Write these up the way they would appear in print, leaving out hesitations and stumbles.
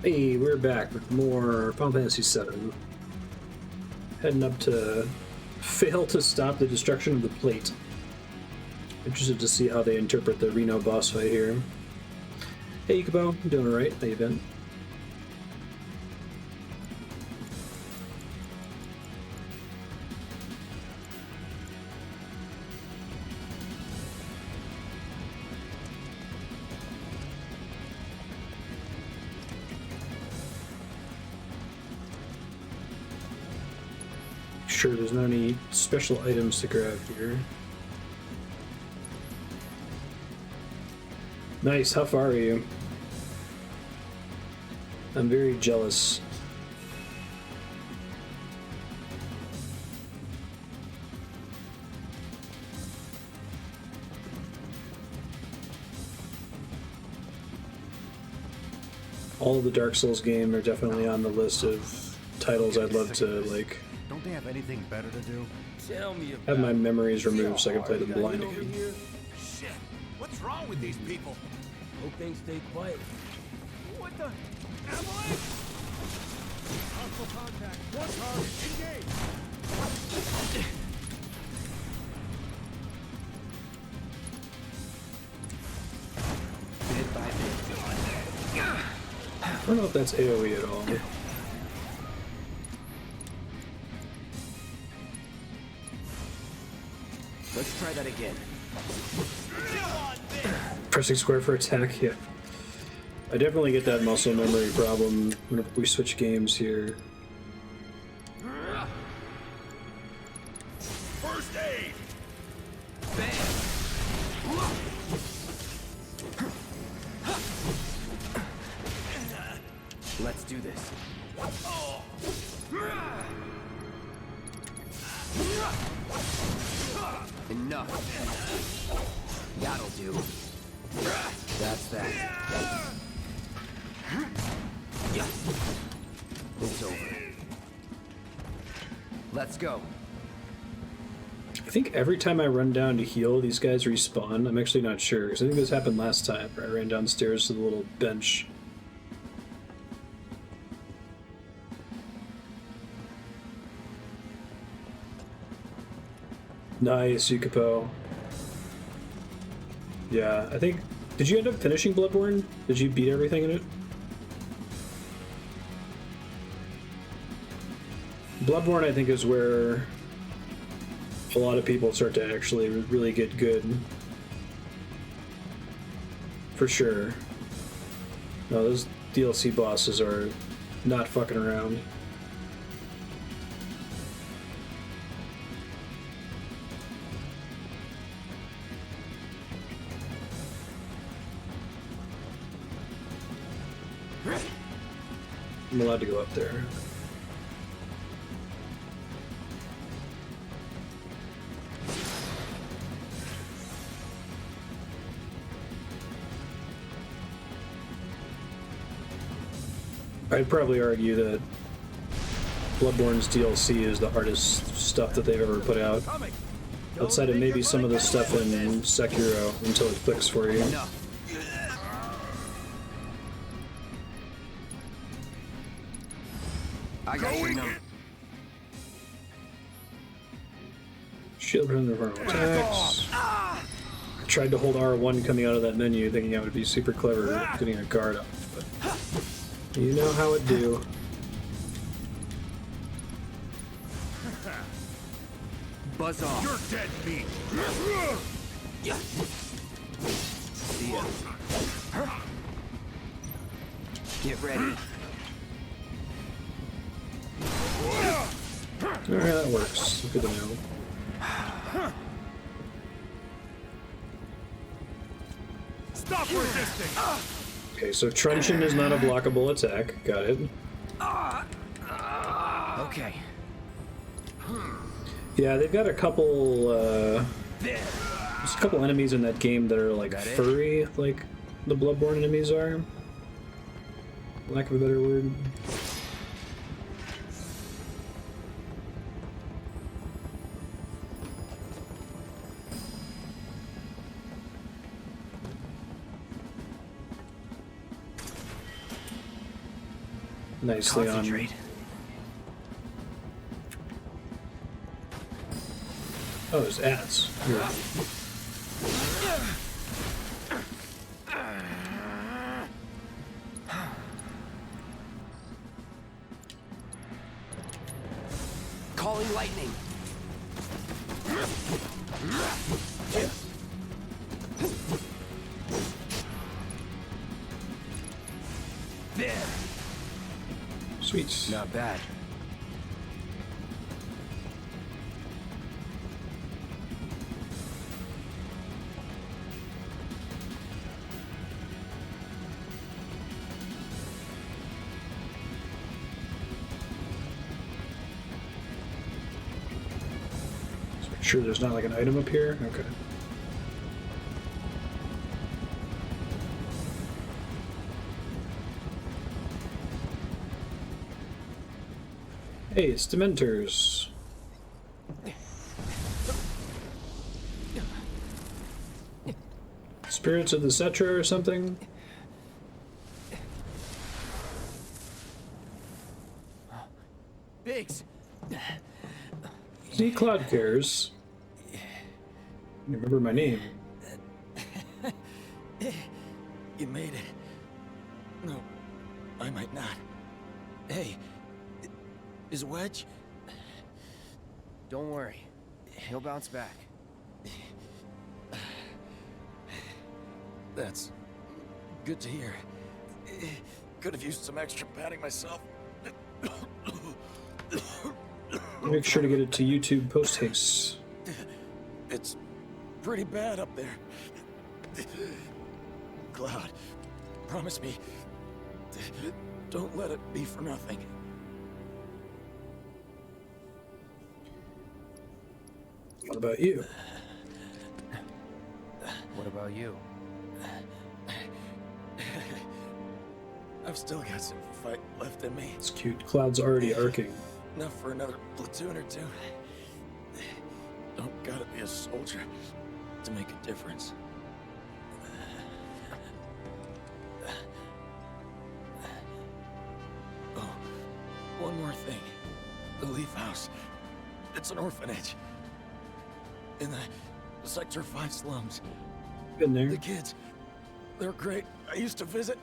Hey, we're back with more Final Fantasy VII. Heading up to fail to stop the destruction of the plate. Interested to see how they interpret the Reno boss fight here. Hey, Ikubo, you doing alright? How you been? Sure, there's not any special items to grab here. Nice, how far are you? I'm very jealous. All of the Dark Souls games are definitely on the list of titles I'd love to, like, Don't they have anything better to do? Tell me about have my memories removed so I can play them blind over again. here. Shit! What's wrong with these people? Hope things stay quiet. What the? Avalanche! Hostile contact. One target. Engage. Bit by bit. I don't know if that's AoE at all. Let's try that again. Pressing square for attack, yeah. I definitely get that muscle memory problem whenever we switch games here. First aid. Let's do this. Enough. That'll do. That's that. It's over. Let's go. I think every time I run down to heal, these guys respawn. I'm actually not sure, because I think this happened last time, where I ran downstairs to the little bench. Nice, Yukapo. Yeah, I think... Did you end up finishing Bloodborne? Did you beat everything in it? Bloodborne, I think, is where a lot of people start to actually really get good. For sure. No, those DLC bosses are not fucking around. I'm allowed to go up there. I'd probably argue that Bloodborne's DLC is the hardest stuff that they've ever put out. Outside of maybe some of the stuff in Sekiro until it clicks for you. I got your number. Shield from the normal attacks. I tried to hold R1 coming out of that menu, thinking I would be super clever at getting a guard up, but you know how it do. Buzz off. You're dead meat. See ya. Get ready. Alright, that works. Good to know. Stop resisting. Okay, so Truncheon is not a blockable attack. Got it. Okay. Yeah, they've got a couple, there's a couple enemies in that game that are like furry, like the Bloodborne enemies are. Lack of a better word. nicely on. Concentrate. Oh, there's ads. Here. Calling lightning. There. Sweet. Not bad. Sure there's not like an item up here? Okay. Hey, it's Dementors. Spirits of the Cetra or something? Biggs. See, Cloud cares. You remember my name. You made it. No, I might not. Hey, is Wedge? Don't worry. He'll bounce back. That's good to hear. Could have used some extra padding myself. Make sure to get it to YouTube post haste. It's pretty bad up there. Cloud, promise me, don't let it be for nothing. What about you? What about you? I've still got some fight left in me. It's cute. Cloud's already arcing. Enough for another platoon or two. Don't gotta be a soldier to make a difference. Oh, one more thing. The Leaf House. It's an orphanage. In the Sector 5 slums. Been there. The kids, they're great. I used to visit.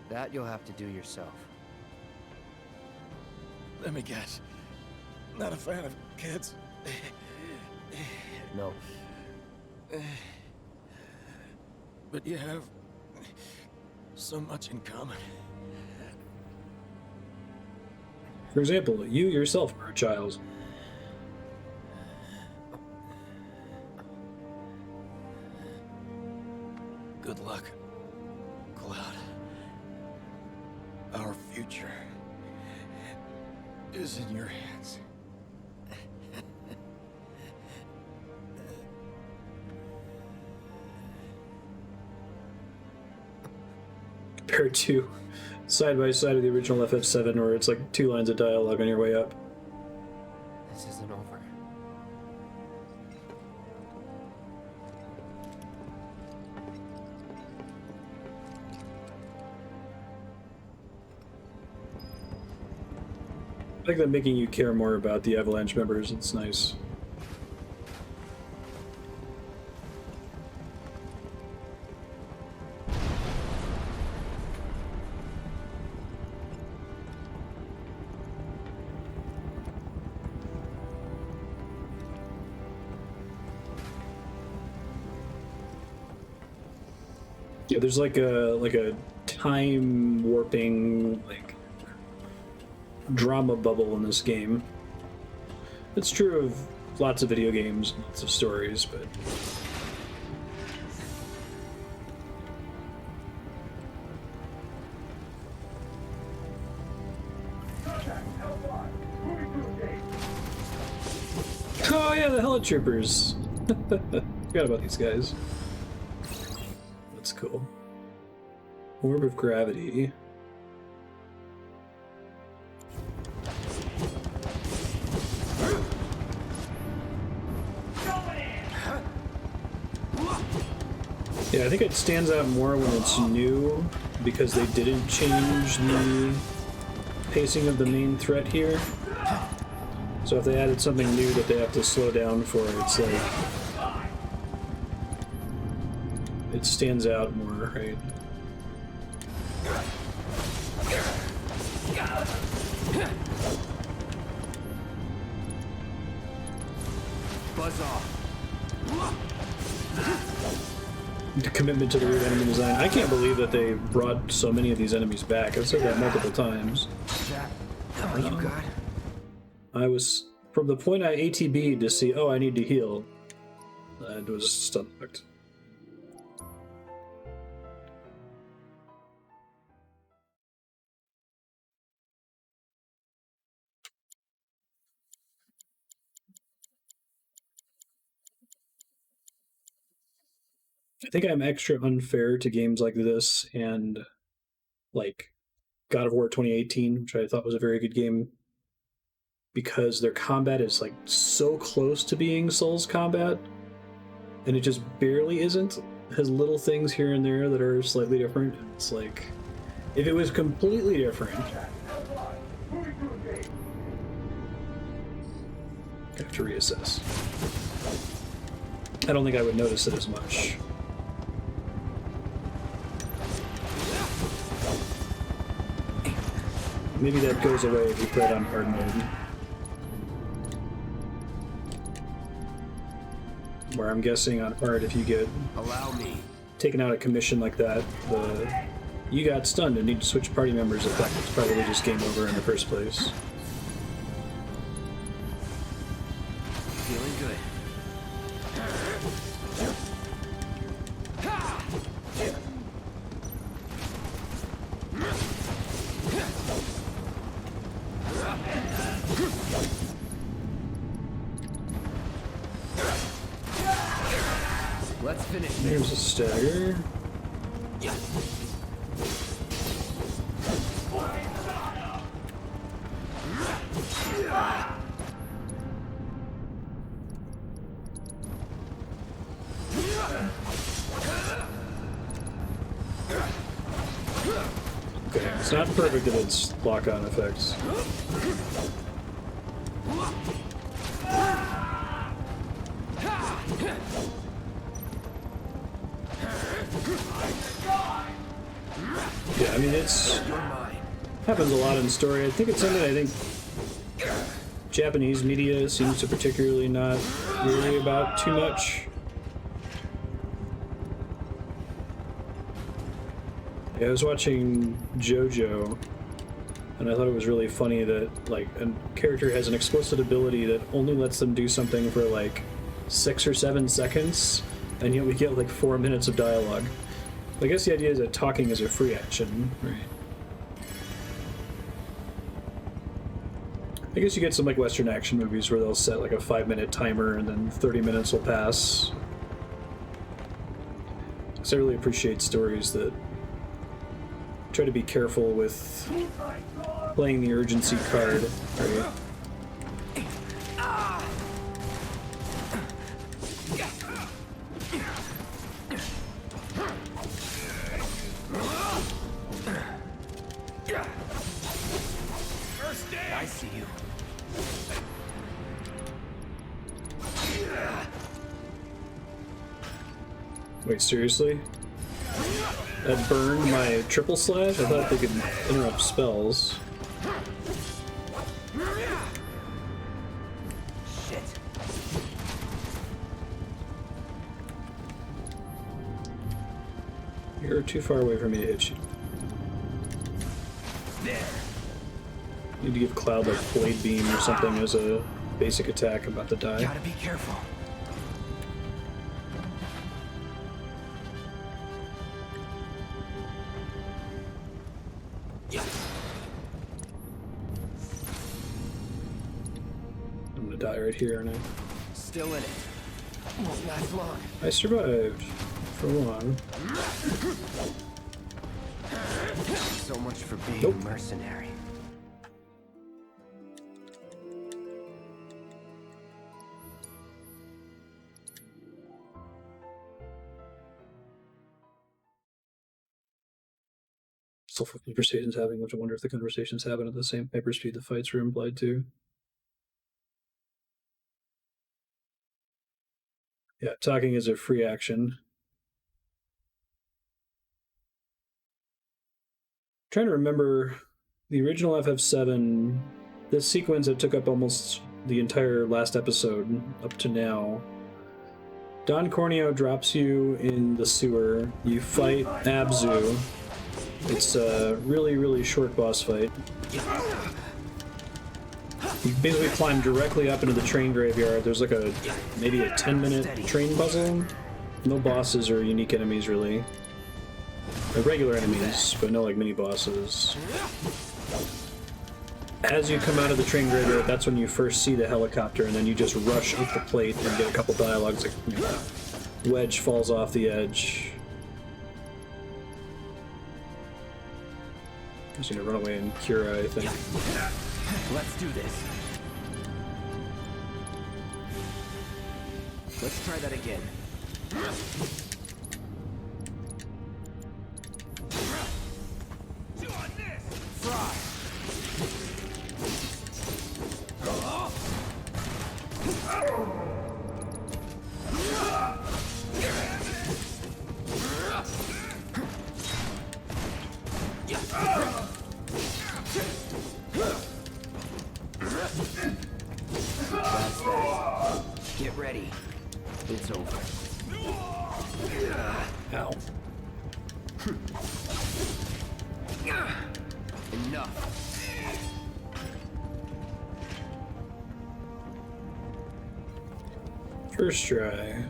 That you'll have to do yourself. Let me guess. Not a fan of kids. No. But you have so much in common. For example, you yourself were a child. Good luck, Cloud. Our future is in your hands. Compared to side by side of the original FF7, where it's like 2 lines of dialogue on your way up. This isn't over. I like that making you care more about the Avalanche members. It's nice. Yeah, there's like a time warping like drama bubble in this game. It's true of lots of video games, lots of stories, but oh yeah, the Helitroopers. Forgot about these guys. That's cool. Orb of Gravity. Yeah, I think it stands out more when it's new because they didn't change the pacing of the main threat here. So if they added something new that they have to slow down for, it's like it stands out more, right? Buzz off. The commitment to the weird enemy design. I can't believe that they brought so many of these enemies back. I've said that multiple times. That all you got? I was, from the point I ATB'd to see, oh, I need to heal, it was stomached. I think I'm extra unfair to games like this and like God of War 2018, which I thought was a very good game, because their combat is like so close to being Souls combat, and it just barely isn't. It has little things here and there that are slightly different. It's like if it was completely different, I have to reassess. I don't think I would notice it as much. Maybe that goes away if you play it on hard mode. Where I'm guessing on hard, if you get Allow me. taken out a commission like that, you got stunned and need to switch party members effect. It's probably just game over in the first place. Feeling good. Let's finish this. There's a stagger. Okay, it's not perfect in its lock-on effects. Yeah, I mean, it's happens a lot in story. I think it's something I think Japanese media seems to particularly not worry about too much. Yeah, I was watching JoJo, and I thought it was really funny that like a character has an explicit ability that only lets them do something for like 6 or 7 seconds, and yet we get like 4 minutes of dialogue. I guess the idea is that talking is a free action, right? I guess you get some like Western action movies where they'll set like a 5-minute timer and then 30 minutes will pass. So I really appreciate stories that try to be careful with playing the urgency card, right? I see you. Wait, seriously? That burned my triple slash? I thought they could interrupt spells. Shit. You're too far away for me to hit you. There. Need to give Cloud like Blade Beam or something as a basic attack. I'm about to die. Gotta be careful. I'm gonna die right here, aren't I? Still in it. Won't last long. I survived for one. So much for being Nope. a mercenary. Still conversations happening, which I wonder if the conversations happen at the same hyperspeed the fights were implied to. Yeah, talking is a free action. Trying to remember the original FF7, this sequence that took up almost the entire last episode up to now. Don Corneo drops you in the sewer. You fight Abzu. It's a really, really short boss fight. You basically climb directly up into the train graveyard. There's like maybe a 10-minute train puzzle. No bosses or unique enemies really. They're regular enemies, but no like mini bosses. As you come out of the train graveyard, that's when you first see the helicopter, and then you just rush up the plate and get a couple dialogues like, you know, Wedge falls off the edge. Just need to run away and Kira, I think. Let's do this. Let's try that again. Fry. That's that. Get ready. It's over. Ow. Enough. First try.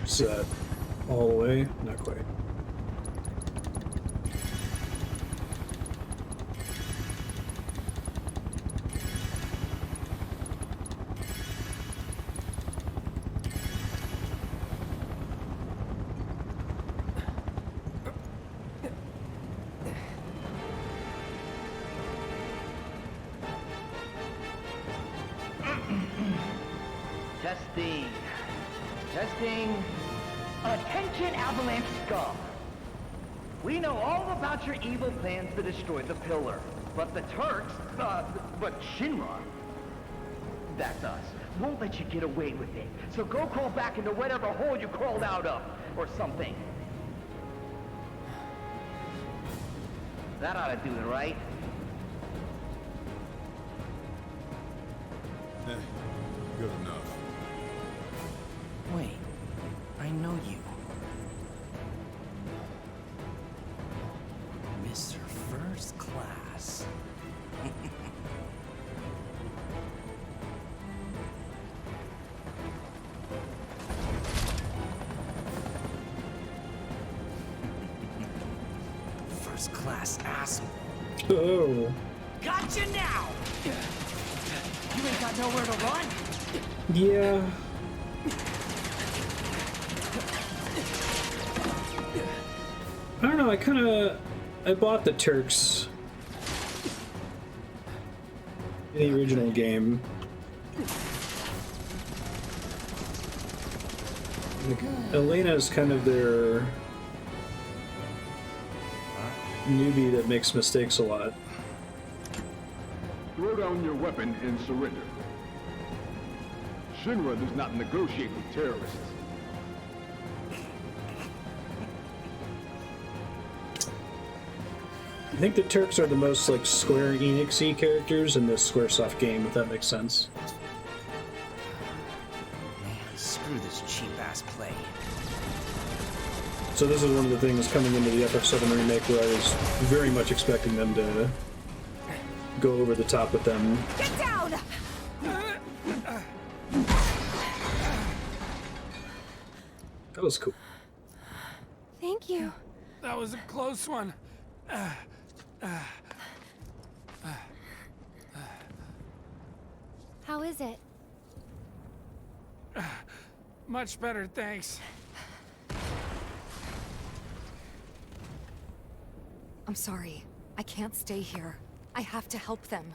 Is that all the way? Not quite. Testing. Testing. Attention, Avalanche scum. We know all about your evil plans to destroy the pillar. But the Turks, but Shinra, that's us, won't let you get away with it. So go crawl back into whatever hole you crawled out of, or something. That ought to do it, right? Good enough. Wait, I know you. Mr. First Class. First class asshole. Oh. Gotcha now! You ain't got nowhere to run? Yeah. I don't know, I bought the Turks in the original game. Like, Elena's kind of their newbie that makes mistakes a lot. Throw down your weapon and surrender. Shinra does not negotiate with terrorists. I think the Turks are the most like Square Enix-y characters in this Squaresoft game, if that makes sense. Man, screw this cheap-ass play. So this is one of the things coming into the FF7 remake where I was very much expecting them to go over the top with them. Get down! That was cool. Thank you. That was a close one. How is it? Much better, thanks. I'm sorry. I can't stay here. I have to help them.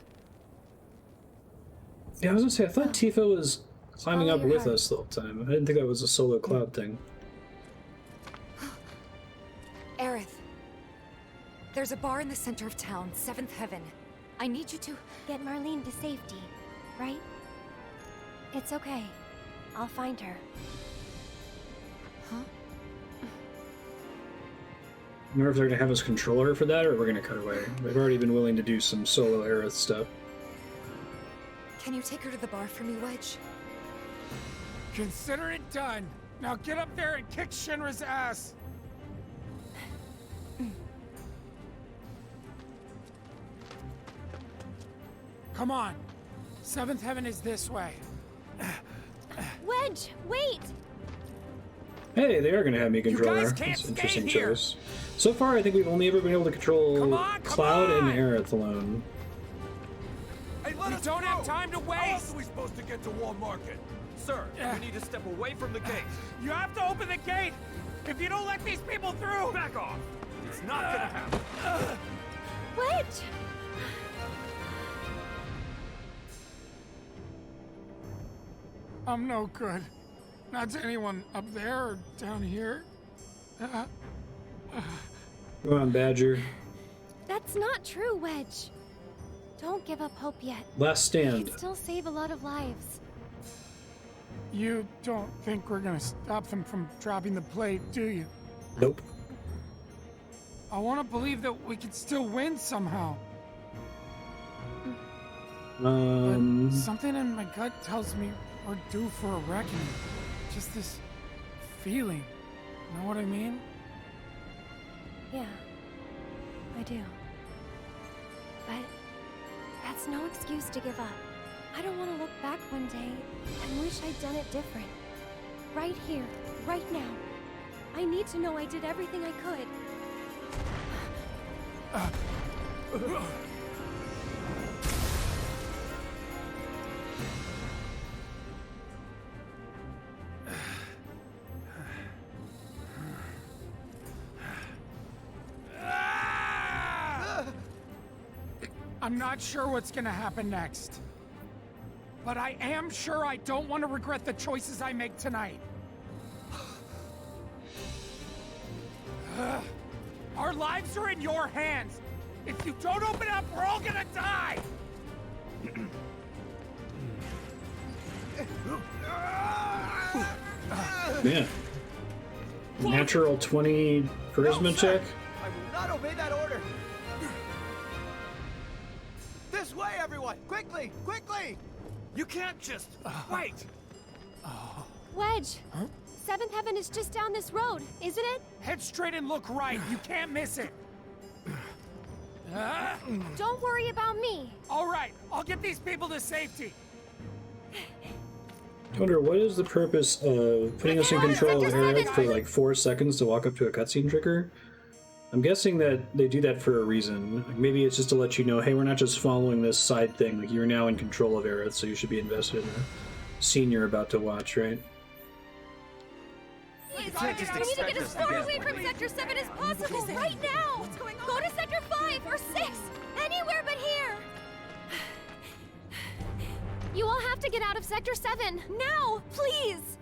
Yeah, I was gonna say, I thought Tifa was climbing Follow up your with heart. us the whole time. I didn't think that was a solo Cloud thing. Aerith. There's a bar in the center of town, Seventh Heaven. I need you to... Get Marlene to safety, right? It's okay. I'll find her. Huh? I wonder if they're gonna have us control her for that, or we're gonna cut away. They've already been willing to do some solo Aerith stuff. Can you take her to the bar for me, Wedge? Consider it done. Now get up there and kick Shinra's ass. Come on. Seventh Heaven is this way. Wedge, wait! Hey, they are gonna have me control her. guys can't That's an stay interesting here. choice. So far, I think we've only ever been able to control Come on, come Cloud and on! Aerith alone. Hey, let We us don't go. have time to How else waste. are we supposed to get to Wall Market? Sir, Yeah. we need to step away from the gate. You have to open the gate. If you don't let these people through. Back off. It's not gonna happen. Wedge! I'm no good. Not to anyone up there or down here. Come on, Badger. That's not true, Wedge. Don't give up hope yet. Last You stand. can still save a lot of lives. You don't think we're gonna stop them from dropping the plate, do you? Nope. I want to believe that we can still win somehow. But something in my gut tells me we're due for a reckoning. Just this feeling. Know what I mean? Yeah, I do. But that's no excuse to give up. I don't want to look back one day and wish I'd done it different. Right here, right now. I need to know I did everything I could. I'm not sure what's gonna happen next. But I am sure I don't want to regret the choices I make tonight. Our lives are in your hands. If you don't open up, we're all gonna die. Yeah. Natural 20 charisma check. I will not obey that order. This way, everyone! Quickly! Quickly! You can't just wait! Wedge! Seventh Heaven is just down this road, isn't it? Head straight and look right. You can't miss it. Don't worry about me. All right, I'll get these people to safety. I wonder, what is the purpose of putting us in control of Aerith for like 4 seconds to walk up to a cutscene trigger? I'm guessing that they do that for a reason. Like maybe it's just to let you know, hey, we're not just following this side thing. Like you're now in control of Aerith, so you should be invested in the scene you're about to watch, right? We need to get as far away from Sector 7 as possible, right now! What's going on? Go to Sector 5 or 6! Anywhere but here! You all have to get out of Sector 7, now! Please!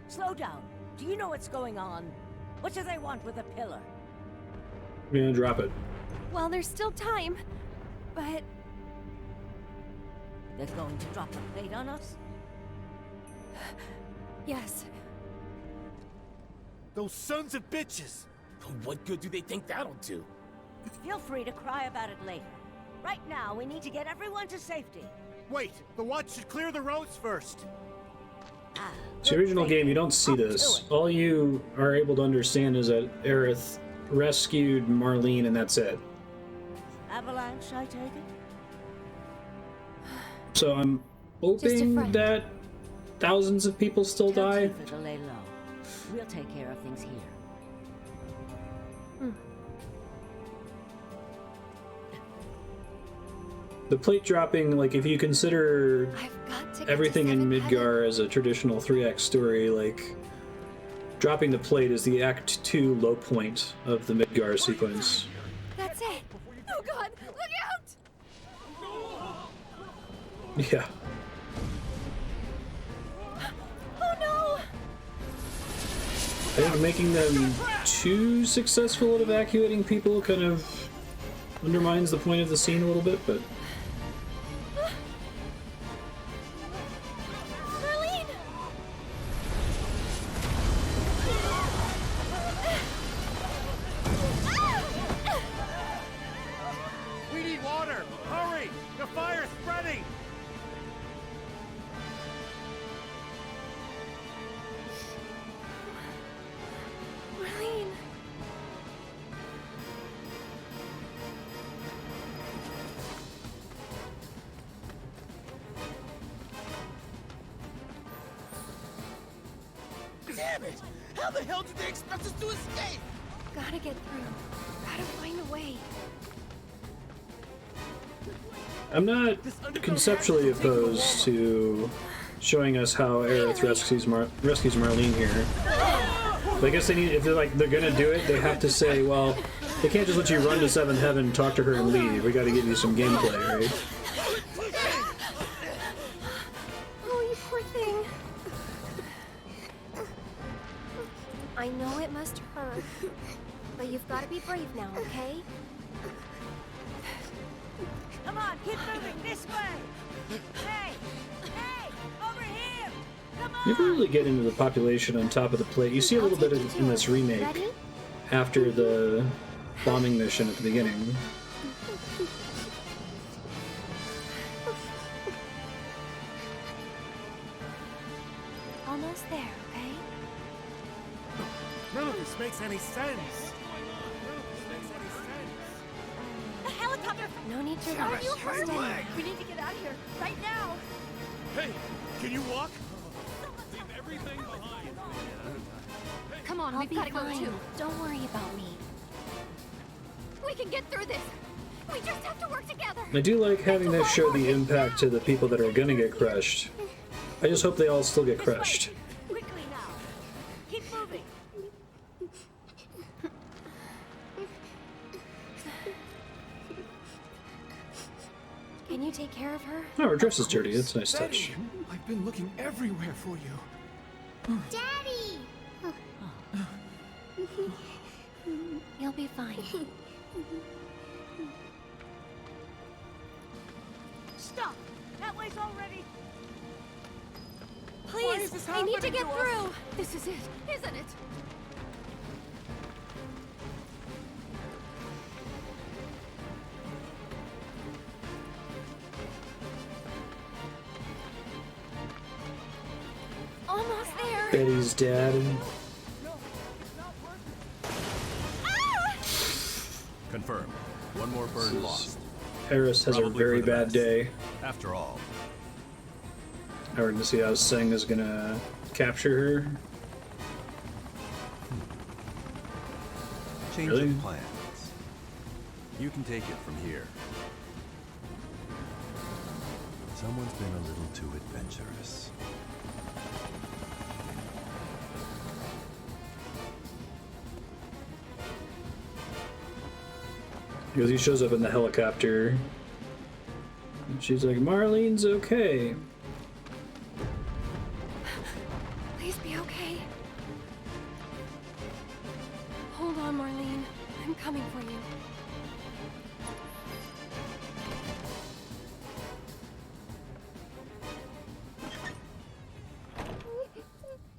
Slow down. Do you know what's going on? What do they want with a pillar? I'm gonna drop it. Well, there's still time, but... They're going to drop the plate on us? Yes. Those sons of bitches! What good do they think that'll do? Feel free to cry about it later. Right now, we need to get everyone to safety. Wait, the watch should clear the roads first. It's the original game, you don't see this. All you are able to understand is that Aerith rescued Marlene and that's it. Avalanche, I take it? So I'm Just a hoping friend. that thousands of people still Tell die. Tifa to lay low. We'll take care of things here. The plate dropping, like, if you consider I've got to get everything to in Seventh Heaven. Midgar as a traditional 3-act story, like, dropping the plate is the Act 2 low point of the Midgar sequence. That's it. Oh God! Look out! Yeah. Oh no! I think making them too successful at evacuating people kind of undermines the point of the scene a little bit, but... Marlene! We need water! Hurry! The fire's spreading! Marlene! Damn it! How the hell did they expect us to escape? Gotta get through. Gotta find a way. I'm not conceptually opposed to showing us how Aerith rescues Marlene here. But I guess they need, if they're gonna do it, they have to say, well, they can't just let you run to Seventh Heaven, talk to her, and leave. We gotta give you some gameplay, right? Oh, you poor thing. I know it must hurt, but you've got to be brave now, okay? Come on, keep moving this way. Hey, hey, over here. Come on. You never really get into the population on top of the plate. You see a little bit of, in this remake Ready? after the bombing mission at the beginning. Almost there, okay? None of this makes any sense. The helicopter. No need to Damn rush. it, Stay my now. leg. We need to get out of here right now. Hey, can you walk? Come on, I'll we've be got to go fine. too. Don't worry about me. We can get through this. We just have to work together. I do like having this show the impact to the people that are gonna get crushed. I just hope they all still get crushed. Quickly now. Keep moving. Can you take care of her? Oh, her dress is dirty. That's a nice touch. I've been looking everywhere for you. Daddy! You'll be fine. Stop. That way's already. Please, is this I need to happening get to us? through. This is it, isn't it? Almost there. Betty's dad. Confirmed. One more bird lost. Eris has a Probably very for the bad best. day. After all, I heard to see how Singh is gonna capture her. change Really? of plans. You can take it from here. Someone's been a little too adventurous. Because he shows up in the helicopter. And she's like, Marlene's okay. Please be okay. Hold on, Marlene. I'm coming for you.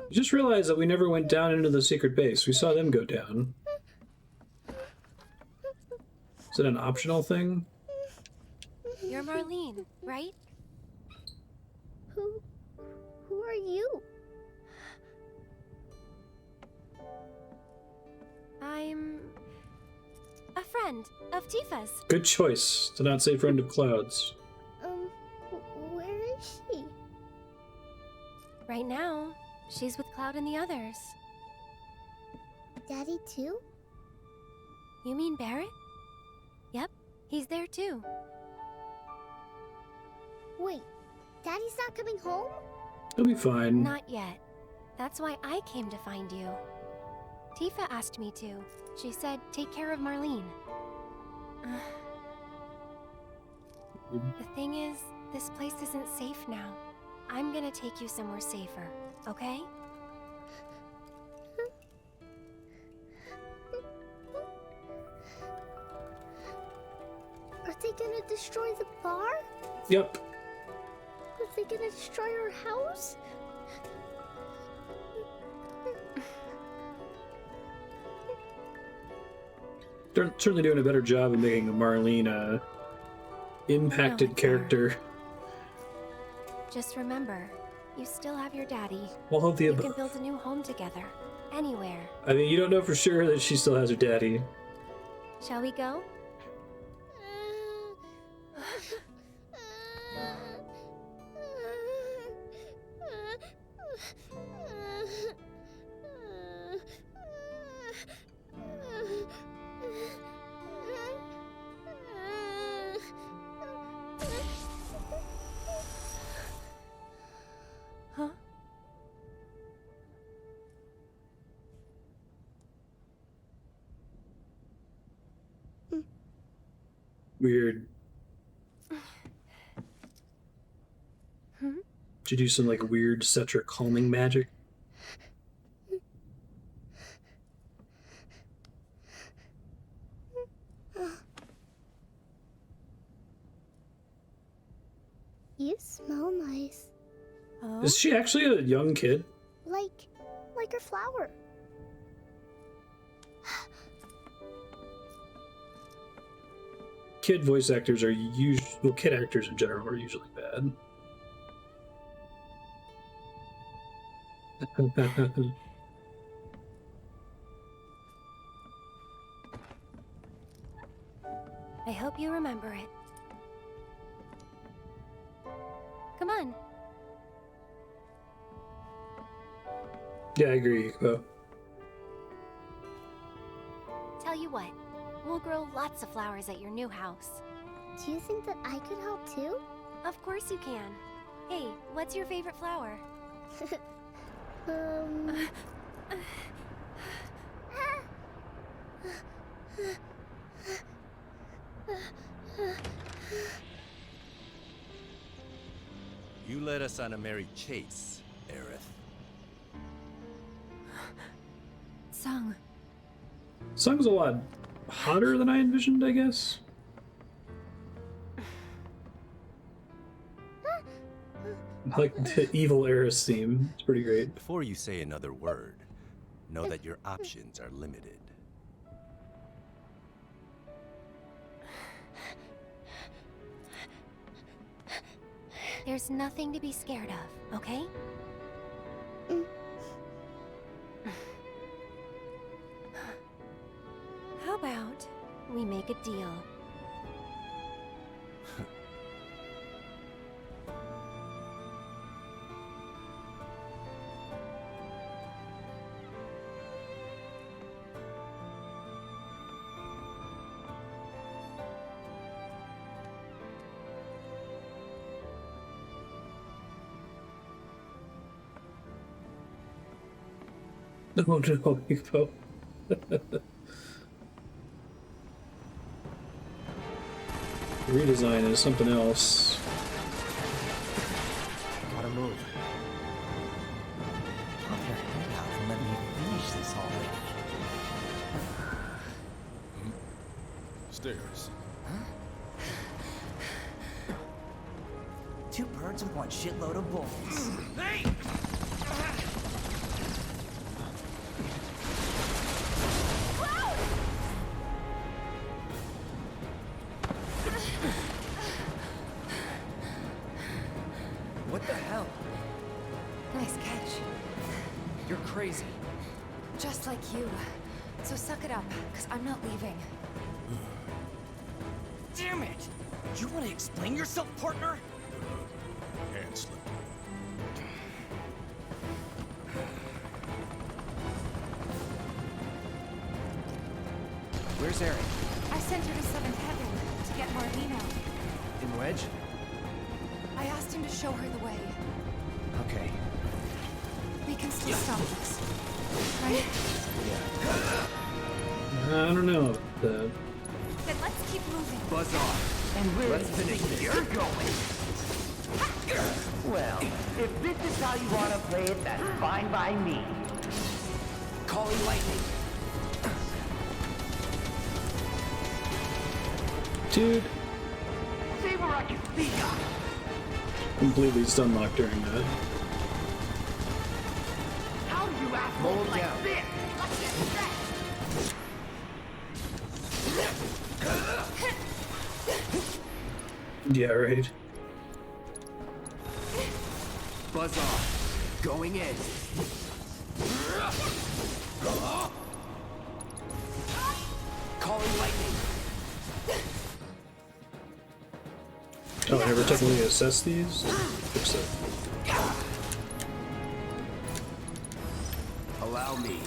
You just realized that we never went down into the secret base. We saw them go down. Is it an optional thing? You're Marlene, right? Who are you? I'm a friend of Tifa's. Good choice to not say friend of Cloud's. Where is she? Right now, she's with Cloud and the others. Daddy too? You mean Barrett? Yep, he's there too. Wait, Daddy's not coming home? He'll be fine. Not yet. That's why I came to find you. Tifa asked me to. She said, take care of Marlene. The thing is, this place isn't safe now. I'm gonna take you somewhere safer, okay? Are they gonna destroy the bar? Yep. Are they gonna destroy our house? They're certainly doing a better job of making Marlene a impacted character. Just remember, you still have your daddy. All of the You above. can build a new home together, anywhere. I mean, you don't know for sure that she still has her daddy. Shall we go? Huh? Weird. Hmm? Did you do some like weird Cetra calming magic? You smell nice. Oh? Is she actually a young kid? Like her flower. Kid voice actors are usually, well, kid actors in general are usually bad. I hope you remember it. Come on. Yeah, I agree. Tell you what, we'll grow lots of flowers at your new house. Do you think that I could help too? Of course you can. Hey, what's your favorite flower? You led us on a merry chase, Aerith. Sung. Sung's a lot hotter than I envisioned, I guess. I like the evil Aerith theme. It's pretty great. Before you say another word, know that your options are limited. There's nothing to be scared of, okay? How about we make a deal? No, Hippo. Redesign is something else. Gotta move. Pop your head out and let me finish this already. Stairs. Two birds with one shitload of bullets. Hey! What the hell? Nice catch. You're crazy. Just like you. So suck it up, because I'm not leaving. Damn it! You want to explain yourself, partner? Hand slip. Where's Erin? I sent her to Seventh Heaven to get more Reno. In Wedge? I asked him to show her the way. Okay. We can still stop this, right? I don't know. Then let's keep moving. Buzz off. And where Let's do you finish think this. you're going? Well, if this is how you want to play it, that's fine by me. Calling lightning. Dude, See where I can see ya. completely stun locked during that. How do you act Mow him like down. this? Let's get stretched. Yeah, right. Buzz off. Going in. Calling lightning. Oh, I never technically assessed these? Fix it. Allow me.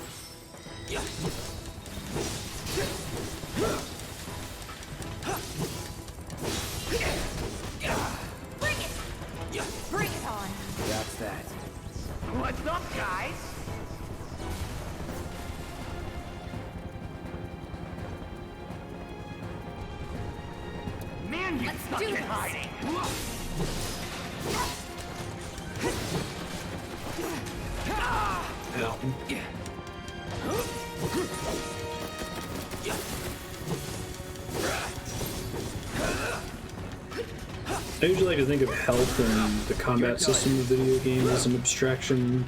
Bring it on. That's that. What's up, guys? Man, you Let's suck do at this. hiding. Ow. I usually like to think of health and the combat system of video game as an abstraction.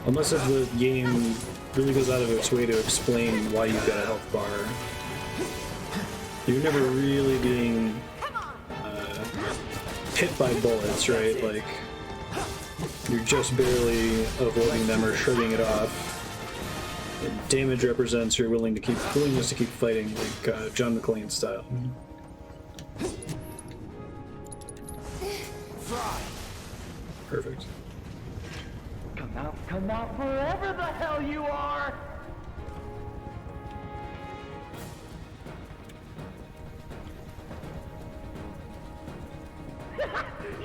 Unless if the game really goes out of its way to explain why you've got a health bar, you're never really being hit by bullets, right? Like, you're just barely avoiding them or shrugging it off. And damage represents your willingness to keep fighting, like John McClane style. Perfect. Come out, wherever the hell you are!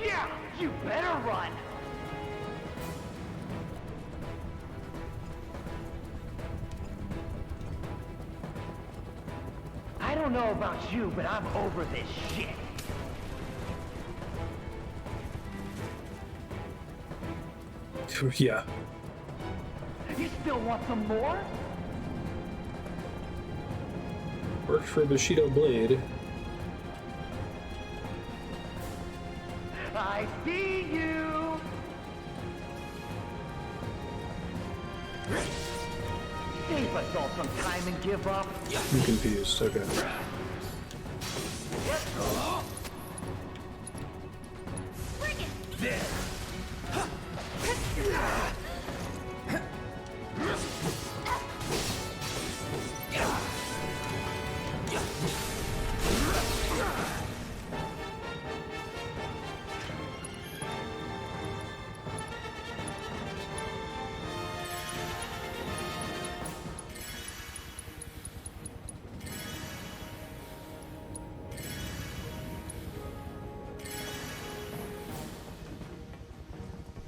Yeah, you better run! I don't know about you, but I'm over this shit. Yeah. You still want some more? Worked for Bushido Blade. I see you! Save us all some time and give up. I'm confused. Okay. Bring it!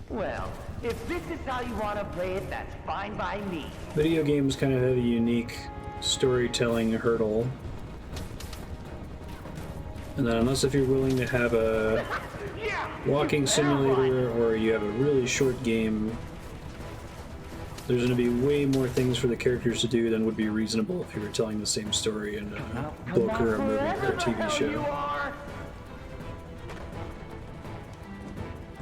Well, if this is how you want to play it, that's fine by me. Video games kind of have a unique storytelling hurdle. And then unless if you're willing to have a walking simulator or you have a really short game, there's going to be way more things for the characters to do than would be reasonable if you were telling the same story in a book or a movie or a TV show.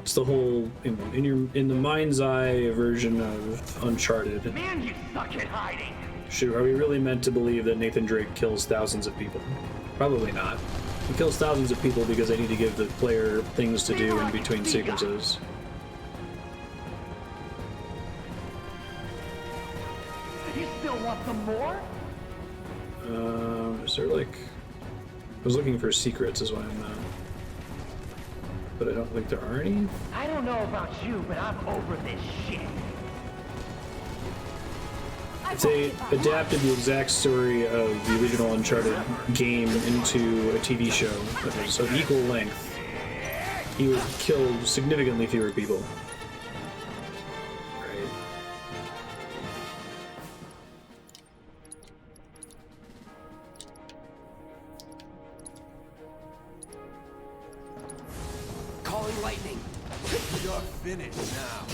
It's the whole, in the mind's eye version of Uncharted. Man, you suck at hiding. Shoot, are we really meant to believe that Nathan Drake kills thousands of people? Probably not. He kills thousands of people because they need to give the player things to do in between sequences. You still want some more? Is there like... I was looking for secrets is why I'm not. But I don't think there are any. I don't know about you, but I'm over this shit. I They adapted the exact story of the original Uncharted game into a TV show that was of equal length, he would kill significantly fewer people. Right. Calling lightning. You're finished now.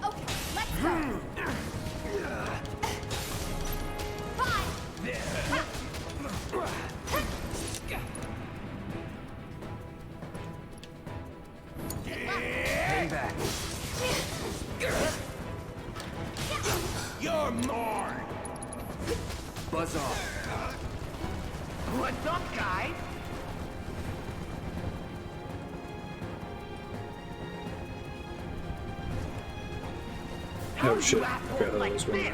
Okay, let's go. Bye. Hang back. You're more. Buzz off. What's up, guys? Oh shit, I forgot how those were.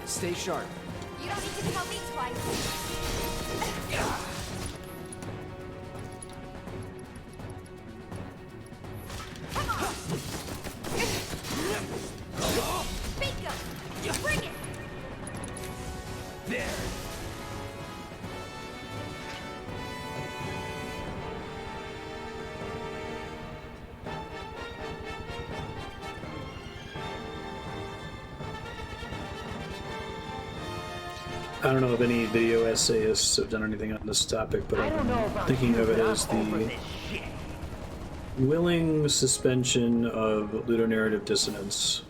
Stay sharp. You don't need to tell me twice. Come on. Bingo. Bring it. There. I don't know if any video essayists have done anything on this topic, but I'm thinking of it as the willing suspension of ludonarrative dissonance.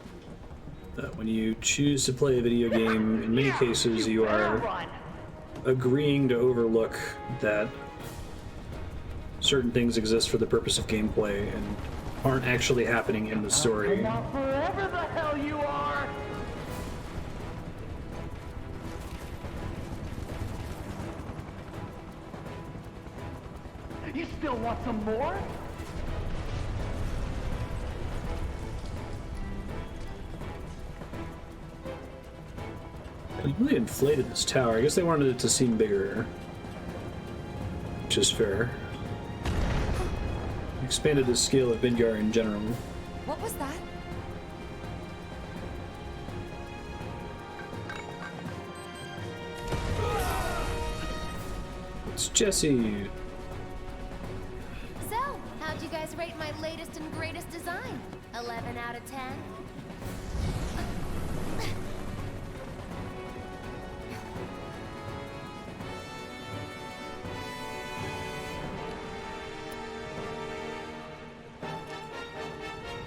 That when you choose to play a video game, in many cases you are agreeing to overlook that certain things exist for the purpose of gameplay and aren't actually happening in the story. Not forever the hell you are! You still want some more? They really inflated this tower. I guess they wanted it to seem bigger. Which is fair. Expanded the scale of Midgar in general. What was that? It's Jesse. So, how'd you guys rate my latest and greatest design? 11 out of 10?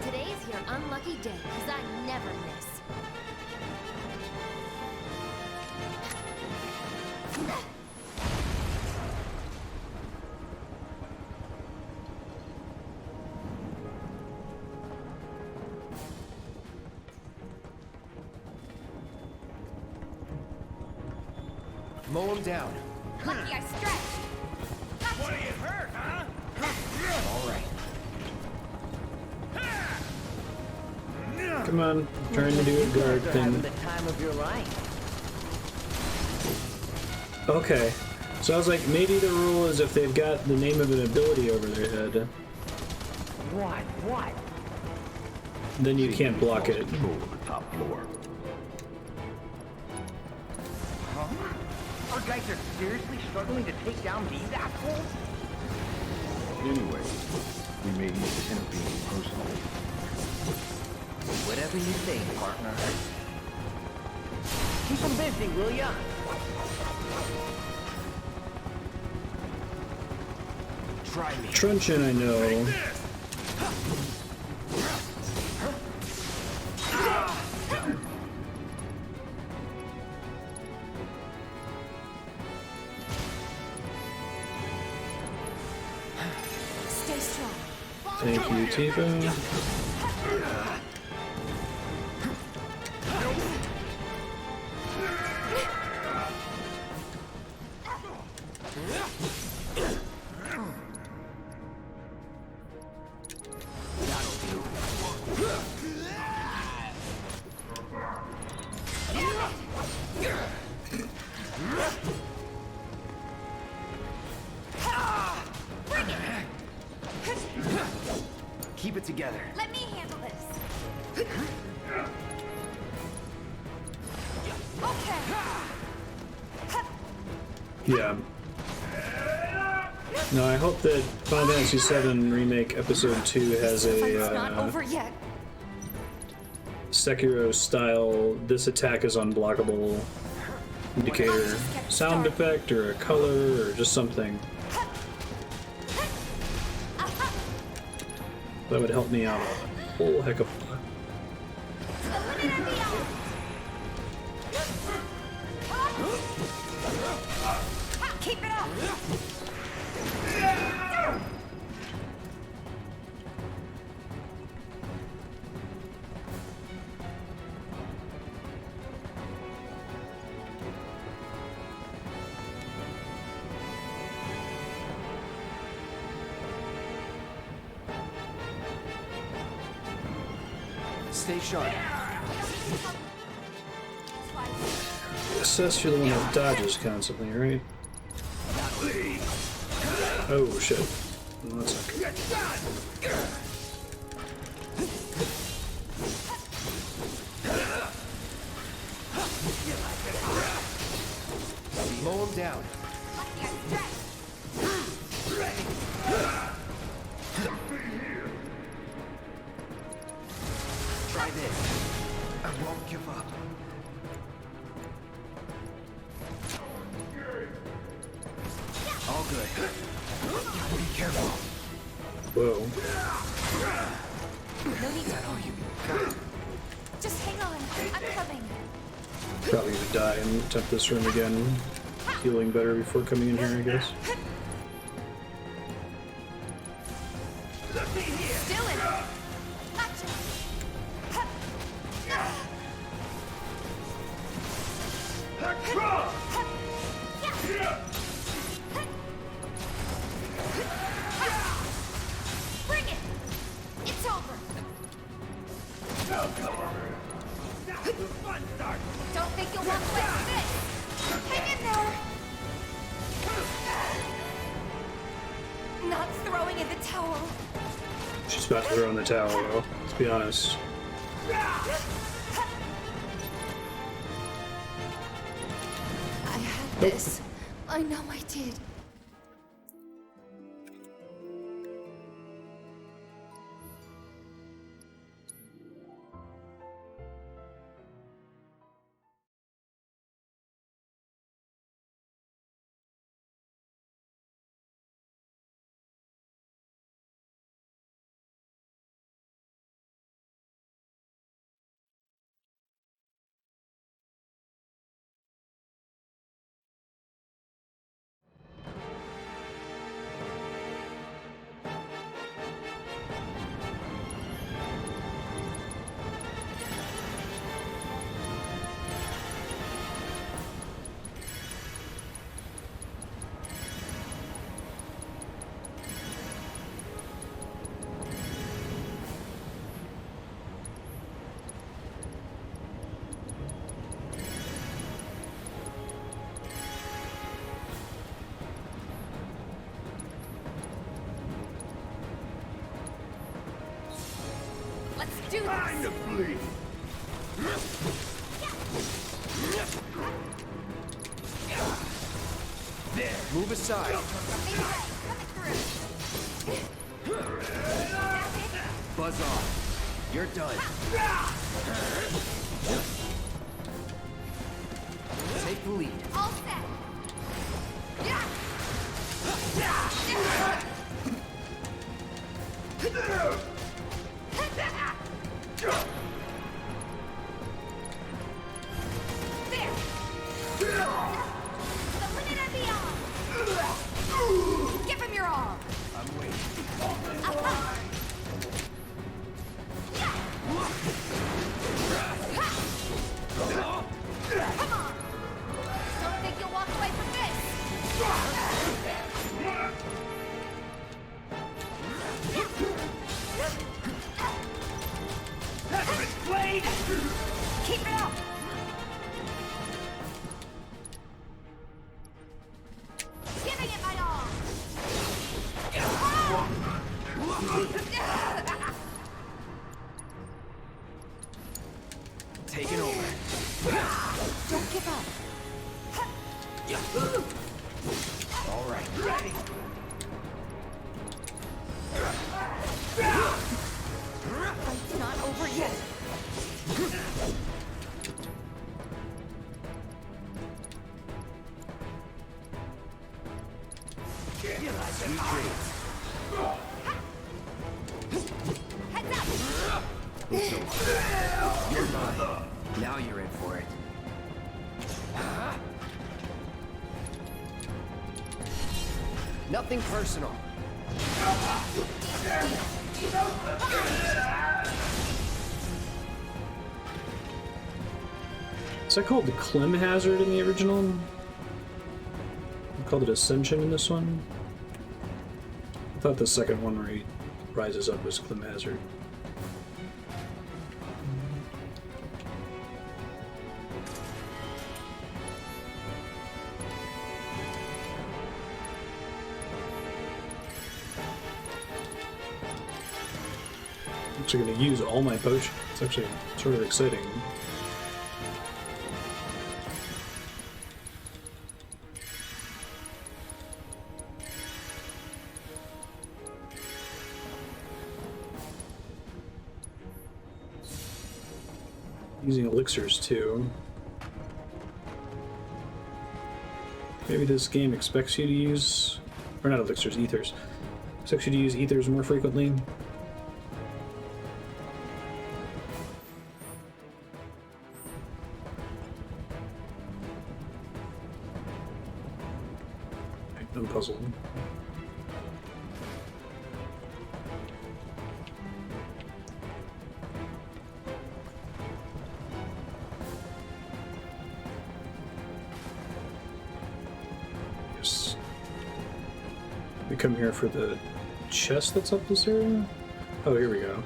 Today's your unlucky day, because I never miss. Mow him down. Lucky I stretched. Gotcha. What are you hurt, huh? All right. Come on, I'm trying to do a guard thing. The time of your life. Okay, so I was like, maybe the rule is if they've got the name of an ability over their head, What? then you can't block it. Control of the top floor. Huh? Our guys are seriously struggling to take down these assholes? Anyway, we may need to intervene personally. Whatever you say, partner. Keep them busy, will ya? Try me. Truncheon, I know. Stay strong. Thank you, Tifa. keep it together. Let me handle this. Okay. Yeah. No, I hope that Final Fantasy VII Remake Episode 2 has It's not a over yet. Sekiro style, this attack is unblockable indicator, sound effect or a color or just something. That would help me out a whole heck of a lot. Keep it up. Stay sharp. Assess you're the one that dodges constantly, right? Oh shit. No, that's not good. Slow him down. Try this. I won't give up. All good. Be careful. Whoa. No need to hurry. Just hang on. I'm coming. Probably gonna die and attempt this room again. Healing better before coming in here, I guess. Still in it. Gotcha. Bring it. It's over. Don't think you'll walk away from this. Hang in there. Not throwing in the towel. She's about to throw in the towel, though. Let's be honest. I had this. I know I did. Let's do this. There, move aside. Buzz off. You're done. Take the lead. All set. Give him your all. I'm waiting. Come on. Don't think you'll walk away from this. All right, ready? Fight's not over yet. Sweet dreams. Heads up! You're mine. Now you're in for it. Nothing personal. Is that called the Clem Hazard in the original? I called it Ascension in this one. I thought the second one where he rises up was Clem Hazard. I'm actually going to use all my potions. It's actually sort of exciting. Using elixirs too. Maybe this game expects you to use, or not elixirs, ethers. Expects you to use ethers more frequently. I'm puzzled. Yes. We come here for the chest that's up this area? Oh, here we go.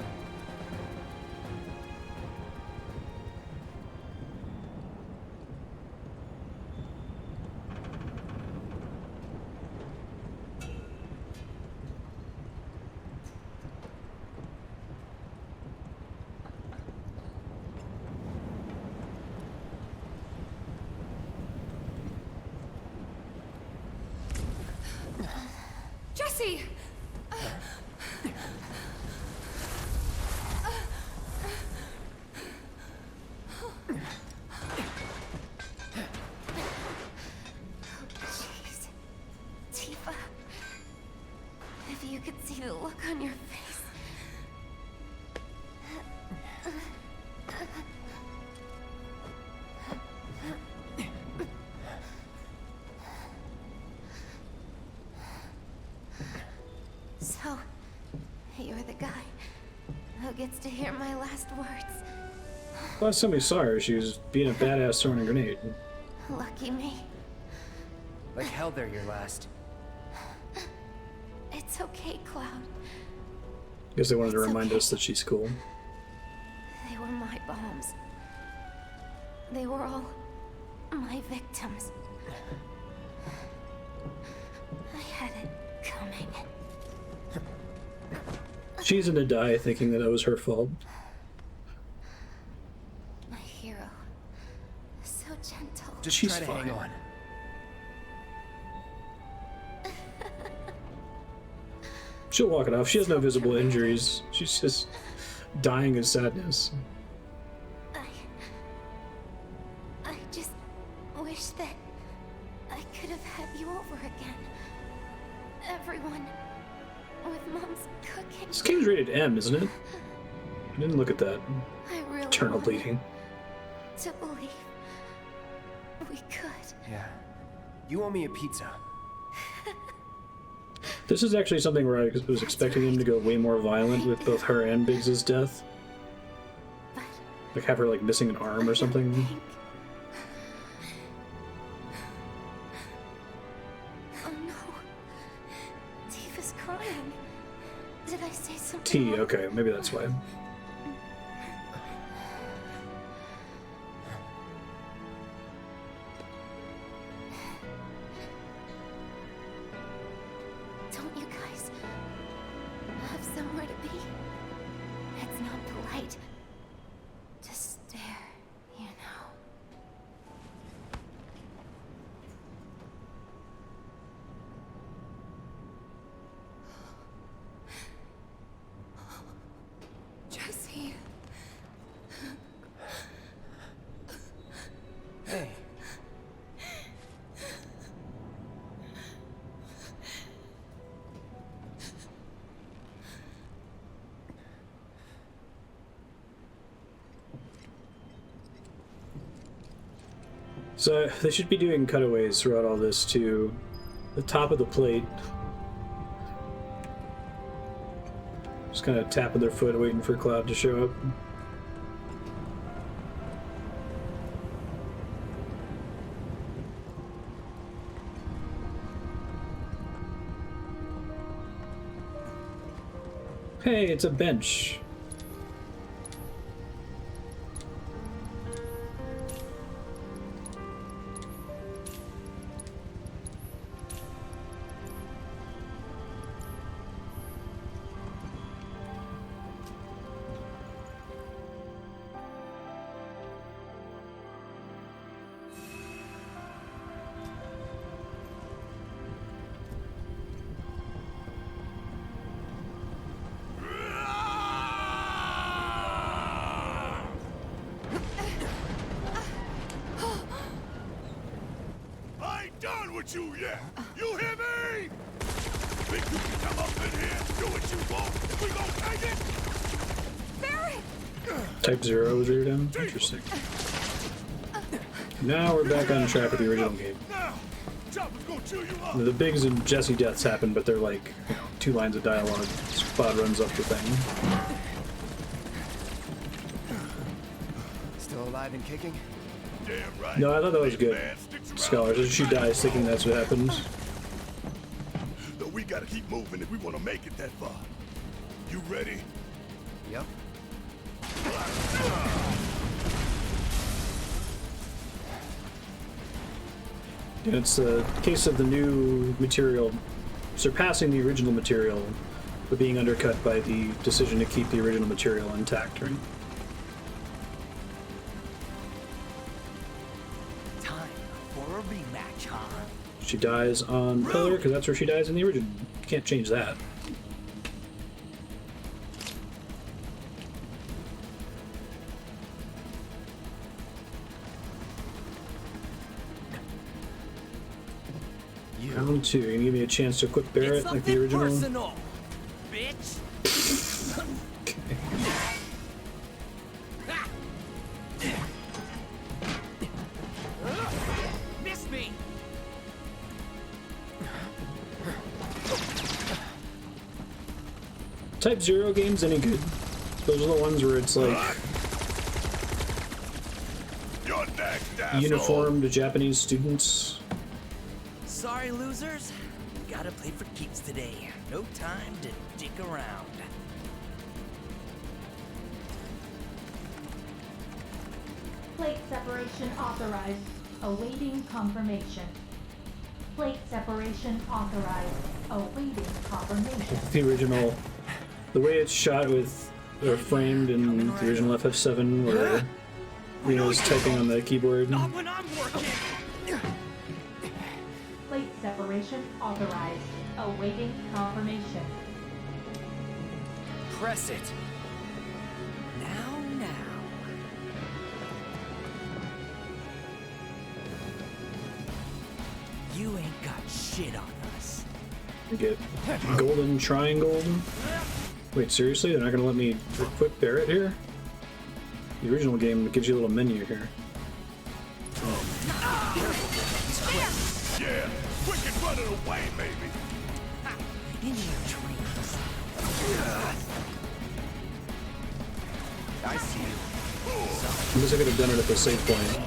Jesse! Jeez. Tifa. If you could see the look on your face. So, you're the guy who gets to hear my last words. Last time we saw her, she was being a badass throwing a grenade. Lucky me. Like hell they're your last. It's okay, Cloud. Guess they wanted to It's remind okay. us that she's cool. They were my bombs. They were all my victims. I had it coming. She's gonna die thinking that it was her fault. My hero. So gentle. Just She's try to fine. hang on. She'll walk it off. She has no visible injuries. She's just dying of sadness. I just wish that I could have had you over again. Everyone with Mom's cooking. This game's rated M, isn't it? I didn't look at that. I really Eternal wanted bleeding. to believe we could. Yeah. You owe me a pizza. This is actually something where I was expecting him to go way more violent with both her and Biggs' death. Like have her like missing an arm or something. Oh no. Tifa's crying. Did I say something T, wrong? okay, maybe that's why. Don't you guys have somewhere to be? It's not polite to stare, you know. So they should be doing cutaways throughout all this to the top of the plate. Just kind of tapping their foot, waiting for Cloud to show up. Hey, it's a bench. You, yeah. You hear me? Think you can come up in here and do what you want? We gon' take it? Barret! Type 0 was reared him? Interesting. Now we're back on track with the original game. The Biggs and Jesse deaths happen, but they're like, you know, 2 lines of dialogue. Spot runs up the thing. Still alive and kicking? Damn right. No, I thought that was good. Scholars, she dies thinking that's what happens. Though we gotta keep moving if we want to make it that far. You ready? Yep. And it's a case of the new material surpassing the original material, but being undercut by the decision to keep the original material intact, right? She dies on Pillar, because that's where she dies in the original. You can't change that. Round 2. You're gonna give me a chance to equip Barret like the original? Personal, bitch. Miss me. Type 0 games any good? Those are the ones where it's like uniformed Japanese students. Sorry, losers. Gotta play for keeps today. No time to dick around. Plate separation authorized. Awaiting confirmation. Plate separation authorized. Awaiting confirmation. The original, the way it's shot with, or framed in the original FF7, where Reno's typing on the keyboard. Not when I'm working. Plate separation authorized. Awaiting confirmation. Press it. Now. You ain't got shit on us. You get golden triangle. Wait, seriously? They're not gonna let me equip Barret here? The original game gives you a little menu here. Yeah, quick and run it away, baby. In your dreams. I see you. I guess I could have done it at the save point.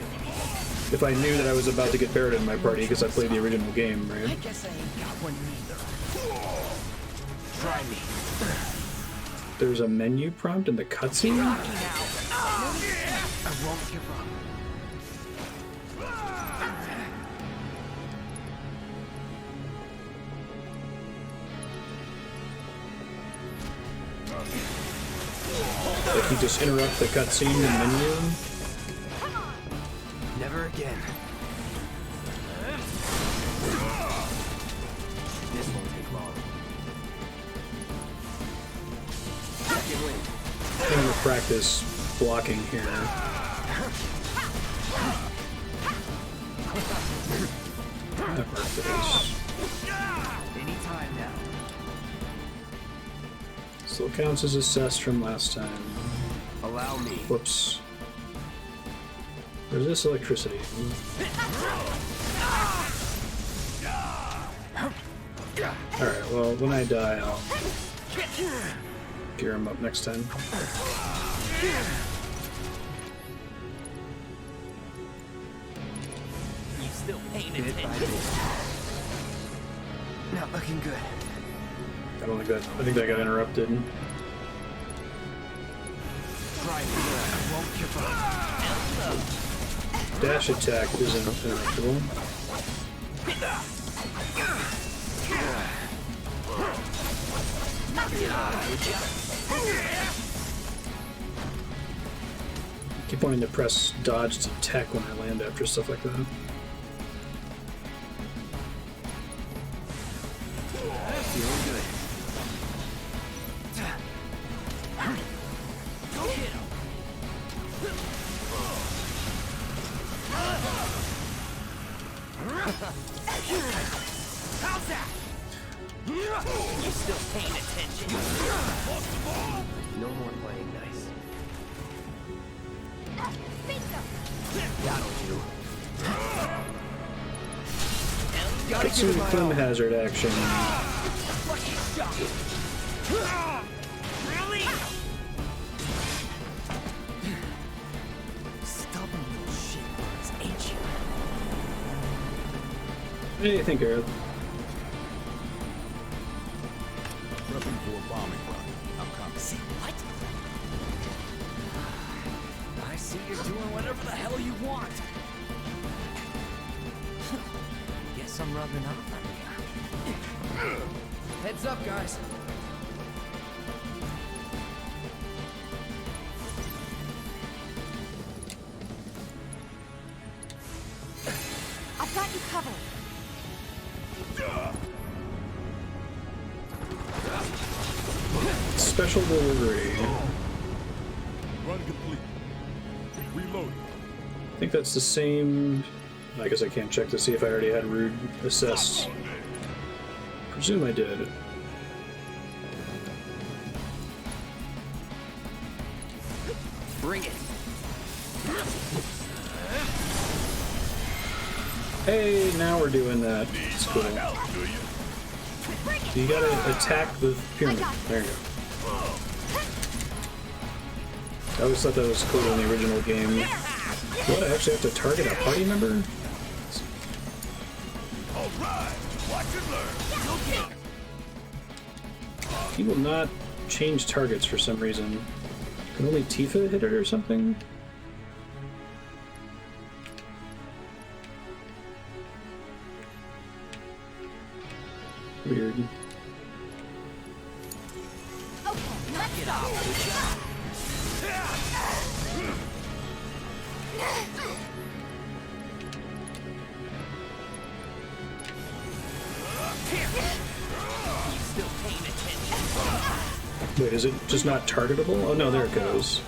If I knew that I was about to get Barret in my party because I played the original game, right? I guess I ain't got one neither. Try me. There's a menu prompt in the cutscene? I won't give up. Like you just interrupt the cutscene and menu? Never again. This won't take long. Second wind. I'm gonna practice blocking here. That practice. Anytime now. Still counts as assessed from last time. Allow me. Whoops. Resist electricity. Alright, well, when I die, I'll gear him up next time. You still paying attention? Not looking good. I don't think that. I think that got interrupted. Won't give up. Dash attack isn't interruptible. Keep wanting to press dodge to attack when I land after stuff like that. Feeling good. How's that? You still paying attention? No more playing nice. That'll do. Get some Clem hazard action. Really? Stubborn little shitbirds, ain't you? What do you think, Earth? Prepping for a bombing run. I'm coming. See what? I see you're doing whatever the hell you want. Guess I'm rubbing off on you. Heads up, guys. I've got you covered. Special delivery. Run complete. Reloading. I think that's the same. I guess I can't check to see if I already had Rude assessed. Presume I did. Bring it. Hey, now we're doing that. It's cool. So you gotta attack the pyramid. There you go. I always thought that was cool in the original game. What, I actually have to target a party member? Alright, watch and learn. He will not change targets for some reason. Can only Tifa hit it or something? Weird. Wait, is it just not targetable? Oh no, there it goes.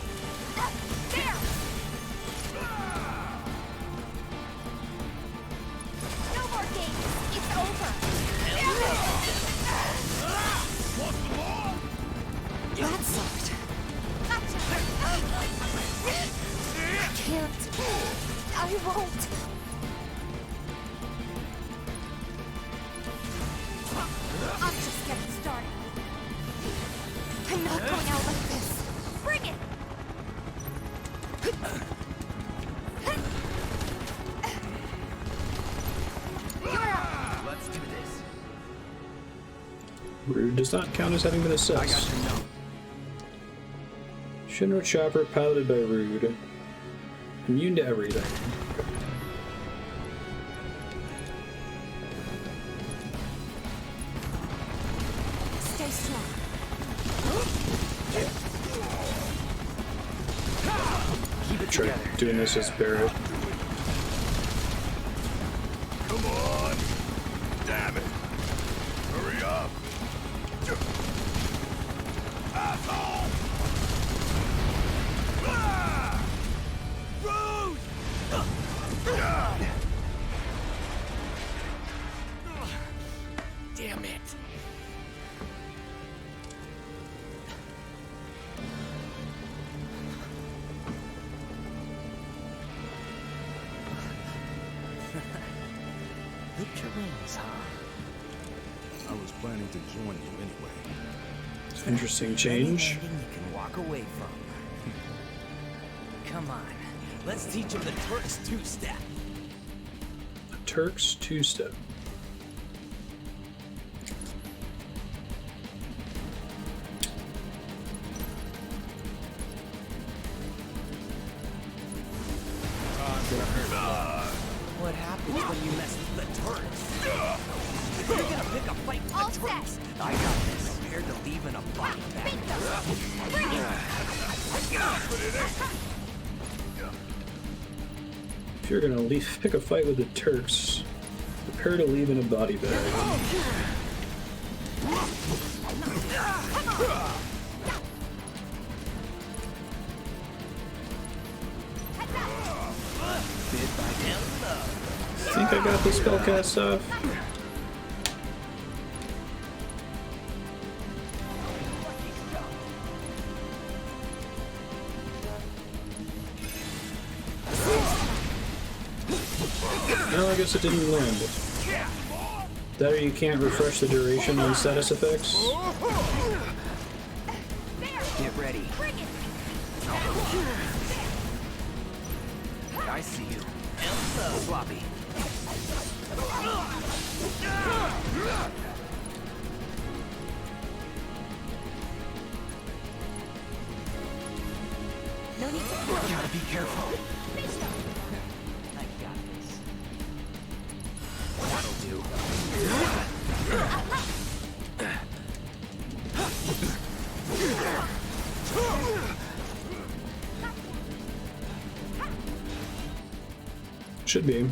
Rude does not count as having been assessed. I got you now. Shinra Chopper piloted by Rude. Immune to everything. Stay strong. Keep it Try together. doing this as Barrett. Come on. Damn it. Hurry up. Asshole. Ah! Rude. Damn it. I was planning to join you anyway. Interesting change. Any ending you can walk away from. Come on, let's teach him the Turks two-step. The Turks two-step. What happens when you mess with the Turks? If you're gonna pick a fight with the Turks, I got this. Prepared to leave in a body bag. If you're gonna pick a fight with the Turks, prepare to leave in a body bag. I think I got the spell cast off. No, I guess it didn't land. That or you can't refresh the duration on status effects. Get ready. I see you. Elsa. Sloppy. No need to gotta be careful. I got this. That'll do. Should be.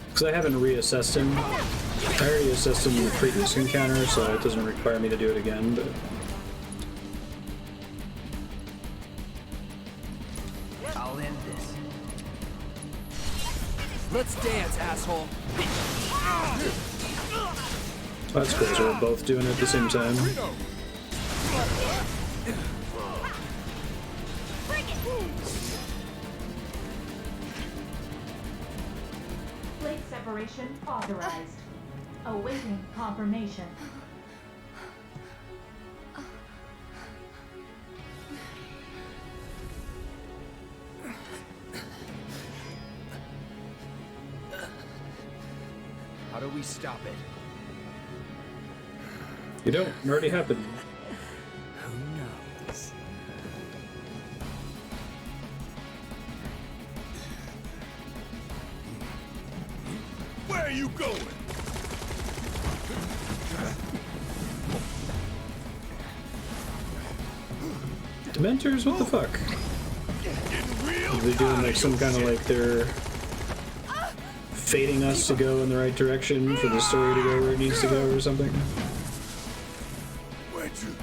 Because I haven't reassessed him. I already assessed him in the previous encounter, so it doesn't require me to do it again, but... I'll end this. Let's dance, asshole. Oh, that's cool, so we're both doing it at the same time. Blade separation authorized. Awaiting confirmation. How do we stop it? You don't. It already happened. Who knows? Where are you going? Dementors? What the fuck? Are they doing like some kind of like they're fating us to go in the right direction for the story to go where it needs to go or something? Where'd you?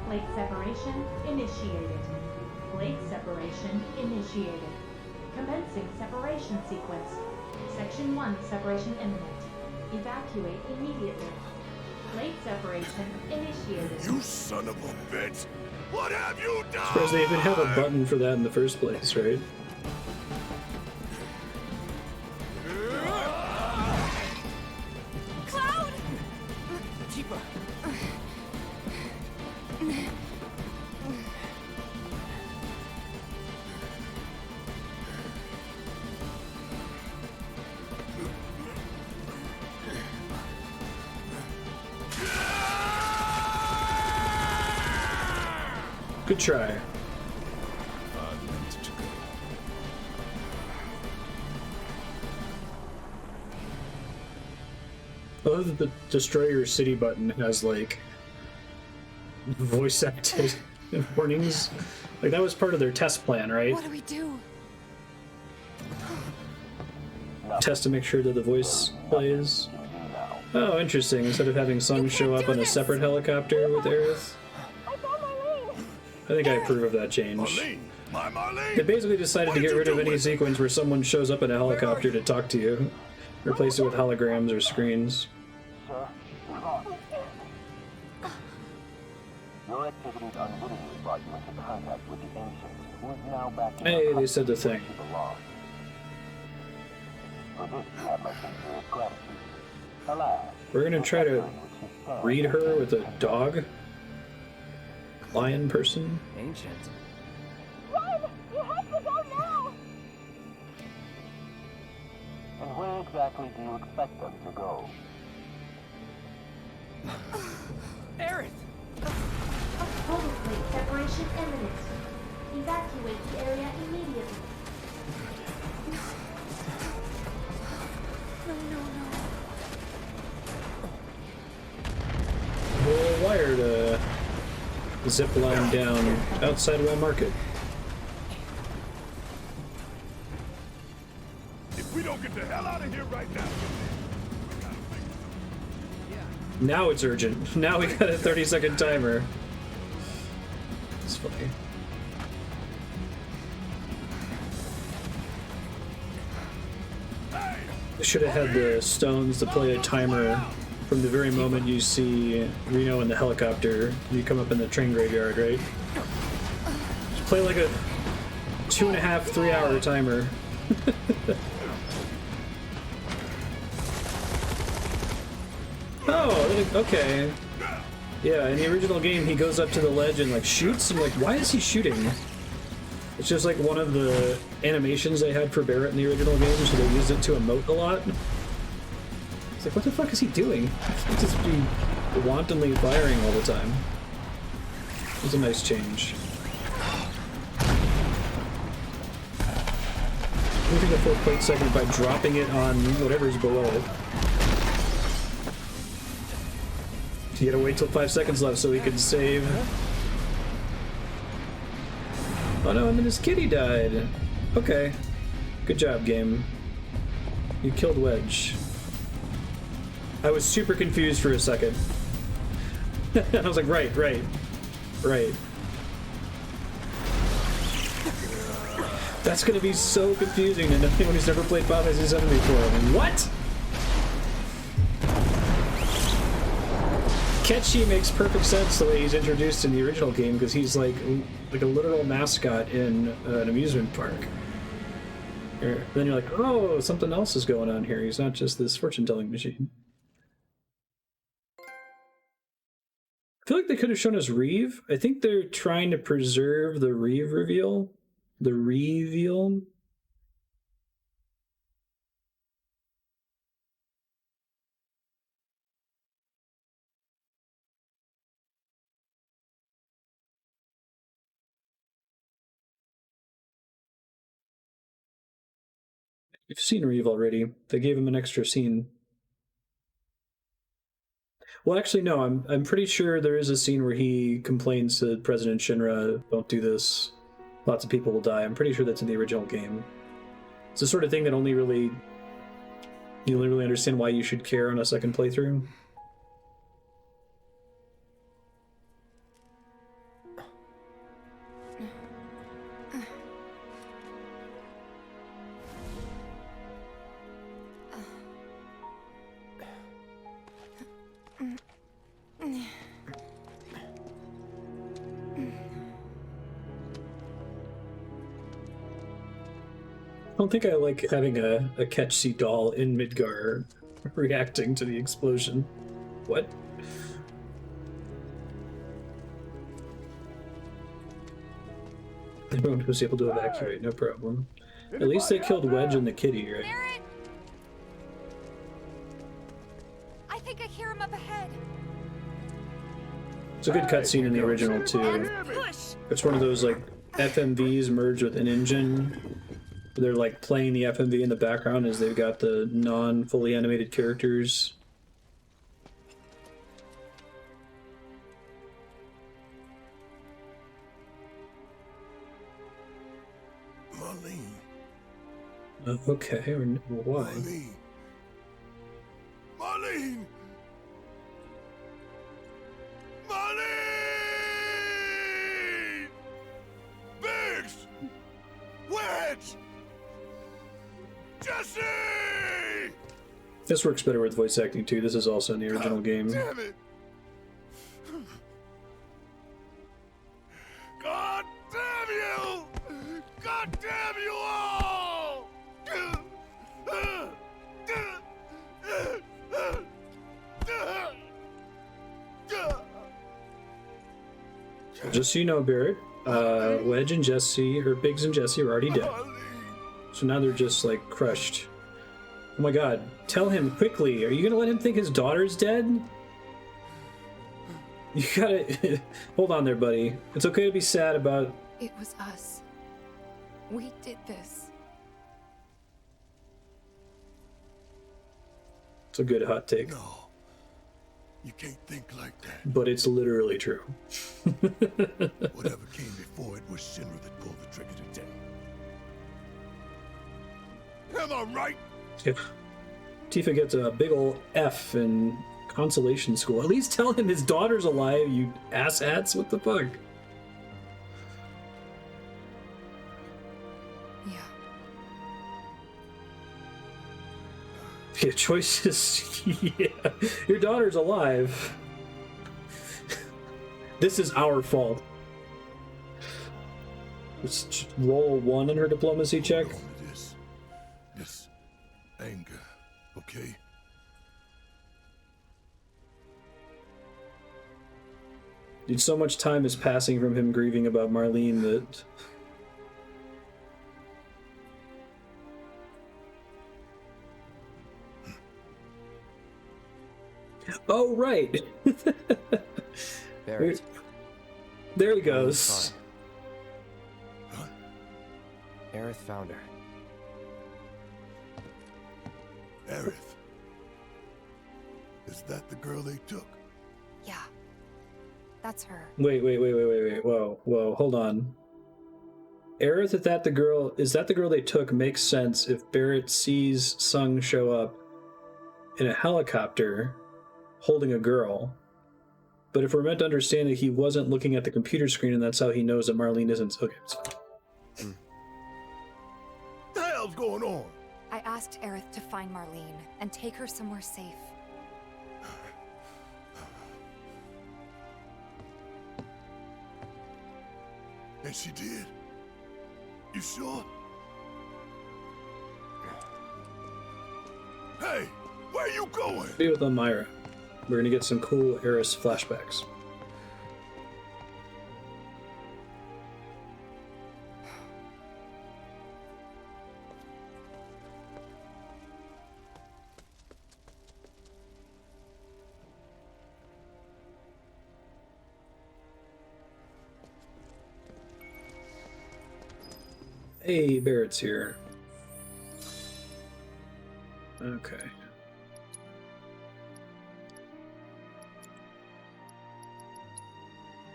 Blade separation initiated. Blade separation initiated. Commencing separation sequence. Section 1 separation imminent. Evacuate immediately. Blade separation initiated. You son of a bitch! What have you done? Suppose they even have a button for that in the first place, right? Cloud! Tifa. Good try. I love that the Destroy Your City button has like voice acted warnings. Like that was part of their test plan, right? What do we do? Test to make sure that the voice plays. Oh, interesting. Instead of having Sung show up on a separate helicopter with Aerith. I think I approve of that change. They basically decided to get rid of any sequence where someone shows up in a helicopter to talk to you. Replace it with holograms or screens. Your attention. activities unwittingly brought you into contact with the ancients, who is now back in Hey, they said the thing. to belong. For this, you have my sincerest gratitude. Alas, We're gonna try to read her with a dog? Lion person? Ancient. Run! You have to go now! and where exactly do you expect them to go? Aerith! Total plate separation imminent. Evacuate the area immediately. We'll wire to zip line down outside Wall Market. If we don't get the hell out of here right now, Now it's urgent. Now we got a 30-second timer. It's funny. I should have had the stones to play a timer from the very moment you see Reno in the helicopter. You come up in the train graveyard, right? Just play like a 2.5, 3 hour timer. Oh, okay. Yeah, in the original game, he goes up to the ledge and like shoots. I'm like, why is he shooting? It's just like one of the animations they had for Barrett in the original game, so they used it to emote a lot. It's like, what the fuck is he doing? He'd just be wantonly firing all the time. It was a nice change. Moving the full plate segment by dropping it on whatever's below it. You gotta wait till 5 seconds left so he can save. Oh no, and then his kitty died. Okay. Good job, game. You killed Wedge. I was super confused for a second. I was like, right. That's gonna be so confusing to anyone who's never played Final Fantasy VII before. What? Ketchy makes perfect sense the way he's introduced in the original game, because he's like a literal mascot in an amusement park. Then you're like, oh, something else is going on here. He's not just this fortune-telling machine. I feel like they could have shown us Reeve. I think they're trying to preserve the Reeve reveal. The reveal. You've seen Reeve already. They gave him an extra scene. Well, actually, no. I'm pretty sure there is a scene where he complains to President Shinra, "Don't do this. Lots of people will die." I'm pretty sure that's in the original game. It's the sort of thing that you only really understand why you should care on a second playthrough. I don't think I like having a Ketchy doll in Midgar reacting to the explosion. What? Everyone was able to evacuate, no problem. At least they killed Wedge and the kitty, right? Barrett! I think I hear him up ahead. It's a good cutscene in the original too. It's one of those like FMVs merged with an engine. They're like playing the FMV in the background as they've got the non-fully animated characters. Marlene. Okay, or why? Marlene. Marlene. Marlene. Biggs. Wedge. Jesse! This works better with voice acting too. This is also in the original game. Damn it! Just so you know, Barrett, Wedge and Jesse, or Biggs and Jesse, are already dead. So now they're just like crushed. Oh my god, tell him quickly. Are you gonna let him think his daughter's dead? You gotta... Hold on there, buddy. It's okay to be sad about... It was us. We did this. It's a good hot take. No. You can't think like that. But it's literally true. Whatever came before it was Shinra that pulled the trigger today. Am I right? Yeah. Tifa gets a big ol' F in consolation school. At least tell him his daughter's alive, you asshats. What the fuck? Yeah, choices. Yeah, your daughter's alive. This is our fault. Let's just roll 1 in her diplomacy check. This anger, okay? Dude, so much time is passing from him grieving about Marlene that... Oh, right. Barrett. There he goes. Aerith found her. Aerith. Is that the girl they took? Yeah. That's her. Wait. Whoa, hold on. Aerith, is that the girl they took makes sense if Barrett sees Sung show up in a helicopter holding a girl. But if we're meant to understand that he wasn't looking at the computer screen and that's how he knows that Marlene isn't... Okay, it's fine. What the hell's going on? I asked Aerith to find Marlene and take her somewhere safe. And she did? You sure? Hey, where you going? Be with Elmira. We're gonna get some cool Eris flashbacks. Hey, Barrett's here. Okay.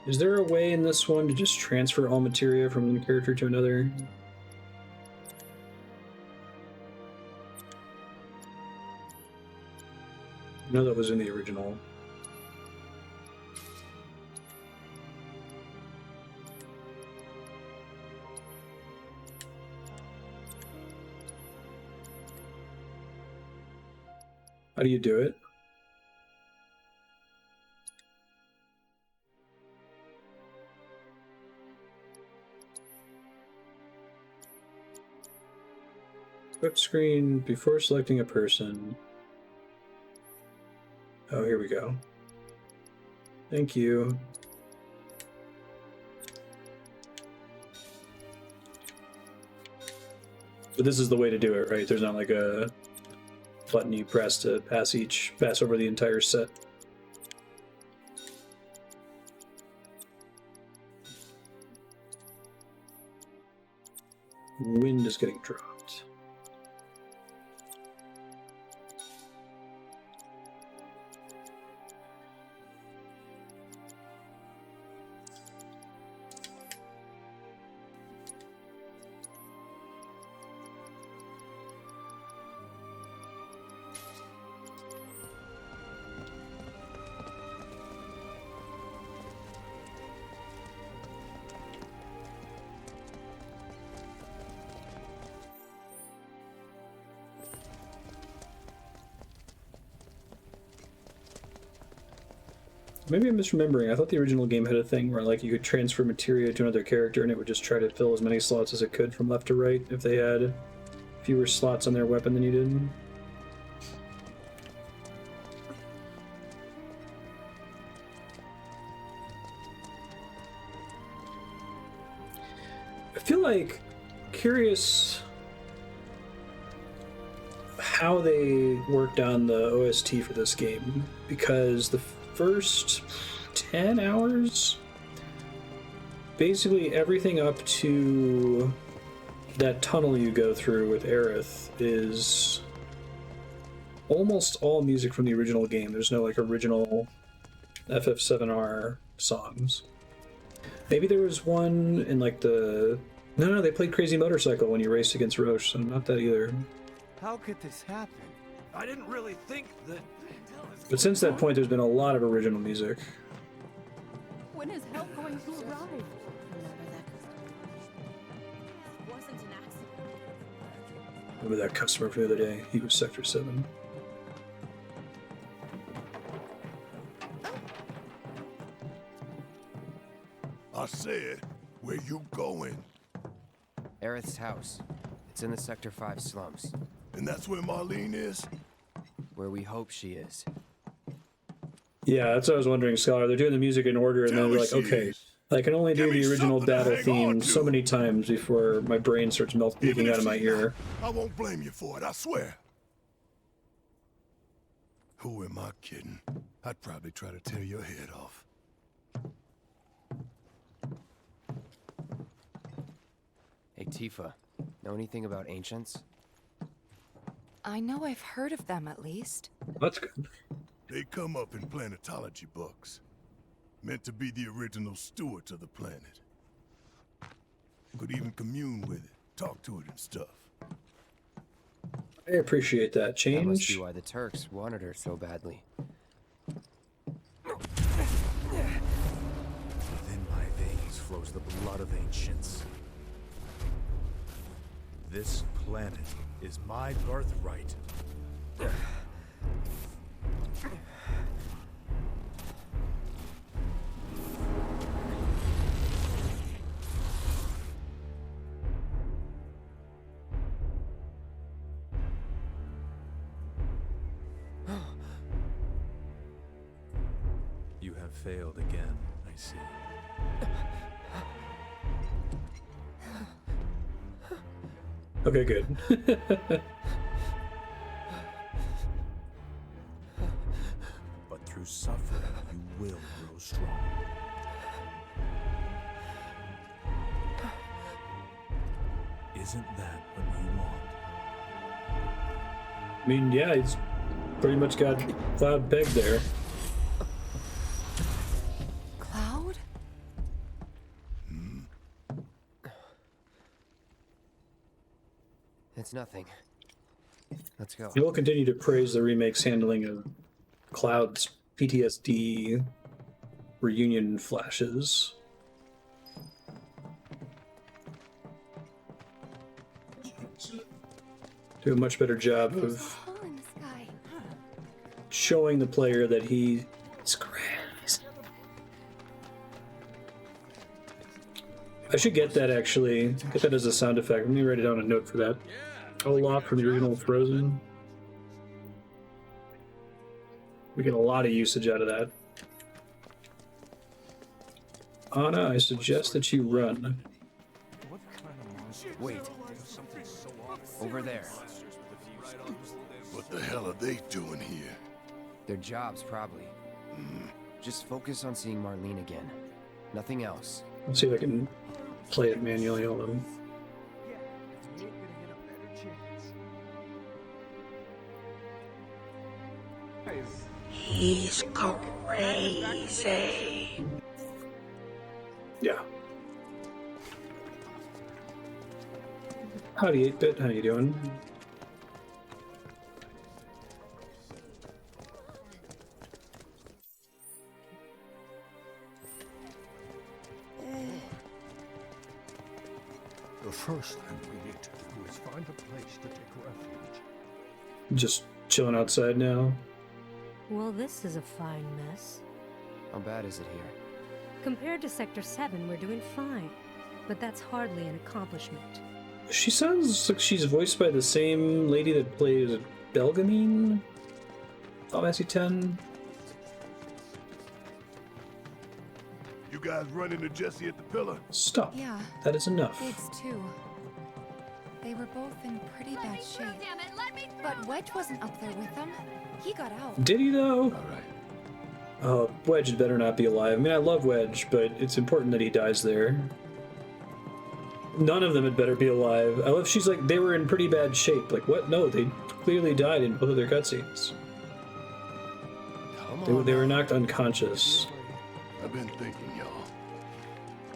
Is there a way in this one to just transfer all materia from one character to another? I know that was in the original. How do you do it? Equip screen before selecting a person. Oh, here we go. Thank you. But this is the way to do it, right? There's not like a button you press to pass over the entire set. Wind is getting dropped. Maybe I'm misremembering. I thought the original game had a thing where like you could transfer materia to another character and it would just try to fill as many slots as it could from left to right if they had fewer slots on their weapon than you did. I feel like curious how they worked on the OST for this game, because the first 10 hours, basically everything up to that tunnel you go through with Aerith is almost all music from the original game. There's no like original FF7R songs. Maybe there was one in like the... No, they played Crazy Motorcycle when you raced against Roche, so not that either. How could this happen? I didn't really think that... But since that point, there's been a lot of original music. When is help going to arrive? Remember that customer from the other day? He was Sector 7. I said, where you going? Aerith's house. It's in the Sector 5 slums. And that's where Marlene is? Where we hope she is. Yeah, that's what I was wondering, Scholar. They're doing the music in order, and then they're like, okay, I can only do the original battle theme so many times before my brain starts leaking out of my ear. I won't blame you for it, I swear. Who am I kidding? I'd probably try to tear your head off. Hey, Tifa, know anything about ancients? I know I've heard of them at least. That's good. They come up in planetology books. Meant to be the original stewards of the planet. Could even commune with it, talk to it and stuff. I appreciate that change. That must be why the Turks wanted her so badly. Within my veins flows the blood of ancients. This planet is my birthright. You have failed again, I see. Okay, good. But through suffering, you will grow strong. Isn't that what you want? I mean, yeah, he's pretty much got Cloud pegged there. Cloud? It's nothing. Let's go. He will continue to praise the remake's handling of Cloud's PTSD reunion flashes. Do a much better job of showing the player that he's crazy. I should get that actually. Get that as a sound effect. Let me write it down a note for that. Olaf from the original Frozen. We get a lot of usage out of that. Anna, I suggest that you run. Wait. Over there. What the hell are they doing here? Their jobs, probably. Just focus on seeing Marlene again. Nothing else. Let's see if I can play it manually. Hold on. He's crazy. Yeah. Howdy, 8-Bit. How you doing? The first thing we need to do is find a place to take refuge. Just chilling outside now. Well, this is a fine mess. How bad is it here? Compared to Sector 7, we're doing fine. But that's hardly an accomplishment. She sounds like she's voiced by the same lady that plays Belgamine? Final Fantasy X? You guys run into Jesse at the pillar? Stop. Yeah. That is enough. It's two. They were both in pretty bad shape. But Wedge wasn't up there with them. He got out. Did he though? All right. Oh, Wedge had better not be alive. I mean, I love Wedge, but it's important that he dies there. None of them had better be alive. I love she's like, they were in pretty bad shape. Like, what? No, they clearly died in both of their cutscenes. They were knocked unconscious. I've been thinking, y'all.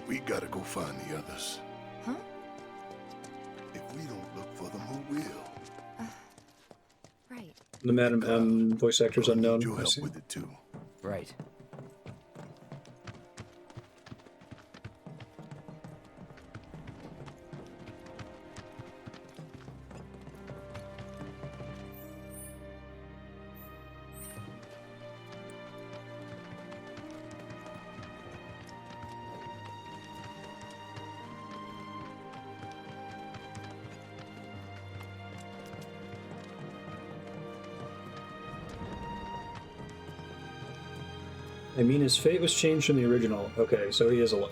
We gotta go find the others. Huh? If we don't look for them, who will? Right. The Madam M voice actor's unknown. Your I help see. with it too. Right. I mean, his fate was changed from the original. Okay, so he is alive.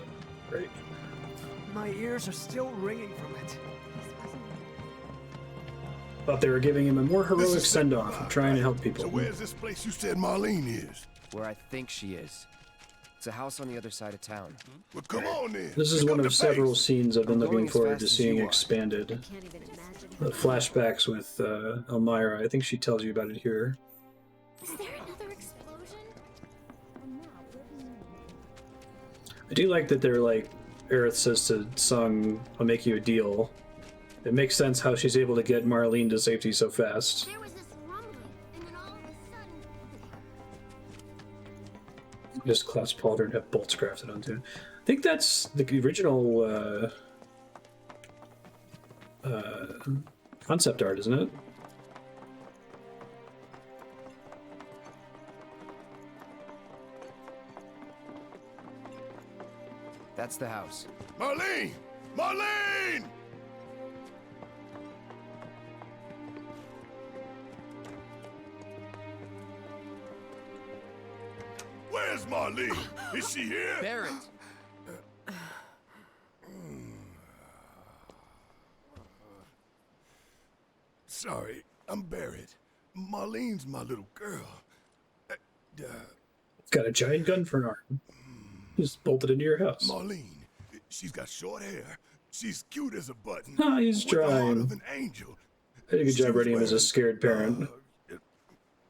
Great. My ears are still ringing from it. Thought they were giving him a more This heroic is send-off of trying to help people. So where's this place you said Marlene is? Where I think she is. It's a house on the other side of town. Well, come on then. This is Pick one up of the several pace. scenes I've been I'm looking going as forward fast to as seeing you are. expanded. Can't even imagine. The flashbacks with Elmira. I think she tells you about it here. Is there another explosion? I do like that they're like, Aerith says to Sung, I'll make you a deal. It makes sense how she's able to get Marlene to safety so fast. There was this rumbling, and then all of a sudden... Just clasp Pauldron and have bolts crafted onto it. I think that's the original concept art, isn't it? That's the house. Marlene! Marlene! Where's Marlene? Is she here? Barrett! Sorry, I'm Barrett. Marlene's my little girl. Got a giant gun for an arm. Just bolted into your house. Marlene, she's got short hair. She's cute as a button. Ah, he's with the heart trying. of an angel. I did a good She job was writing him as a wearing, scared parent.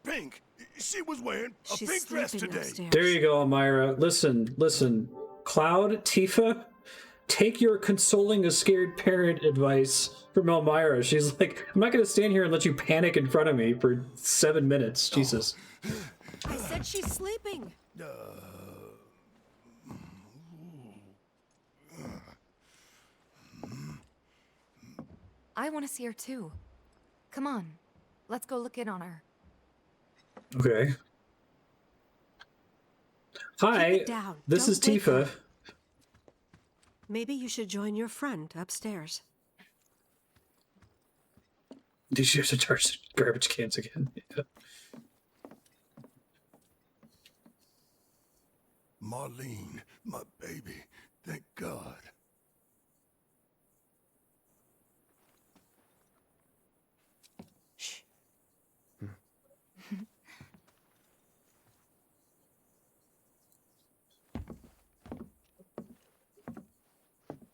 Pink. She was wearing a She's pink dress sleeping today. upstairs. There you go, Elmira. Listen. Cloud, Tifa, take your consoling a scared parent advice from Elmira. She's like, I'm not going to stand here and let you panic in front of me for 7 minutes. Jesus. I said she's sleeping. I want to see her too. Come on. Let's go look in on her. Okay. Hi, Keep it down. this Don't is wake Tifa. her. Maybe you should join your friend upstairs. Did she have to charge the garbage cans again? Yeah. Marlene, my baby. Thank God. Shh.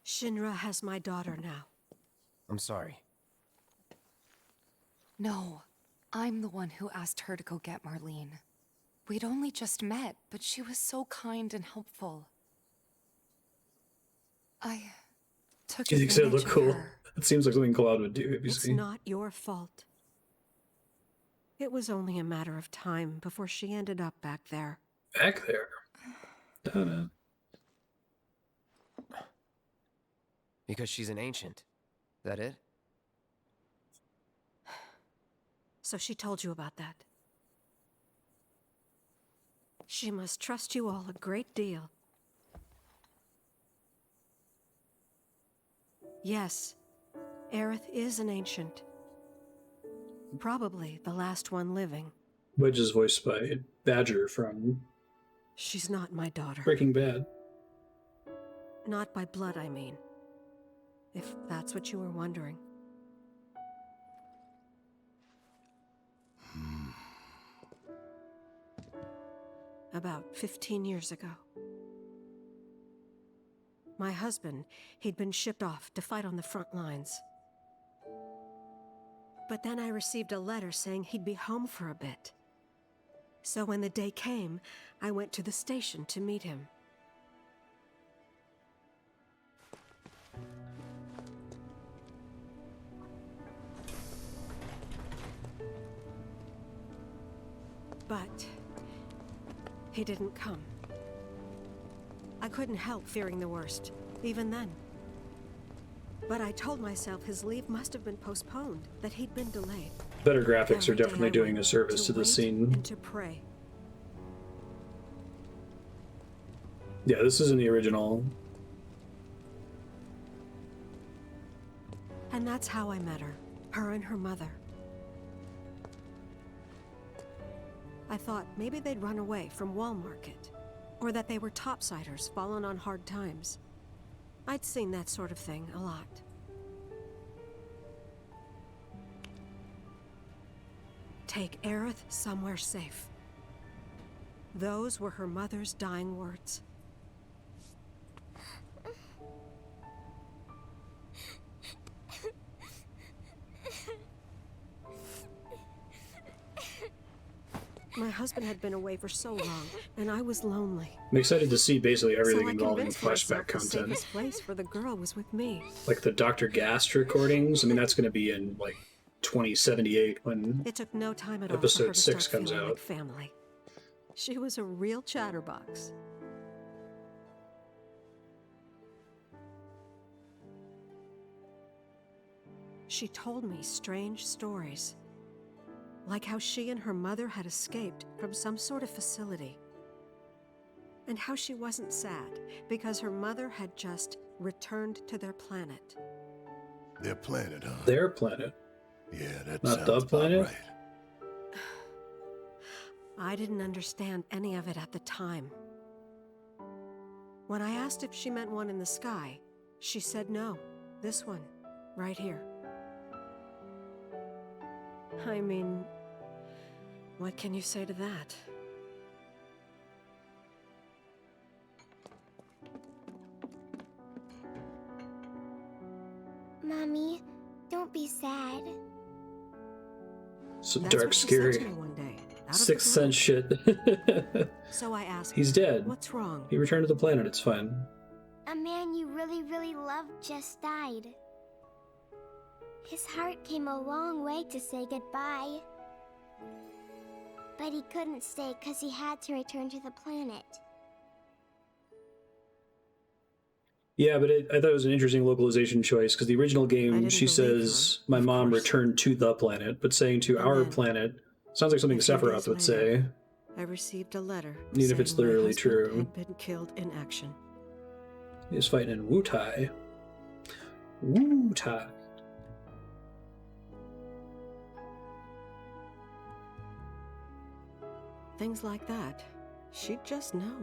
Shinra has my daughter now. I'm sorry. No, I'm the one who asked her to go get Marlene. We'd only just met, but she was so kind and helpful. I took Do you think so? advantage Look of cool. her. It seems like something Cloud would do. Have you It's seen? not your fault. It was only a matter of time before she ended up back there. Back there. Da-da. Because she's an ancient. That it? So she told you about that. She must trust you all a great deal. Yes, Aerith is an ancient. Probably the last one living. Wedge is voiced by Badger from She's not my daughter. Breaking Bad. Not by blood, I mean. If that's what you were wondering. About 15 years ago. My husband, he'd been shipped off to fight on the front lines. But then I received a letter saying he'd be home for a bit. So when the day came, I went to the station to meet him. But he didn't come. I couldn't help fearing the worst, even then. But I told myself his leave must have been postponed, that he'd been delayed. Better graphics are Every day definitely I doing went a service to the wait scene. and to pray. Yeah, this isn't the original. And that's how I met her and her mother. I thought maybe they'd run away from Wall Market, or that they were topsiders fallen on hard times. I'd seen that sort of thing a lot. Take Aerith somewhere safe. Those were her mother's dying words. My husband had been away for so long, and I was lonely. I'm excited to see basically everything So I involving convinced myself flashback the content. safest place for the girl was with me. Like the Dr. Gast recordings. I mean, that's going to be in like 2078 when It took no time at all for her episode to 6 start comes feeling out. like family. She was a real chatterbox. She told me strange stories, like how she and her mother had escaped from some sort of facility, and how she wasn't sad because her mother had just returned to their planet. Their planet, huh? Their planet. Yeah, that Not sounds the about planet? right. I didn't understand any of it at the time. When I asked if she meant one in the sky, she said no, this one, right here. I mean, what can you say to that? Mommy, don't be sad. Some That's dark, what she said to scary me one day, out of the Sixth blue. Sense shit. So I asked He's her, dead. What's wrong? He returned to the planet, it's fine. A man you really, really loved just died. His heart came a long way to say goodbye. But he couldn't stay because he had to return to the planet. Yeah, but I thought it was an interesting localization choice because the original game, she says, my mom returned to the planet, but saying to our planet sounds like something A few Sephiroth days would later, say. I received a letter Even if it's saying my literally husband true. had been killed in action. He's fighting in Wutai. Wutai. Things like that. She'd just know.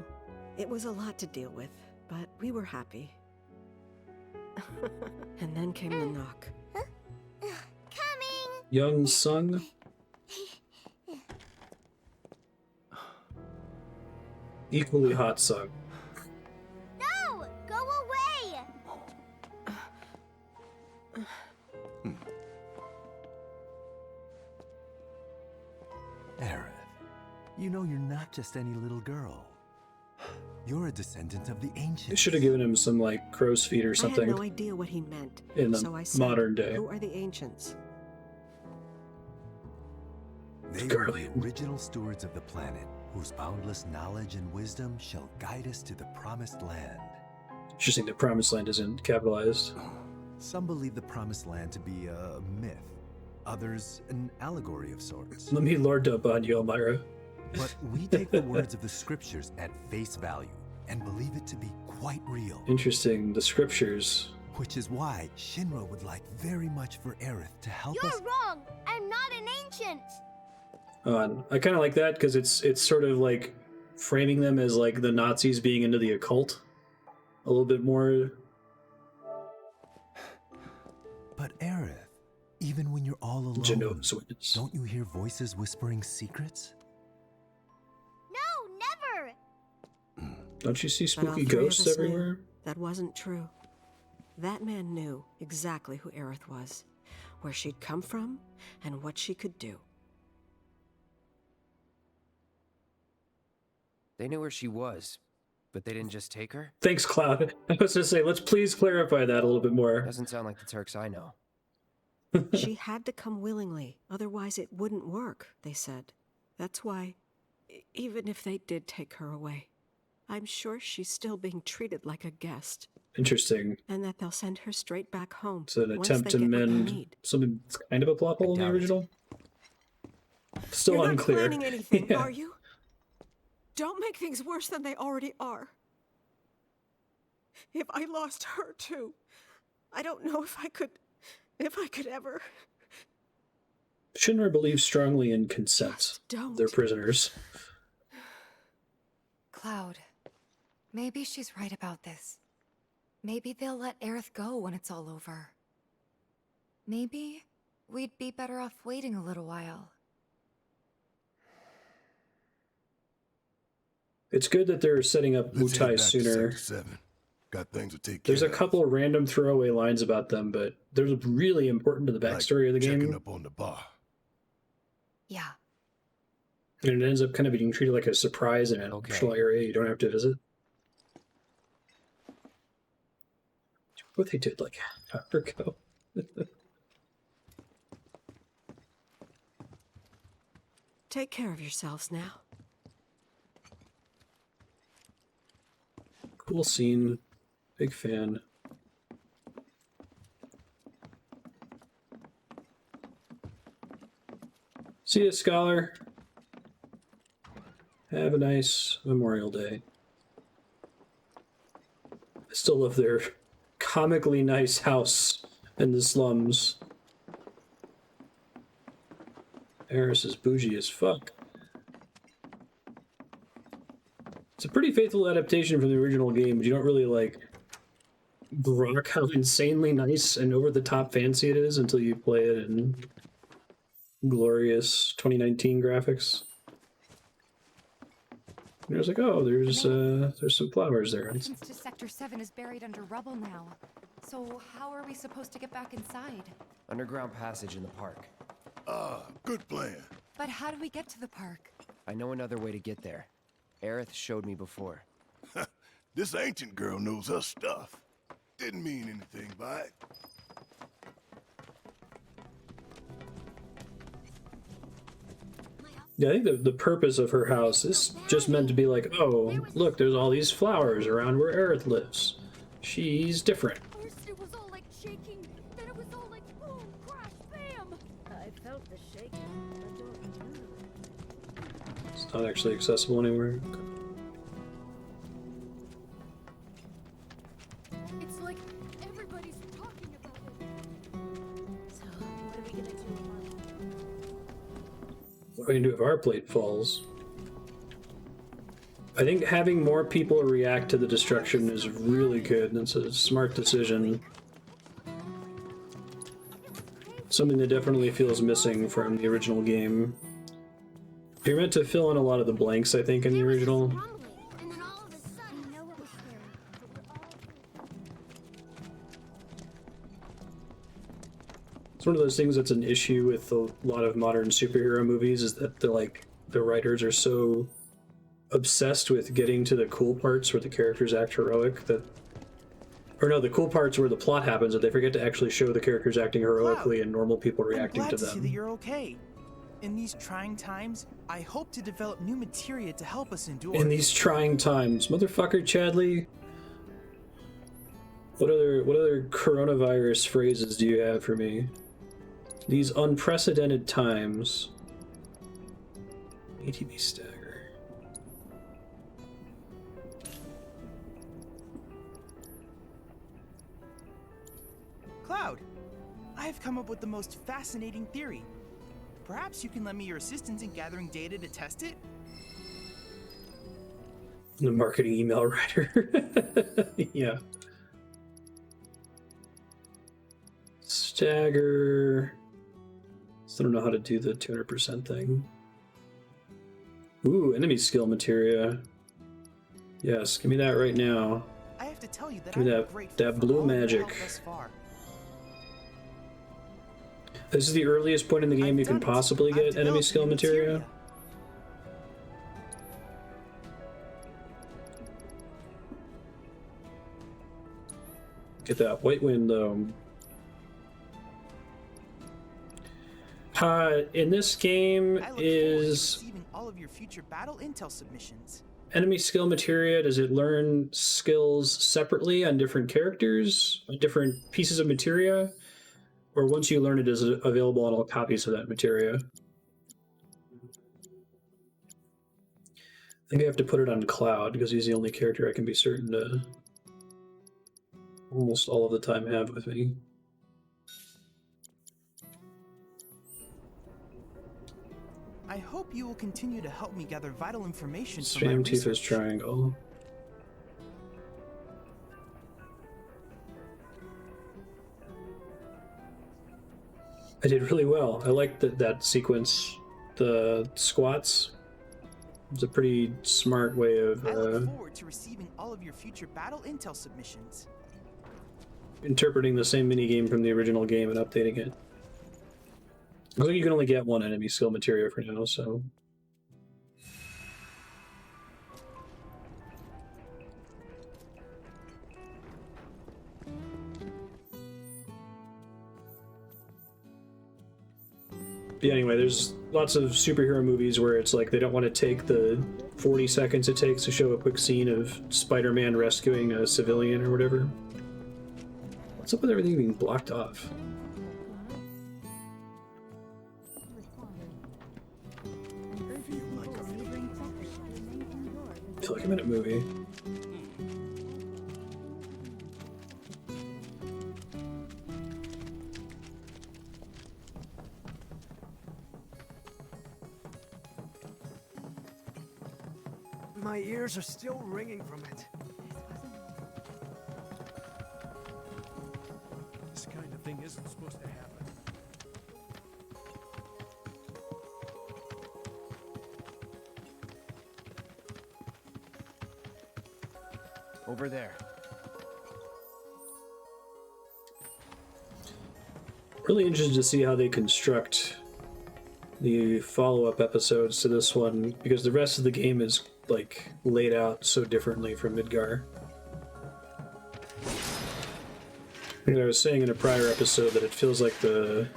It was a lot to deal with, but we were happy. And then came the knock. Coming! Young Sung. Equally hot Sung. No! Go away! Aerith, you know you're not just any little girl. You're a descendant of the They ancients. should have given him some, like, crow's feet or something. I had no idea what he meant. In the so I said, modern day. Who are the ancients? They were the original stewards of the planet, whose boundless knowledge and wisdom shall guide us to the promised land. Interesting that Promised Land isn't capitalized. Some believe the promised land to be a myth, others an allegory of sorts. Let me lord up on you, Elmira. But we take the words of the scriptures at face value and believe it to be quite real. Interesting, the scriptures. Which is why Shinra would like very much for Aerith to help You're us. wrong! I'm not an ancient! I kind of like that because it's sort of like framing them as like the Nazis being into the occult. a little bit more. But Aerith, even when you're all alone, Genoa's witness. don't you hear voices whispering secrets? No, never! Don't you see But all spooky three of ghosts us knew everywhere? that wasn't true. That man knew exactly who Aerith was, where she'd come from, and what she could do. They knew where she was, but they didn't just take her? Thanks, Cloud. I was gonna say, let's please clarify that a little bit more. Doesn't sound like the Turks I know. She had to come willingly, otherwise it wouldn't work, they said. That's why, even if they did take her away, I'm sure she's still being treated like a guest. Interesting. And that they'll send her straight back home. It's an once attempt they to get what they mend need. something that's kind of a plot hole in the original. Still You're unclear. Not planning anything, Yeah. are you? Don't make things worse than they already are. If I lost her too, I don't know if I could ever. Shinra believes strongly in consent. don't. They're prisoners. Cloud, maybe she's right about this. Maybe they'll let Aerith go when it's all over. Maybe we'd be better off waiting a little while. It's good that they're setting up Let's head Wutai back to sooner. Sector 7. Got things to take There's care a of. couple of random throwaway lines about them, but they're really important to the backstory of the checking game. up on the bar. Yeah. And it ends up kind of being treated like a surprise in an optional area you don't have to visit. What they did like an hour ago. Take care of yourselves now. Cool scene. Big fan. See ya, Scholar. Have a nice Memorial Day. I still love their comically nice house in the slums. Eris is bougie as fuck. It's a pretty faithful adaptation from the original game, but you don't really like grok how insanely nice and over-the-top fancy it is until you play it in glorious 2019 graphics. And I was like, oh, there's some flowers there. The entrance to Sector 7 is buried under rubble now. So how are we supposed to get back inside? Underground passage in the park. Good plan. But how do we get to the park? I know another way to get there. Aerith showed me before. This ancient girl knows her stuff. Didn't mean anything by it. Yeah, I think the purpose of her house is just meant to be like, oh, look, there's all these flowers around where Aerith lives. She's different. First it was all like shaking, then it was all like boom, crash, bam! I felt the shaking. I don't know. It's not actually accessible anywhere. It's like everybody's talking about it. So, what are we gonna do? What are we gonna do if our plate falls? I think having more people react to the destruction is really good. It's a smart decision. Something that definitely feels missing from the original game. You're meant to fill in a lot of the blanks, I think, in the original. It's one of those things that's an issue with a lot of modern superhero movies, is that the writers are so obsessed with getting to the cool parts where the characters act heroic that, or no, the cool parts where the plot happens, that they forget to actually show the characters acting heroically and normal people reacting I'm to glad to see that them. you're okay. In these trying times, I hope to develop new materia to help us endure. In these trying times, motherfucker, Chadley. What other coronavirus phrases do you have for me? These unprecedented times. ATB stagger. Cloud, I have come up with the most fascinating theory. Perhaps you can lend me your assistance in gathering data to test it? The marketing email writer. Yeah. Stagger. Still don't know how to do the 200% thing. Ooh, enemy skill materia. Yes, give me that right now. I have to tell you that Give me that blue magic. This is the earliest point in the game you can possibly get enemy skill materia. Get that white wind though. In this game is receiving all of your future battle intel submissions. Enemy skill materia, does it learn skills separately on different characters, on different pieces of materia? Or once you learn it, is it available on all copies of that materia? I think I have to put it on Cloud because he's the only character I can be certain to almost all of the time have with me. I hope you will continue to help me gather vital information from my Stream research. Tifa's triangle. I did really well. I liked that sequence. The squats. It was a pretty smart way of I look forward to receiving all of your future battle intel submissions. interpreting the same minigame from the original game and updating it. Looks like you can only get one enemy skill materia for now, so... But yeah, anyway, there's lots of superhero movies where it's like they don't want to take the 40 seconds it takes to show a quick scene of Spider-Man rescuing a civilian or whatever. What's up with everything being blocked off? I feel like I'm in a movie. My ears are still ringing from it. This kind of thing isn't supposed to happen. Over there. Really interested to see how they construct the follow-up episodes to this one, because the rest of the game is like laid out so differently from Midgar. And I was saying in a prior episode that it feels like the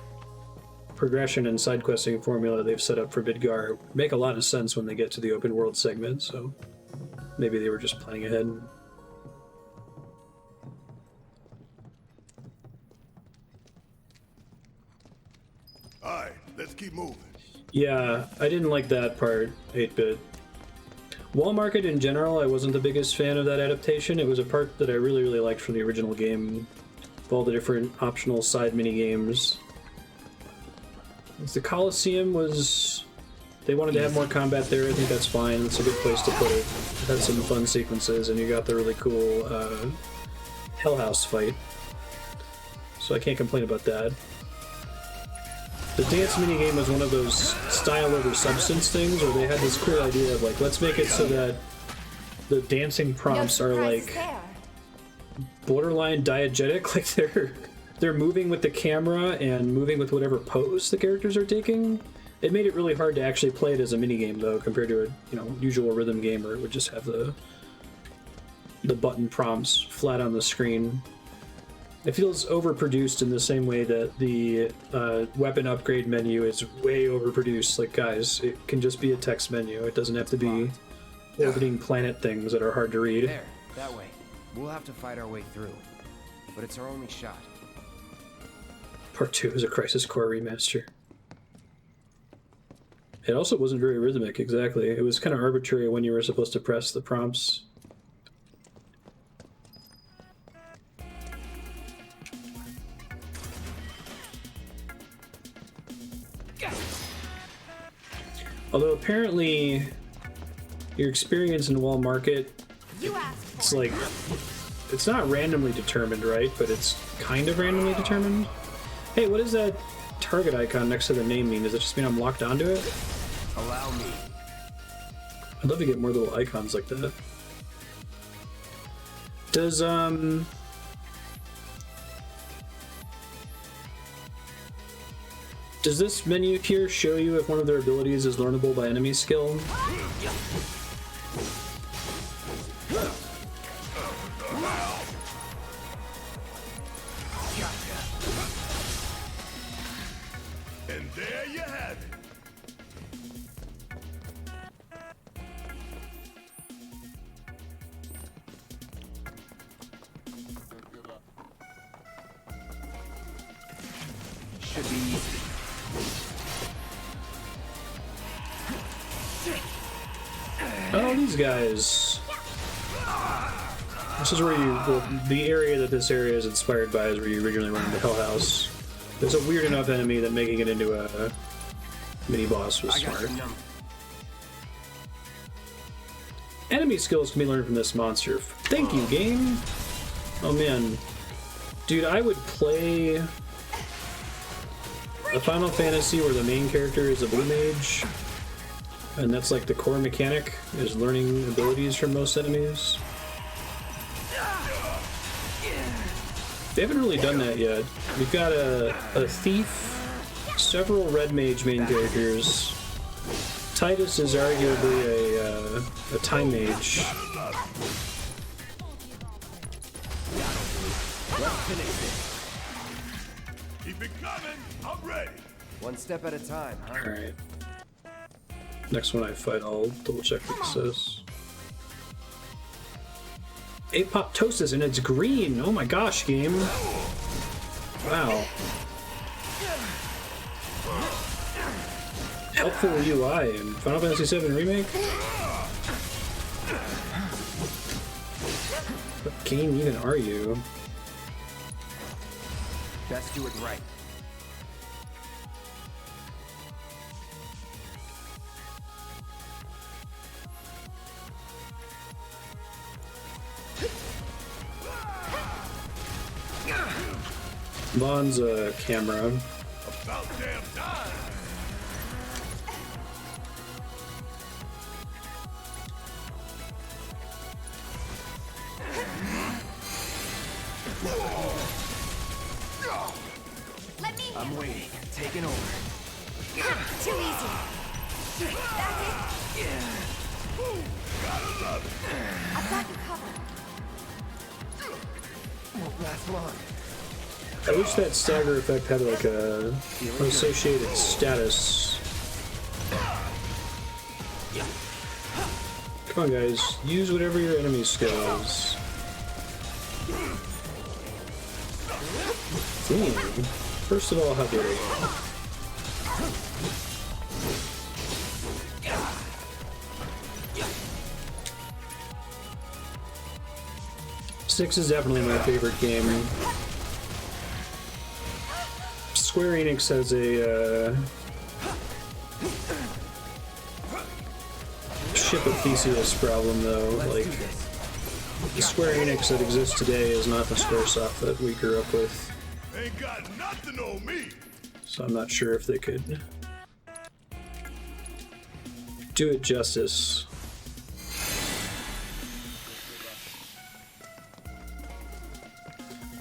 progression and side questing formula they've set up for Midgar make a lot of sense when they get to the open world segment, so maybe they were just planning ahead. Alright, let's keep moving. Yeah, I didn't like that part, 8-bit. Wall Market in general, I wasn't the biggest fan of that adaptation. It was a part that I really, really liked from the original game, with all the different optional side mini-games. The Coliseum was... They wanted to have more combat there, I think that's fine. It's a good place to put it. It had some fun sequences, and you got the really cool Hell House fight. So I can't complain about that. The dance minigame was one of those style over substance things where they had this cool idea of like, let's make it so that the dancing prompts are like borderline diegetic, like they're moving with the camera and moving with whatever pose the characters are taking. It made it really hard to actually play it as a minigame though, compared to a usual rhythm game where it would just have the button prompts flat on the screen. It feels overproduced in the same way that the weapon upgrade menu is way overproduced. Like, guys, it can just be a text menu. It doesn't have to be orbiting planet things that are hard to read. There, that way. We'll have to fight our way through, but it's our only shot. Part 2 is a Crisis Core remaster. It also wasn't very rhythmic, exactly. It was kind of arbitrary when you were supposed to press the prompts. Although apparently Your experience in Wall Market, it's like, it's not randomly determined, right? But it's kind of randomly determined. Hey, what does that target icon next to the name mean? Does it just mean I'm locked onto it? Allow me. I'd love to get more little icons like that. Does, does this menu here show you if one of their abilities is learnable by enemy skill? And there you have it. Should be easy. Oh, these guys. This is where you, well, the area that this area is inspired by is where you originally run into Hell House. There's a weird enough enemy that making it into a mini-boss was smart. Enemy skills can be learned from this monster. Thank you, game! Oh man. Dude, I would play a Final Fantasy where the main character is a blue mage, and that's like the core mechanic, is learning abilities from most enemies. They haven't really done that yet. We've got a thief, several red mage main characters. Titus is arguably a time mage. Let's finish this. Keep it coming. I'm ready. One step at a time, huh? Alright. Next one I fight, I'll double check what it says. Apoptosis, and it's green! Oh my gosh, game! Wow. Helpful UI in Final Fantasy VII Remake? What game even are you? Best do it right. Vaughn's a camera. About damn time. I'm waiting. Taking over. Too easy. That's it. Gotta love it. I've got you covered. Won't last long. I wish that stagger effect had like a an associated status. Come on guys, use whatever your enemy skills. First of all, how dare you? Six is definitely my favorite game. Square Enix has a ship of Theseus problem though. Like, the Square Enix that exists today is not the Squaresoft that we grew up with. Ain't got nothing on me. So I'm not sure if they could do it justice.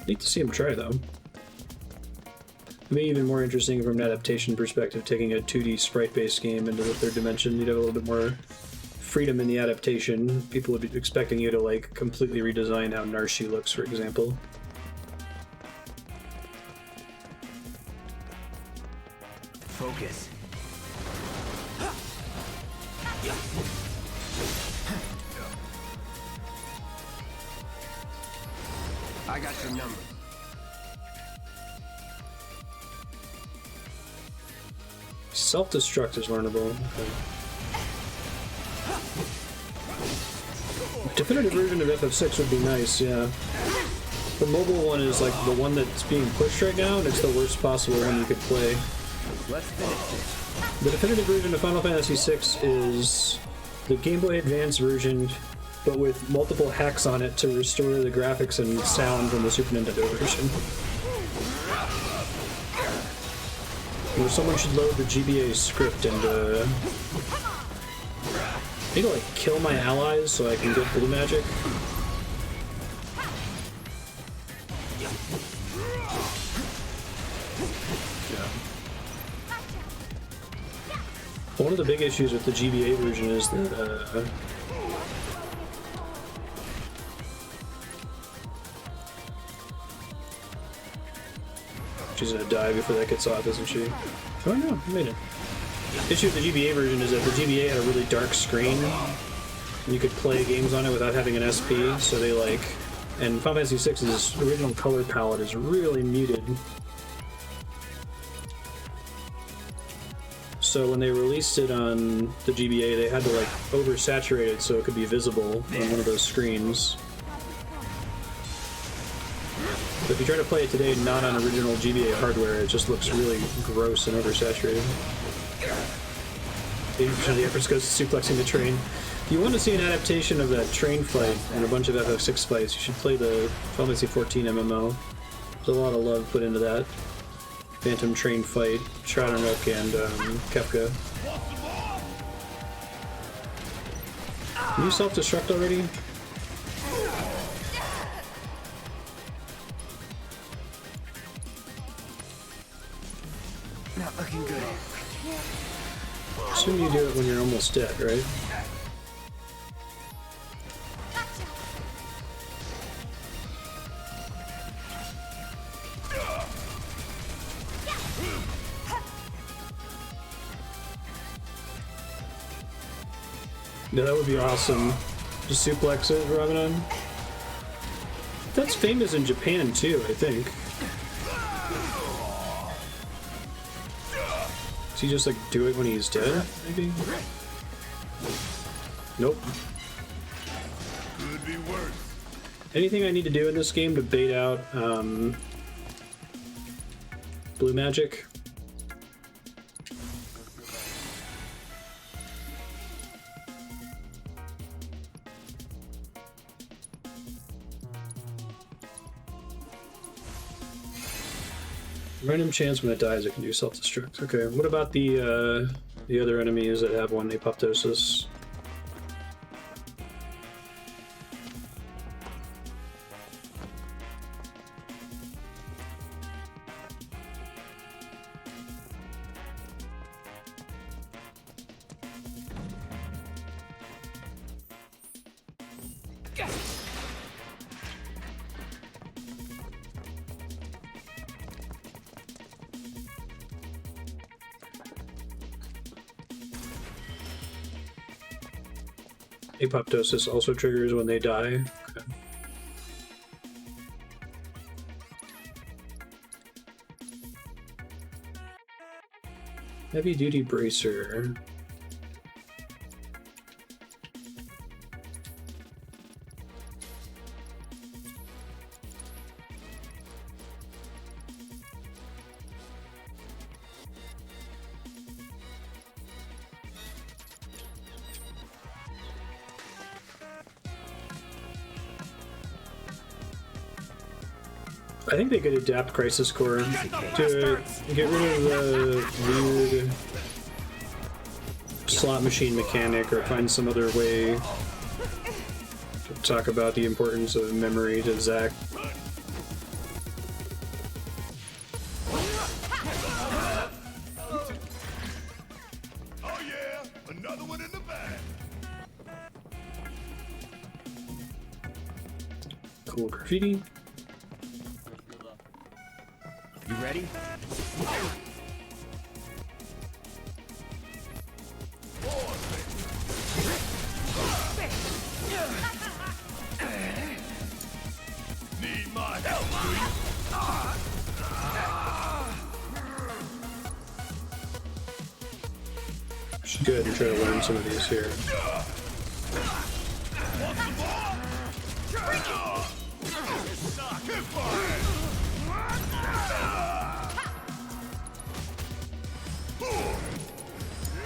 Neat to see him try though. Maybe even more interesting from an adaptation perspective, taking a 2D sprite-based game into the third dimension. You'd have a little bit more freedom in the adaptation. People would be expecting you to like completely redesign how Narshe looks, for example. Focus. I got your number. Self-destruct is learnable. Okay. Definitive version of FF6 would be nice, yeah. The mobile one is like the one that's being pushed right now, and it's the worst possible one you could play. Let's finish this. The definitive version of Final Fantasy VI is the Game Boy Advance version, but with multiple hacks on it to restore the graphics and sound from the Super Nintendo version. Or someone should load the GBA script and I need to like kill my allies so I can get blue magic. One of the big issues with the GBA version is that she's gonna die before that gets off, isn't she? Oh no, I made it. The issue with the GBA version is that the GBA had a really dark screen. You could play games on it without having an SP, so they like... And Final Fantasy VI's original color palette is really muted. So when they released it on the GBA, they had to like oversaturate it so it could be visible on one of those screens. But if you try to play it today not on original GBA hardware, it just looks really gross and oversaturated. 80% of the efforts goes to suplexing the train. If you want to see an adaptation of that train fight and a bunch of FF6 fights, you should play the Final Fantasy XIV MMO. There's a lot of love put into that. Phantom train fight, Shadownook, and Kefka. Can you self-destruct already? Not looking good. Assume you do it when you're almost dead, right? Yeah, that would be awesome. Just suplex it, Ravenon. That's famous in Japan too, I think. Does he just like do it when he's dead, maybe? Nope. Could be worse. Anything I need to do in this game to bait out blue magic? Random chance when it dies, it can do self-destruct. Okay, what about the other enemies that have one apoptosis? Apoptosis also triggers when they die. Okay. Heavy duty bracer. I think they could adapt Crisis Core to get rid of the weird slot machine mechanic or find some other way to talk about the importance of memory to Zack. Oh yeah, another one in the bag. Cool graffiti. You ready? Need my help, do you? Should go ahead and try to learn some of these here.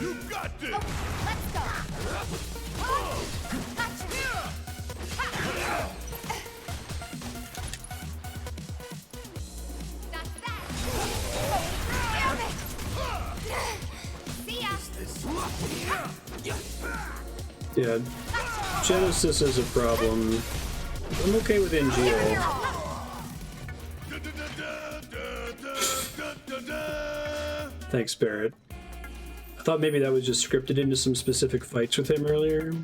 You got this! Let's go! Yeah, Genesis is a problem. I'm okay with NGO. Thanks, Barrett. I thought maybe that was just scripted into some specific fights with him earlier.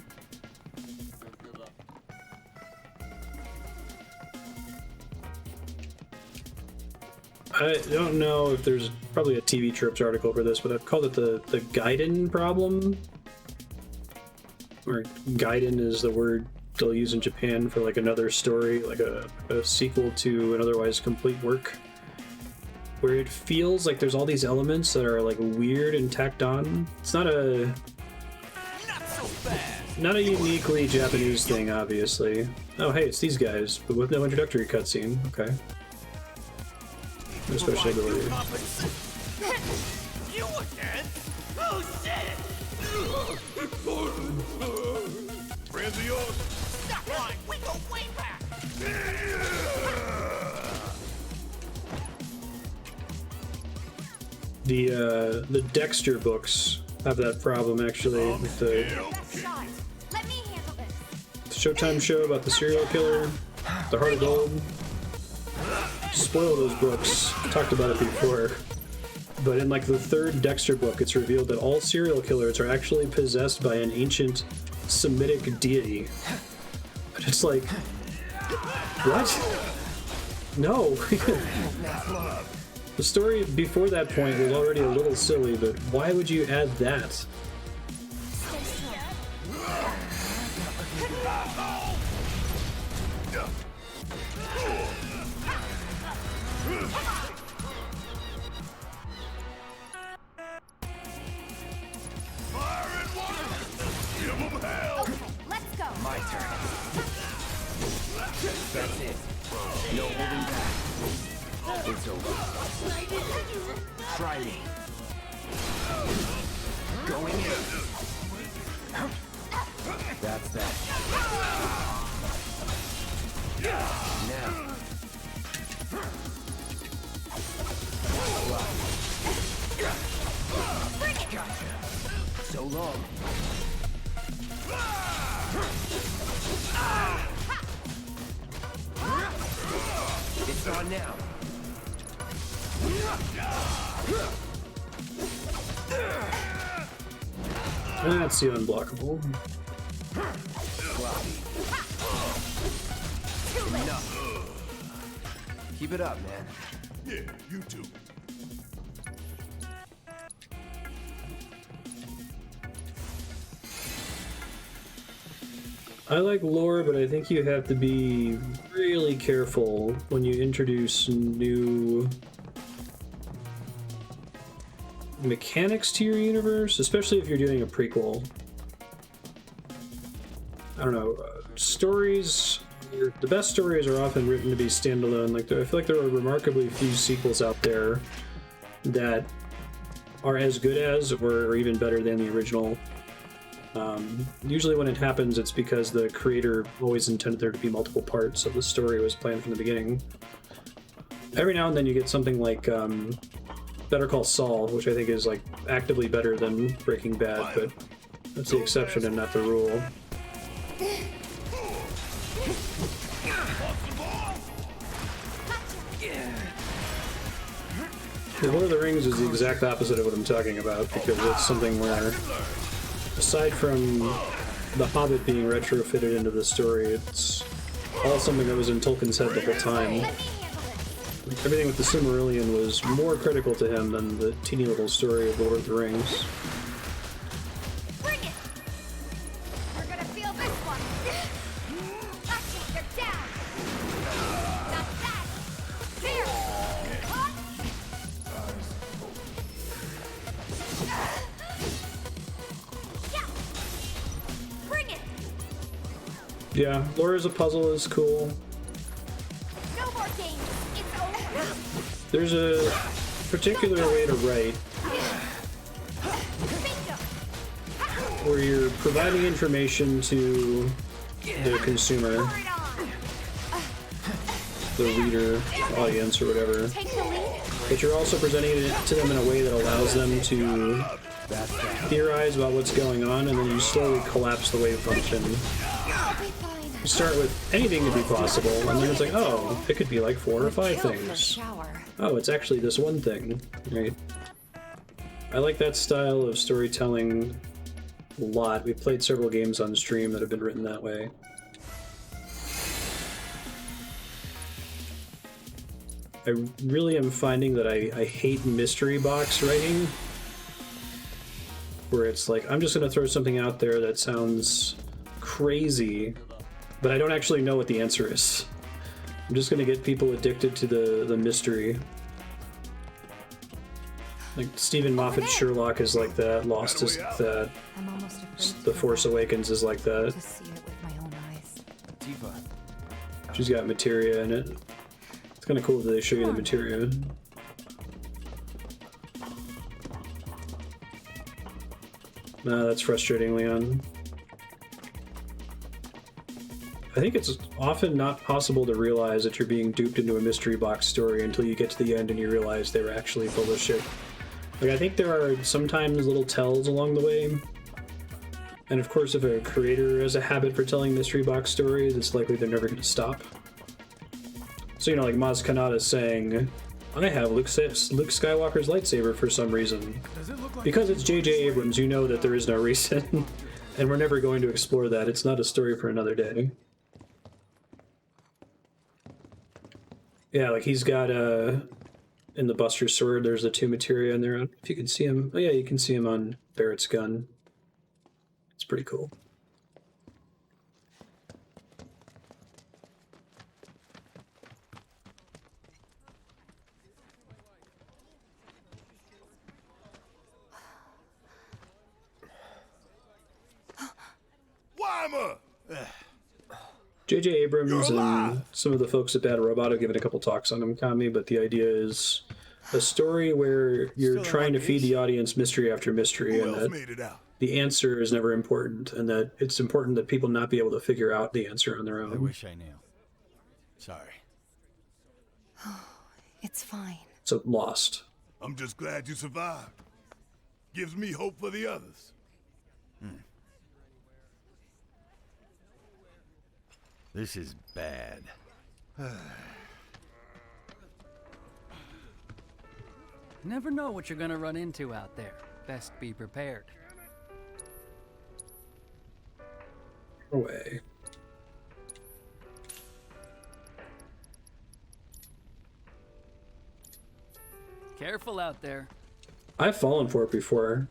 I don't know if there's probably a TV Tropes article for this, but I've called it the Gaiden problem. Or Gaiden is the word they'll use in Japan for like another story, like a sequel to an otherwise complete work, where it feels like there's all these elements that are like weird and tacked on. It's not a uniquely Japanese thing, obviously. Oh hey, it's these guys, but with no introductory cutscene. Okay. No special abilities. You again? Oh shit! Friends of yours? Stop lying! We go way back! The Dexter books have that problem actually with the Showtime show about the serial killer, The Heart of Gold. Spoil those books. Talked about it before. But in like the third Dexter book, it's revealed that all serial killers are actually possessed by an ancient Semitic deity. But it's like, what? No. The story before that point was already a little silly, but why would you add that? My turn. That's it. No holding back. It's over. Try me. Going in. That's that. Now. Gotcha. So long. It's on now. That's the unblockable. Enough. Keep it up, man. Yeah, you too. I like lore, but I think you have to be really careful when you introduce new mechanics to your universe, especially if you're doing a prequel. I don't know, stories, the best stories are often written to be standalone. Like, I feel like there are remarkably few sequels out there that are as good as or even better than the original. Usually when it happens, it's because the creator always intended there to be multiple parts, so the story was planned from the beginning. Every now and then you get something like Better Call Saul, which I think is like actively better than Breaking Bad, but that's the exception and not the rule. Lord of the Rings is the exact opposite of what I'm talking about, because it's something where, aside from The Hobbit being retrofitted into the story, it's all something that was in Tolkien's head the whole time. Everything with the Silmarillion was more critical to him than the teeny little story of Lord of the Rings. Bring it! We're gonna feel this one! Gotcha, you're down! Not that! There! Yeah! Bring it! Yeah, lore as a puzzle is cool. No more games! It's over! There's a particular way to write where you're providing information to the consumer, the reader, audience, or whatever, but you're also presenting it to them in a way that allows them to theorize about what's going on, and then you slowly collapse the wave function. You start with anything to be possible, and then it's like, oh, it could be like 4 or 5 things. Oh, it's actually this one thing, right? I like that style of storytelling a lot. We've played several games on stream that have been written that way. I really am finding that I hate mystery box writing, where it's like, I'm just going to throw something out there that sounds crazy, but I don't actually know what the answer is. I'm just going to get people addicted to the mystery. Like Stephen Moffat's Sherlock is like that, Lost is like that, The Force Awakens is like that. She's got materia in it. It's kind of cool that they show you the materia. Nah, that's frustrating, Leon. I think it's often not possible to realize that you're being duped into a mystery box story until you get to the end and you realize they were actually full of shit. Like, I think there are sometimes little tells along the way. And of course, if a creator has a habit for telling mystery box stories, it's likely they're never going to stop. So, you know, like Maz Kanata saying, I have Luke Skywalker's lightsaber for some reason. Because it's J.J. Abrams, you know that there is no reason. And we're never going to explore that. It's not a story for another day. Yeah, like he's got in the Buster Sword, there's the 2 materia in there. If you can see him. Oh yeah, you can see him on Barrett's gun. It's pretty cool. Weimer! J.J. Abrams and some of the folks at Bad Robot have given a couple talks on him, Kami, but the idea is a story where you're trying to feed the audience mystery after mystery, and that the answer is never important, and that it's important that people not be able to figure out the answer on their own. I wish I knew. Sorry. It's fine. So, Lost. I'm just glad you survived. Gives me hope for the others. This is bad. Never know what you're gonna run into out there. Best be prepared. Away. Careful out there. I've fallen for it before.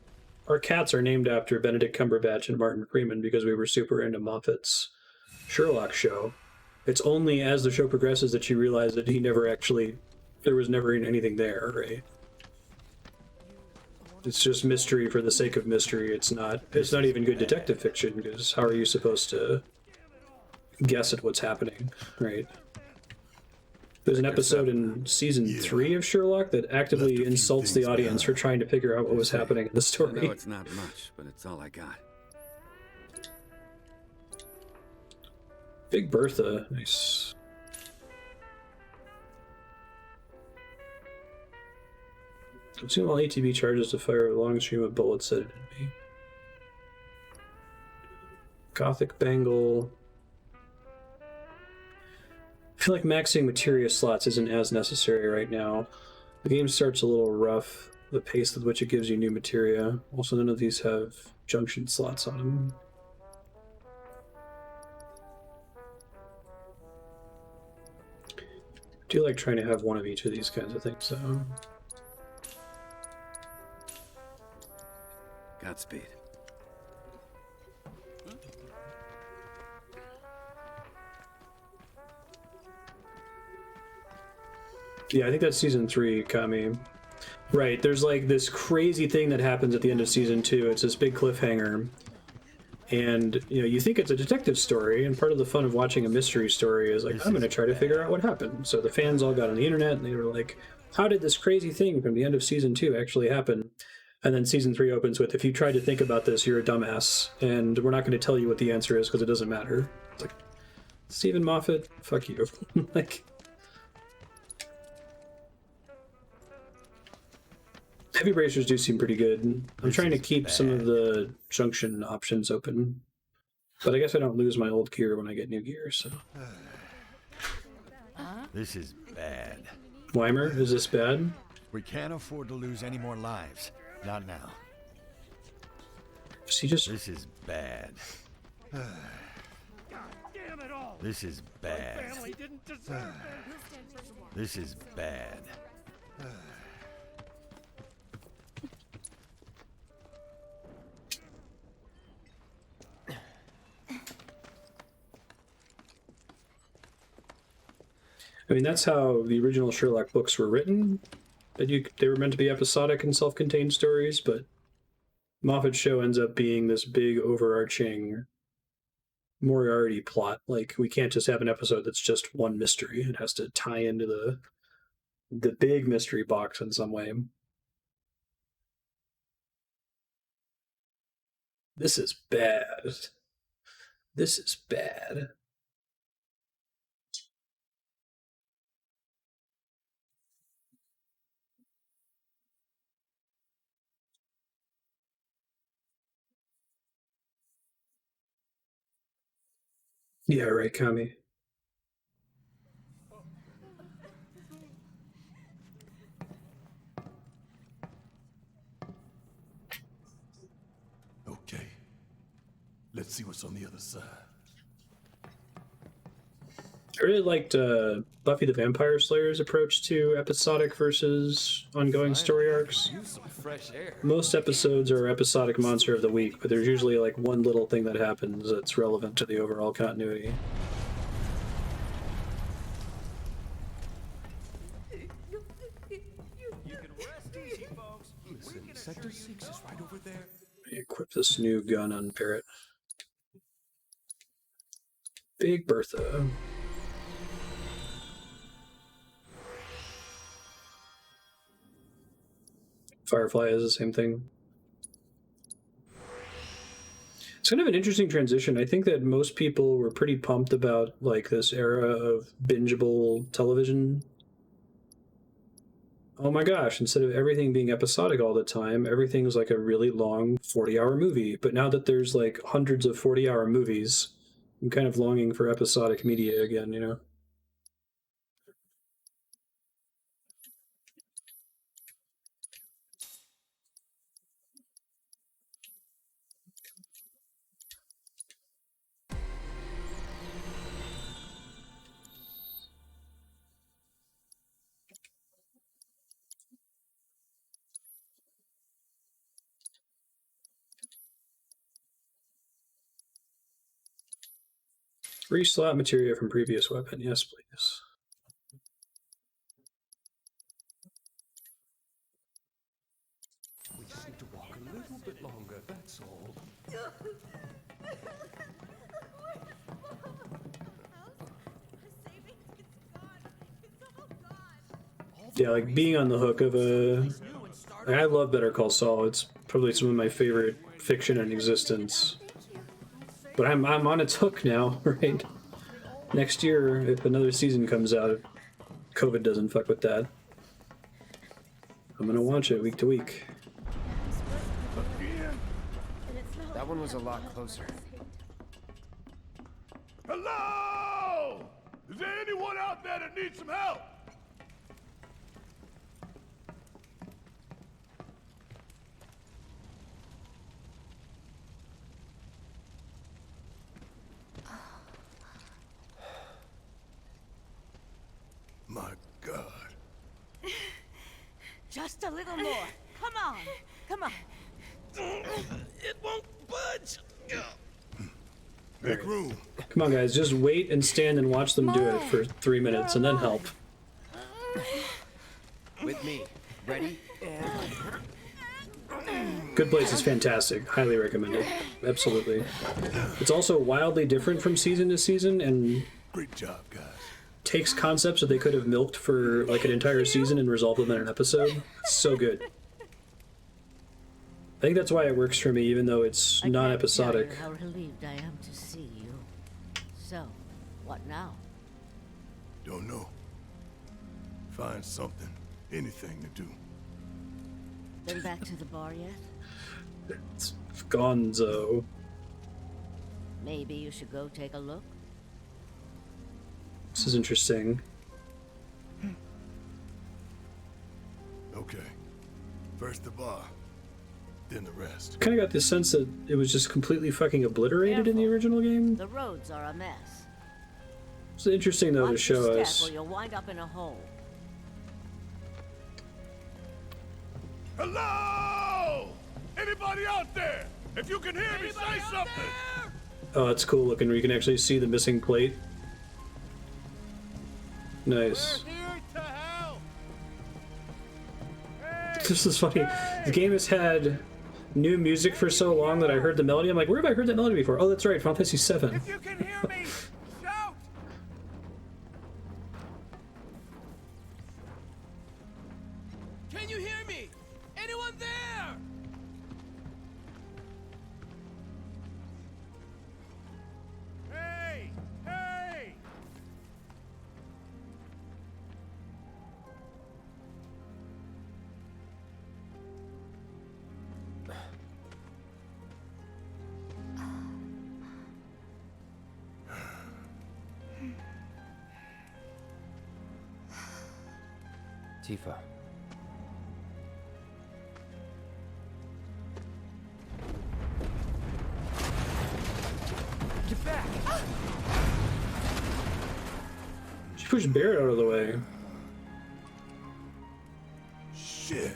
Our cats are named after Benedict Cumberbatch and Martin Freeman because we were super into Moffat's Sherlock show. It's only as the show progresses that you realize that there was never anything there, right? It's just mystery for the sake of mystery. It's not even good detective fiction, because how are you supposed to guess at what's happening, right? There's an episode in season 3 of Sherlock that actively insults the audience for trying to figure out what was happening in the story. I know it's not much, but it's all I got. Big Bertha, nice. Consume all ATB charges to fire a long stream of bullets at an enemy. Gothic Bangle. I feel like maxing materia slots isn't as necessary right now. The game starts a little rough, the pace with which it gives you new materia. Also, none of these have junction slots on them. I do like trying to have one of each of these kinds of things, though. Godspeed. Yeah, I think that's season 3, Kami. Right, there's like this crazy thing that happens at the end of season 2. It's this big cliffhanger. And, you know, you think it's a detective story, and part of the fun of watching a mystery story is like, I'm going to try to figure out what happened. So the fans all got on the internet, and they were like, how did this crazy thing from the end of season 2 actually happen? And then season 3 opens with, if you tried to think about this, you're a dumbass, and we're not going to tell you what the answer is because it doesn't matter. It's like, Stephen Moffat, fuck you. Like, Heavy bracers do seem pretty good. I'm trying to keep some of the junction options open. But I guess I don't lose my old gear when I get new gear, so... This is bad. Weimer, is this bad? We can't afford to lose any more lives. Not now. See, just... This is bad. This is bad. This is bad. I mean, that's how the original Sherlock books were written. They were meant to be episodic and self-contained stories, but Moffat's show ends up being this big, overarching Moriarty plot. Like, we can't just have an episode that's just one mystery. It has to tie into the big mystery box in some way. This is bad. This is bad. Yeah, right, Kami. Okay. Let's see what's on the other side. I really liked Buffy the Vampire Slayer's approach to episodic versus ongoing story arcs. Most episodes are episodic monster of the week, but there's usually like one little thing that happens that's relevant to the overall continuity. Listen, Sector 6 is right over there. Equip this new gun on Parrot. Big Bertha. Firefly is the same thing. It's kind of an interesting transition. I think that most people were pretty pumped about like this era of bingeable television. Oh my gosh, instead of everything being episodic all the time, everything's like a really long 40-hour movie. But now that there's like hundreds of 40-hour movies, I'm kind of longing for episodic media again, you know? Reslot materia from previous weapon. Yes, please. We just need to walk a little bit longer, that's all. Yeah, like being on the hook of a... I love Better Call Saul. It's probably some of my favorite fiction in existence. But I'm on its hook now, right? Next year, if another season comes out, if COVID doesn't fuck with that, I'm gonna watch it week to week. That one was a lot closer. Hello! Is there anyone out there that needs some help? My God. Just a little more. Come on. Come on. It won't budge. Make room. Come on, guys, just wait and stand and watch them do it for 3 minutes, and then help. With me. Ready? Good Place is fantastic. Highly recommended. Absolutely. It's also wildly different from season to season, and great job, guys. Takes concepts that they could have milked for like an entire season and resolved them in an episode. It's so good. I think that's why it works for me, even though it's not episodic. How relieved I am to see you. So, what now? Don't know. Find something, anything to do. Been back to the bar yet? It's gonzo. Maybe you should go take a look. This is interesting. Okay. First the bar, then the rest. Kind of got this sense that it was just completely fucking obliterated in the original game. The roads are a mess. It's interesting though to Watch your show step us. or you'll wind up in a hole. Hello! Anybody out there? If you can hear me, say something! Oh, that's cool looking where you can actually see the missing plate. Nice. This is funny. The game has had new music for so long that I heard the melody. I'm like, where have I heard that melody before? Oh, that's right, Final Fantasy VII. If you can hear me, shout! Can you hear me? Anyone there? Hey! Hey! Tifa. Get back! She pushed Barrett out of the way. Shit.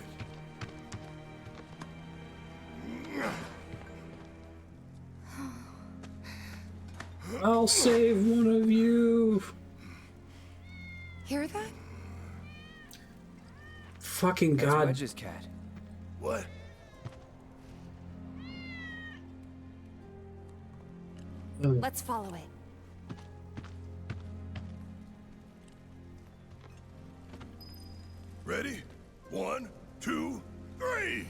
I'll save one of you. Hear that? Fucking That's God. Wedge's cat. What? Let's follow it. Ready? 1, 2, 3!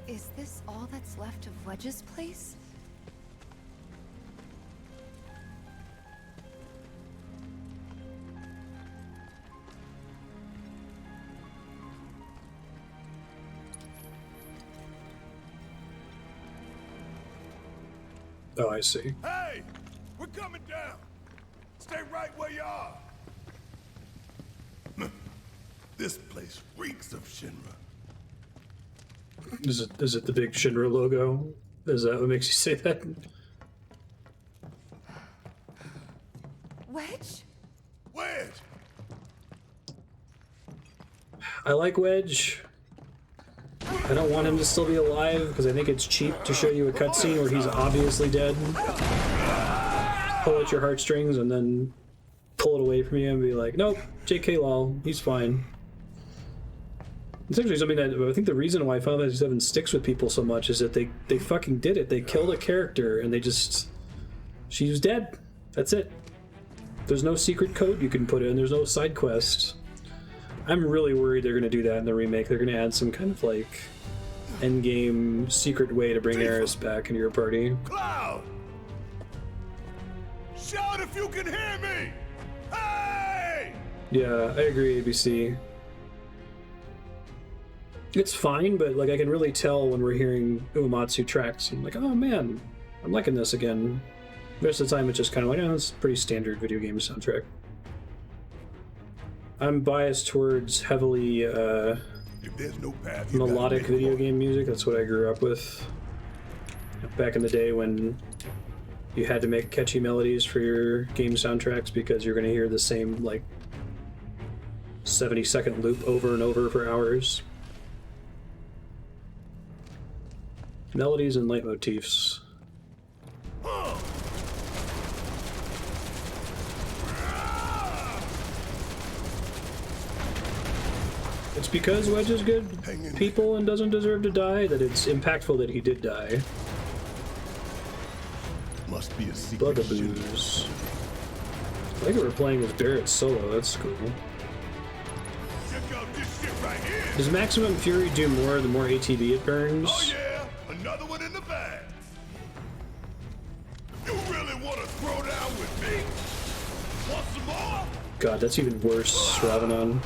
Is this all that's left of Wedge's place? Oh, I see. Hey! We're coming down! Stay right where you are! This place reeks of Shinra. Is it the big Shinra logo? Is that what makes you say that? Wedge? Wedge! I like Wedge. I don't want him to still be alive because I think it's cheap to show you a cutscene where he's obviously dead. Pull at your heartstrings and then pull it away from you and be like, nope, JK lol, he's fine. It's actually something that I think the reason why Final Fantasy VII sticks with people so much is that they fucking did it. They killed a character and they just... She was dead. That's it. There's no secret code you can put in. There's no side quest. I'm really worried they're going to do that in the remake. They're going to add some kind of like endgame secret way to bring Eris back into your party. Cloud! Shout if you can hear me! Hey! Yeah, I agree, ABC. It's fine, but like I can really tell when we're hearing Uematsu tracks. I'm like, oh man, I'm liking this again. The rest of the time it's just kind of like, oh, it's a pretty standard video game soundtrack. I'm biased towards heavily If there's no path, you melodic gotta make video one. game music. That's what I grew up with. Back in the day when you had to make catchy melodies for your game soundtracks because you're going to hear the same like 70-second loop over and over for hours. Melodies and leitmotifs. It's because Wedge is good people and doesn't deserve to die that it's impactful that he did die. Must be a secret. Bugaboos. I think we're playing as Barrett solo, that's cool. Check out Does Maximum Fury do more the more ATB it burns? Oh yeah, another one in the bag. You really want to throw down with me? Want some more? God, that's even worse, Ravanon.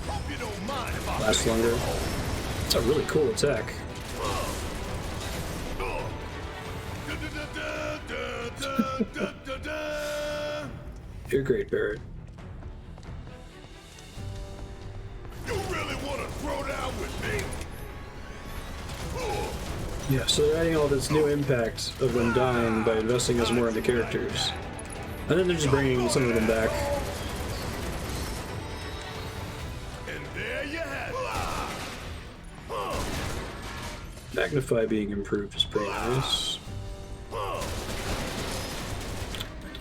Hope you don't mind if I Lasts longer. It's a really cool attack. You're great, Barrett. You really want to throw down with me? Yeah, so they're adding all this new impact of them dying by investing us more into characters. And then they're just bringing some of them back. And there you have it. Magnify being improved is pretty nice.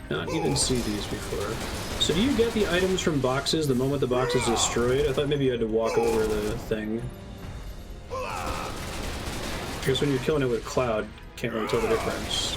Did not even see these before. So do you get the items from boxes the moment the box is destroyed? I thought maybe you had to walk over the thing. Because when you're killing it with Cloud, can't really tell the difference.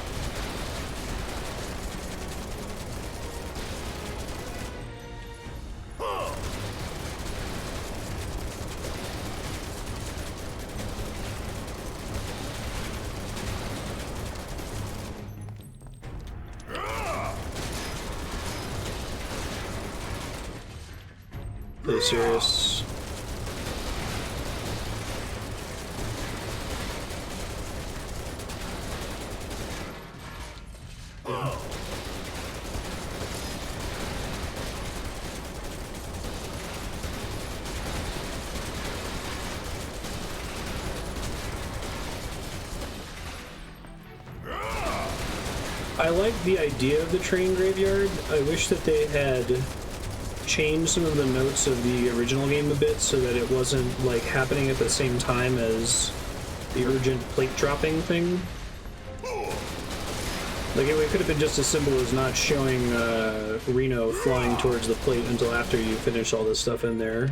Are you serious? I like the idea of the train graveyard. I wish that they had changed some of the notes of the original game a bit so that it wasn't like happening at the same time as the urgent plate dropping thing. Like it could have been just as simple as not showing Reno flying towards the plate until after you finish all this stuff in there.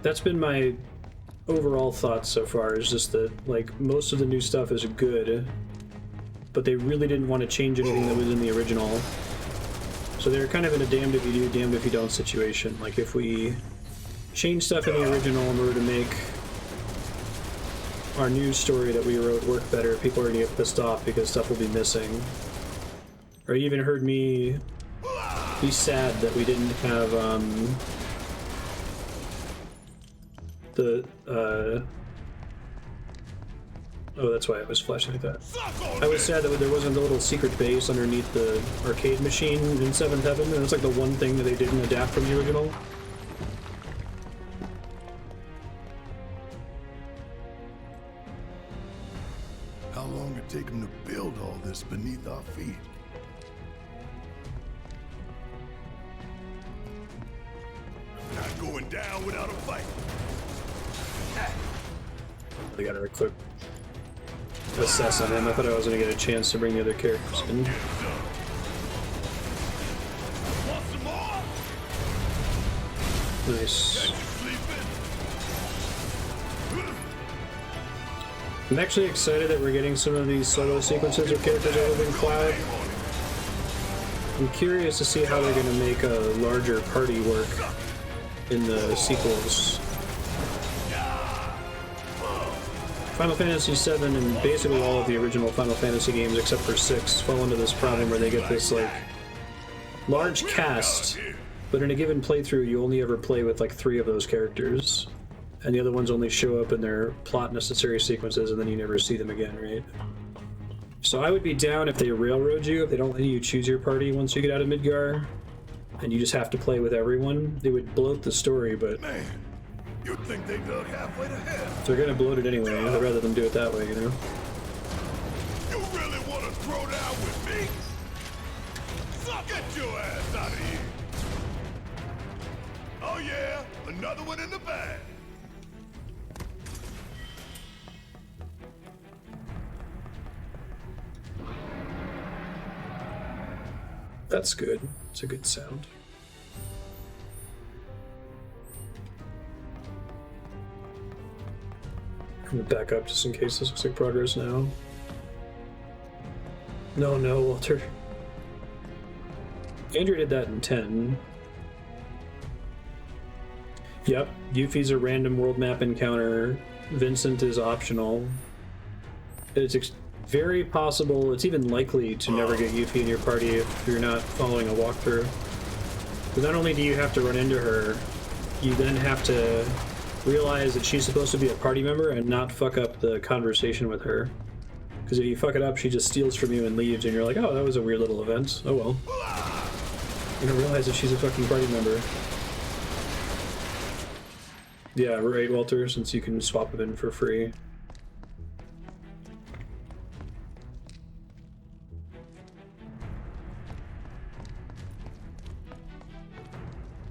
That's been my overall thoughts so far, is just that like most of the new stuff is good, but they really didn't want to change anything that was in the original. So they're kind of in a damned if you do, damned if you don't situation. Like if we change stuff in the original in order to make our new story that we wrote work better, people are gonna get pissed off because stuff will be missing. Or you even heard me be sad that we didn't have oh, that's why it was flashing like that. I was sad that there wasn't the little secret base underneath the arcade machine in Seventh Heaven, and it's like the one thing that they didn't adapt from the original. How long it take them to build all this beneath our feet? Not going down without a fight. I got a quick assess on him. I thought I was going to get a chance to bring the other characters in. Nice. I'm actually excited that we're getting some of these solo sequences with characters other than Cloud. I'm curious to see how they're going to make a larger party work in the sequels. Final Fantasy VII and basically all of the original Final Fantasy games except for 6 fall into this problem where they get this like large cast, but in a given playthrough you only ever play with like 3 of those characters, and the other ones only show up in their plot necessary sequences and then you never see them again, right? So I would be down if they railroad you, if they don't let you choose your party once you get out of Midgar, and you just have to play with everyone. They would bloat the story, but Man, you'd think they dug halfway to hell. if they're gonna bloat it anyway, I'd rather them do it that way, you know? You really want to throw down with me? Get your ass out of here. Oh yeah, another one in the bag. That's good. It's a good sound. I'm gonna back up just in case this looks like progress now. No, Walter. Andrew did that in 10. Yep, Yuffie's a random world map encounter. Vincent is optional. It's very possible, it's even likely to never get Yuffie in your party if you're not following a walkthrough. Because not only do you have to run into her, you then have to realize that she's supposed to be a party member and not fuck up the conversation with her. Because if you fuck it up, she just steals from you and leaves, and you're like, oh, that was a weird little event. Oh well. You don't realize that she's a fucking party member. Yeah, right, Walter, since you can swap them in for free.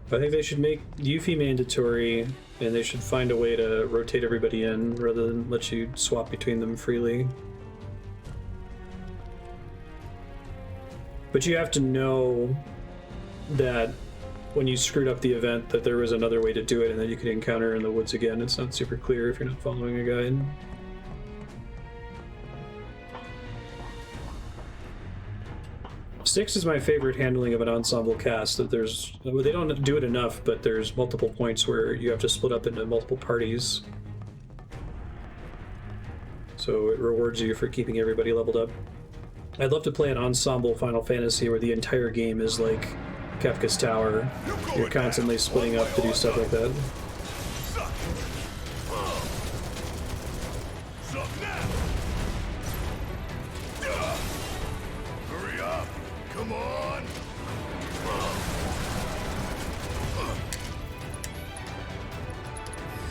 I think they should make Yuffie mandatory, and they should find a way to rotate everybody in rather than let you swap between them freely. But you have to know that when you screwed up the event that there was another way to do it and that you could encounter her in the woods again. It's not super clear if you're not following a guide. Six is my favorite handling of an ensemble cast. That there's, well, they don't do it enough, but there's multiple points where you have to split up into multiple parties. So it rewards you for keeping everybody leveled up. I'd love to play an ensemble Final Fantasy where the entire game is like Kefka's Tower. You're constantly splitting up to do stuff like that. Hurry up! Come on!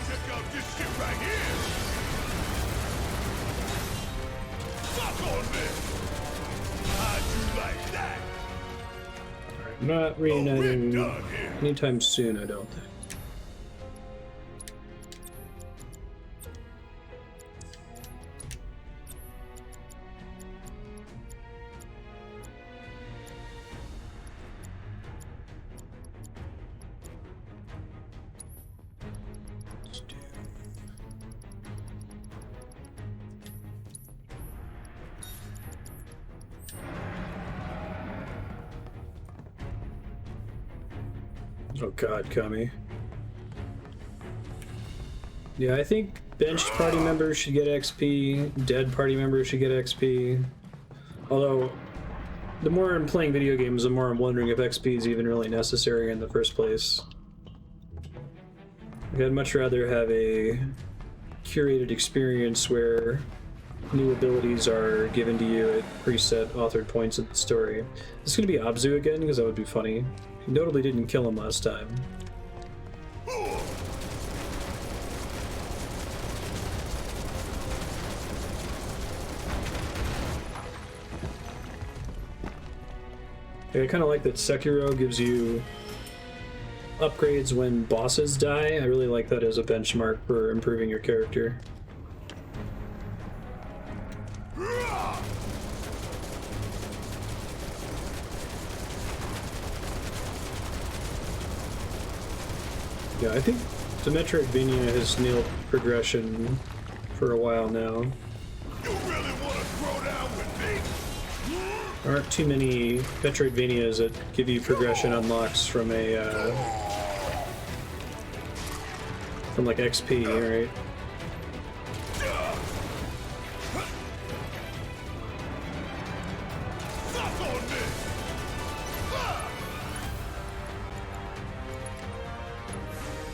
Check out this shit right here! Suck on this! How'd you like that? I'm not reuniting anytime soon, I don't think. Oh god, Kami. Yeah, I think benched party members should get XP, dead party members should get XP. Although, the more I'm playing video games, the more I'm wondering if XP is even really necessary in the first place. Like, I'd much rather have a curated experience where new abilities are given to you at preset authored points of the story. This is going to be Abzu again, because that would be funny. He notably didn't kill him last time. Yeah, I kind of like that Sekiro gives you upgrades when bosses die. I really like that as a benchmark for improving your character. Yeah, I think the Metroidvania has nailed progression for a while now. You really want to throw down with me? There aren't too many Metroidvanias that give you progression unlocks from a from like XP, right?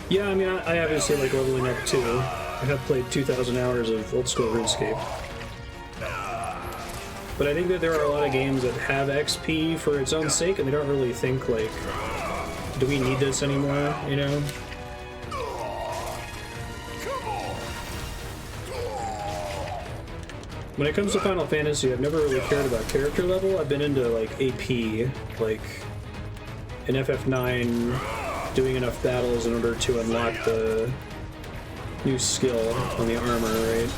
Yeah, I mean, I obviously like leveling up too. I have played 2,000 hours of old school RuneScape. But I think that there are a lot of games that have XP for its own sake, and they don't really think, like, do we need this anymore, you know? When it comes to Final Fantasy, I've never really cared about character level. I've been into, like, AP, like, in FF9, doing enough battles in order to unlock the new skill on the armor, right?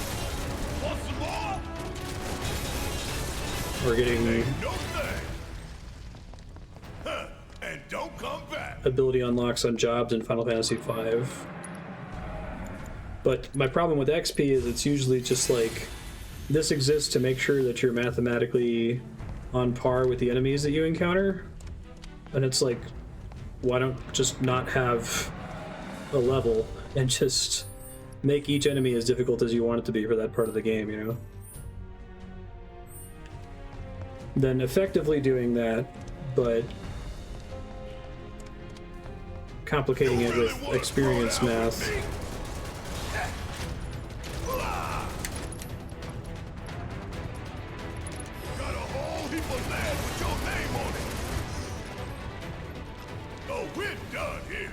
Or getting ability unlocks on jobs in Final Fantasy V. But my problem with XP is it's usually just like, this exists to make sure that you're mathematically on par with the enemies that you encounter. And it's like, why don't just not have a level and just make each enemy as difficult as you want it to be for that part of the game, you know? Then effectively doing that, but complicating it with experience math. Got a whole heap of land with your name on it. Oh, we're done here.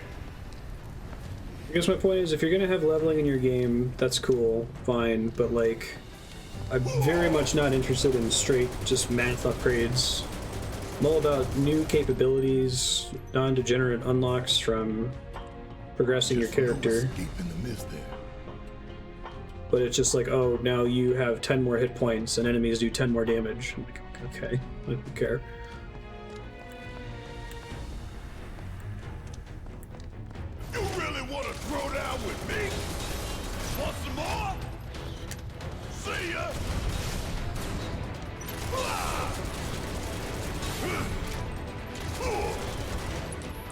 I guess my point is, if you're gonna have leveling in your game, that's cool, fine, but like, I'm very much not interested in straight just math upgrades. I'm all about new capabilities, non-degenerate unlocks from progressing your character. But it's just like, oh, now you have 10 more hit points and enemies do 10 more damage. I'm like, okay, I don't care. You really want to throw down with me? Want some more? See ya!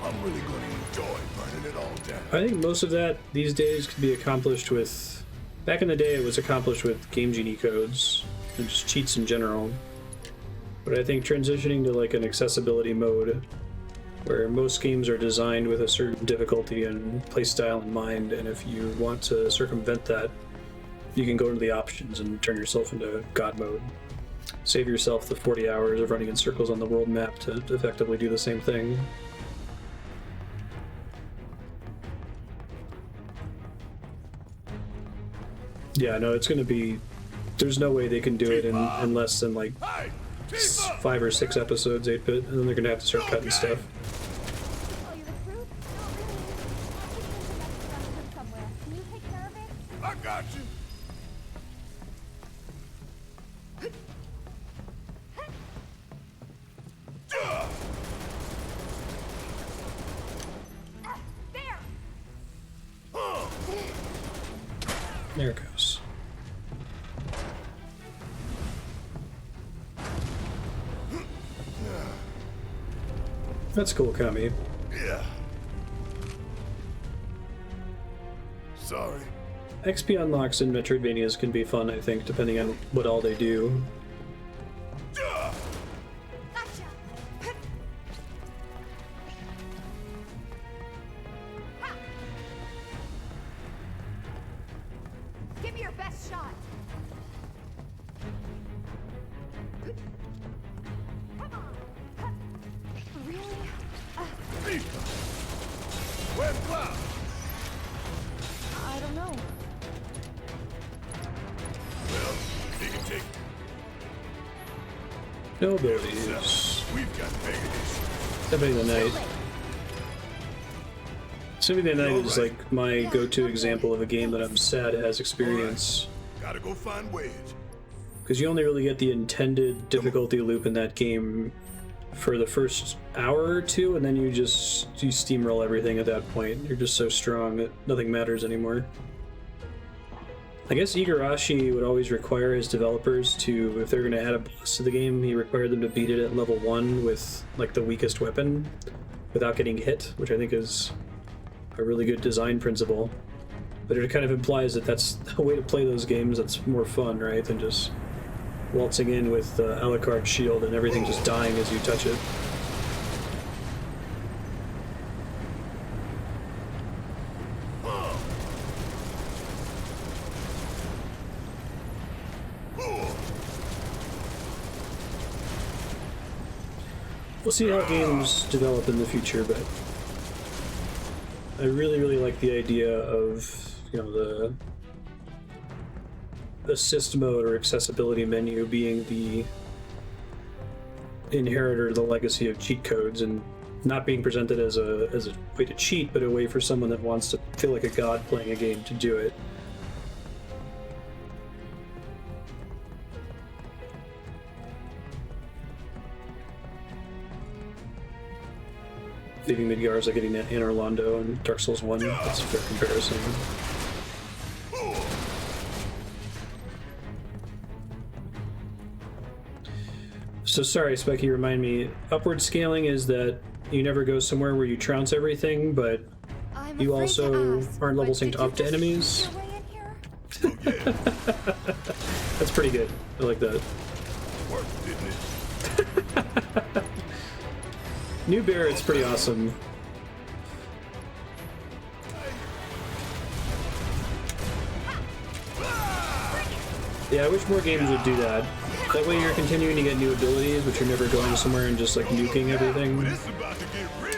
I'm really going to enjoy burning it all down. I think most of that these days could be accomplished with... Back in the day, it was accomplished with Game Genie codes and just cheats in general. But I think transitioning to like an accessibility mode where most games are designed with a certain difficulty and playstyle in mind, and if you want to circumvent that, you can go into the options and turn yourself into God mode. Save yourself the 40 hours of running in circles on the world map to effectively do the same thing. Yeah, no, it's gonna be... There's no way they can do it in less than like 5 or 6 episodes, 8-bit, and then they're gonna have to start cutting stuff. I got you. There it goes. That's cool, Kami. Yeah. Sorry. XP unlocks in Metroidvanias can be fun, I think, depending on what all they do. Give me your best shot. Come on. Really? Where's Cloud? I don't know. Well, he can take. No abilities. We've got bigger issues. Symphony of the Night. Symphony of the Night is like my go-to example of a game that I'm sad has experience. Gotta go find Wedge. Because you only really get the intended difficulty loop in that game for the first hour or two, and then you steamroll everything at that point. You're just so strong that nothing matters anymore. I guess Igarashi would always require his developers to, if they're going to add a boss to the game, he required them to beat it at level 1 with like the weakest weapon without getting hit, which I think is a really good design principle. But it kind of implies that that's a way to play those games that's more fun, right, than just waltzing in with the a la carte shield and everything just dying as you touch it. We'll see how games develop in the future, but I really, really like the idea of, you know, the assist mode or accessibility menu being the inheritor, the legacy of cheat codes, and not being presented as a way to cheat, but a way for someone that wants to feel like a god playing a game to do it. Leaving Midgarza getting that Anor Londo in Dark Souls 1, that's a fair comparison. So sorry, Specky, remind me, upward scaling is that you never go somewhere where you trounce everything, but you also aren't level synced up to enemies. That's pretty good. I like that. Worked, didn't it? New Barrett's pretty awesome. Yeah, I wish more games would do that. That way you're continuing to get new abilities, but you're never going somewhere and just like nuking everything. It's about to get real.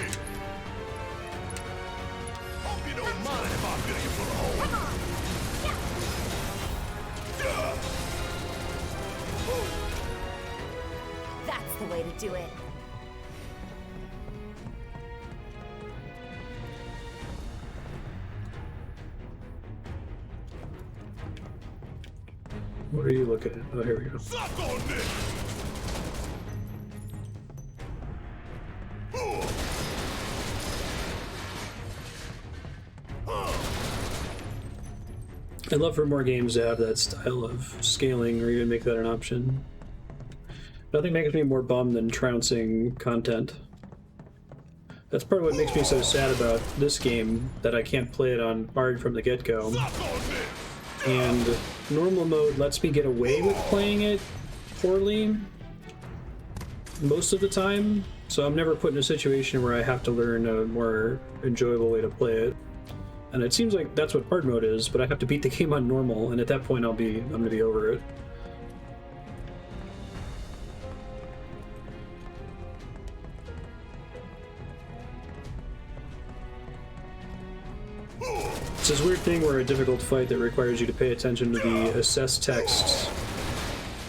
Hope you don't mind if I fill you full of holes. That's the way to do it. What are you looking at? Oh, here we go. Suck on this. I'd love for more games to have that style of scaling or even make that an option. Nothing makes me more bummed than trouncing content. That's part of what makes me so sad about this game, that I can't play it on hard from the get-go. And normal mode lets me get away with playing it poorly most of the time, so I'm never put in a situation where I have to learn a more enjoyable way to play it. And it seems like that's what hard mode is, but I have to beat the game on normal, and at that point I'm gonna be over it. It's this weird thing where a difficult fight that requires you to pay attention to the assess text,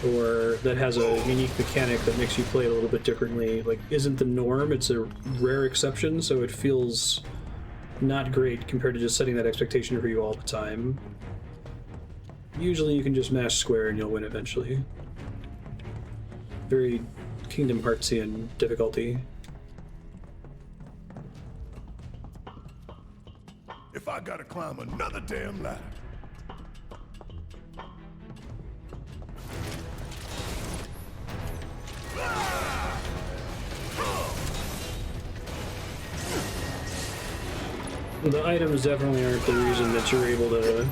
or that has a unique mechanic that makes you play it a little bit differently, like, isn't the norm. It's a rare exception, so it feels not great compared to just setting that expectation for you all the time. Usually you can just mash square and you'll win eventually. Very Kingdom Heartsian difficulty. If I gotta climb another damn ladder. The items definitely aren't the reason that you're able to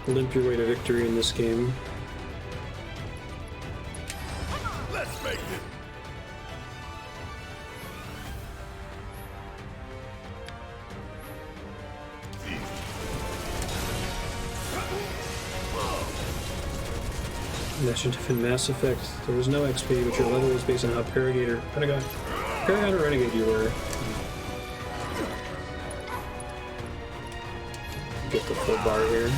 limp your way to victory in this game. Let's make it. Mentioned in Mass Effect, there was no XP, but your level was based on how Paragon or Renegade you were. Get the full bar here.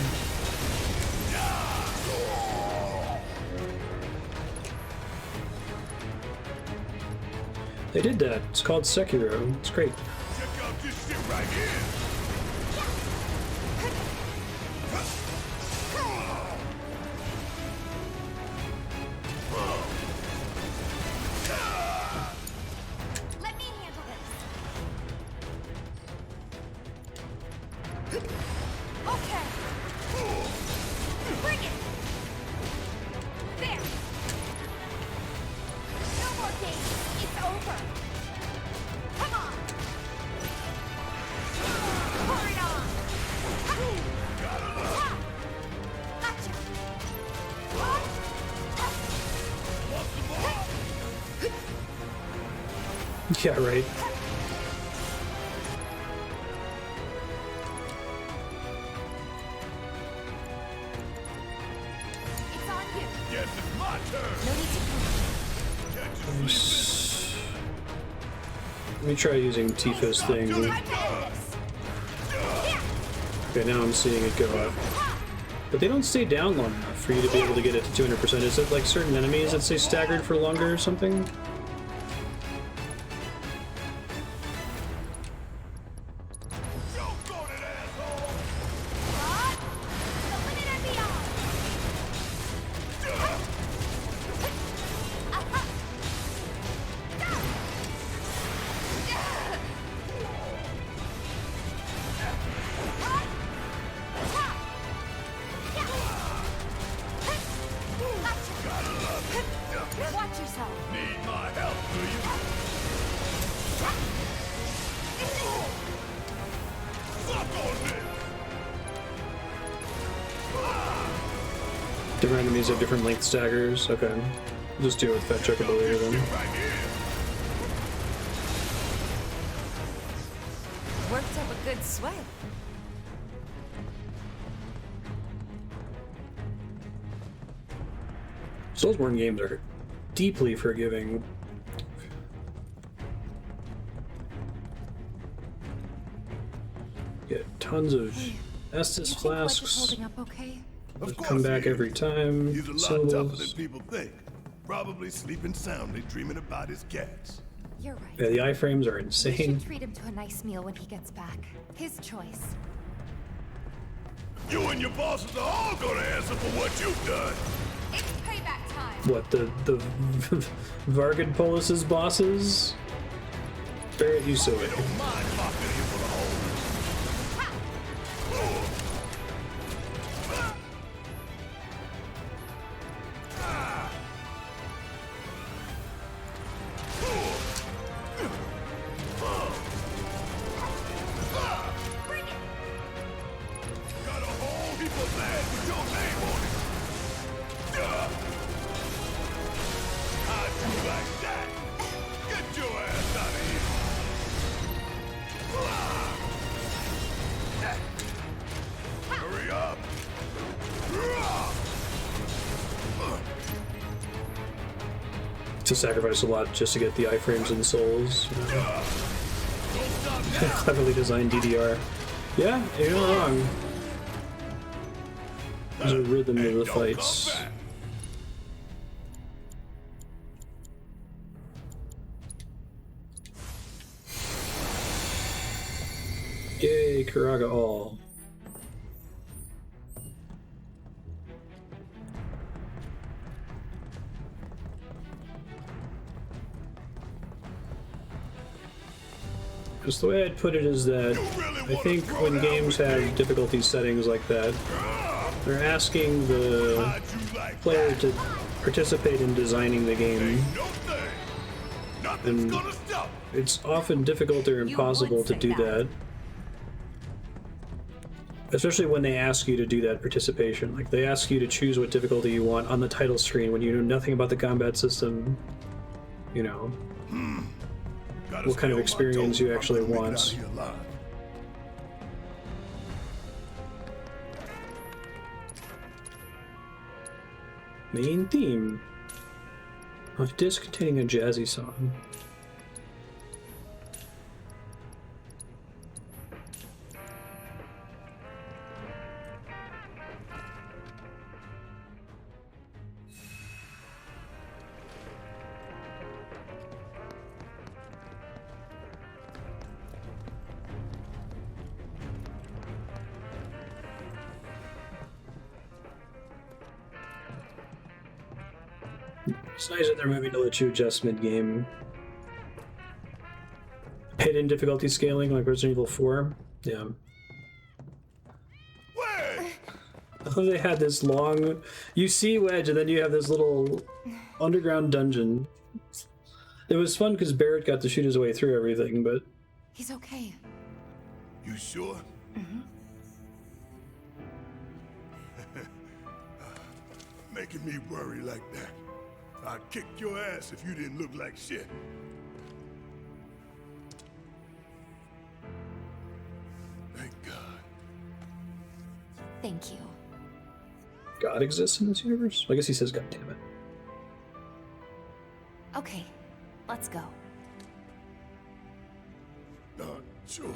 They did that. It's called Sekiro. It's great. Check out this shit right here. Let me handle this. Okay. Bring it. There. No more games. It's over. Come on. Pour it on. Gotcha. Yeah, right. It's on you. Yes, it's my turn. No need to Let me try using Tifa's thing. Okay, now I'm seeing it go up. But they don't stay down long enough for you to be able to get it to 200%. Is it like certain enemies that stay staggered for longer or something? Watch yourself. Need my Different enemies have different length staggers. Okay. Just deal with Fat Chocobo later then. Worked up a good sweat. Soulsborne games are deeply forgiving. Get tons of Estus flasks. Holding up okay? Of course Come back he is. every time. He's a lot tougher than people think. Probably sleeping soundly, dreaming about his cats. You're right. Yeah, the iframes are We insane. should treat him to a nice meal when he gets back. His choice. You and your bosses are all gonna answer for what you've done. It's payback time. What, the Vargidpolis's bosses? Barrett, you saw it. To sacrifice a lot just to get the iframes and souls. You know? Cleverly designed DDR. Yeah, you're not wrong. There's a rhythm to the fights. Yay, Karaga all. Just the way I'd put it is that I think when games have difficulty settings like that, they're asking the player to participate in designing the game. And it's often difficult or impossible to do that. Especially when they ask you to do that participation. Like, they ask you to choose what difficulty you want on the title screen when you know nothing about the combat system, you know. What kind of experience you actually want. Main theme. A disc containing a jazzy song. It's nice that they're moving to let you adjust mid-game. Hidden difficulty scaling like Resident Evil 4. Yeah. I thought they had this long... You see Wedge and then you have this little underground dungeon. It was fun because Barrett got to shoot his way through everything, but... He's okay. You sure? Mm-hmm. Making me worry like that. I'd kick your ass if you didn't look like shit. Thank God. Thank you. God exists in this universe? I guess he says God damn it. Okay, let's go. Not sure.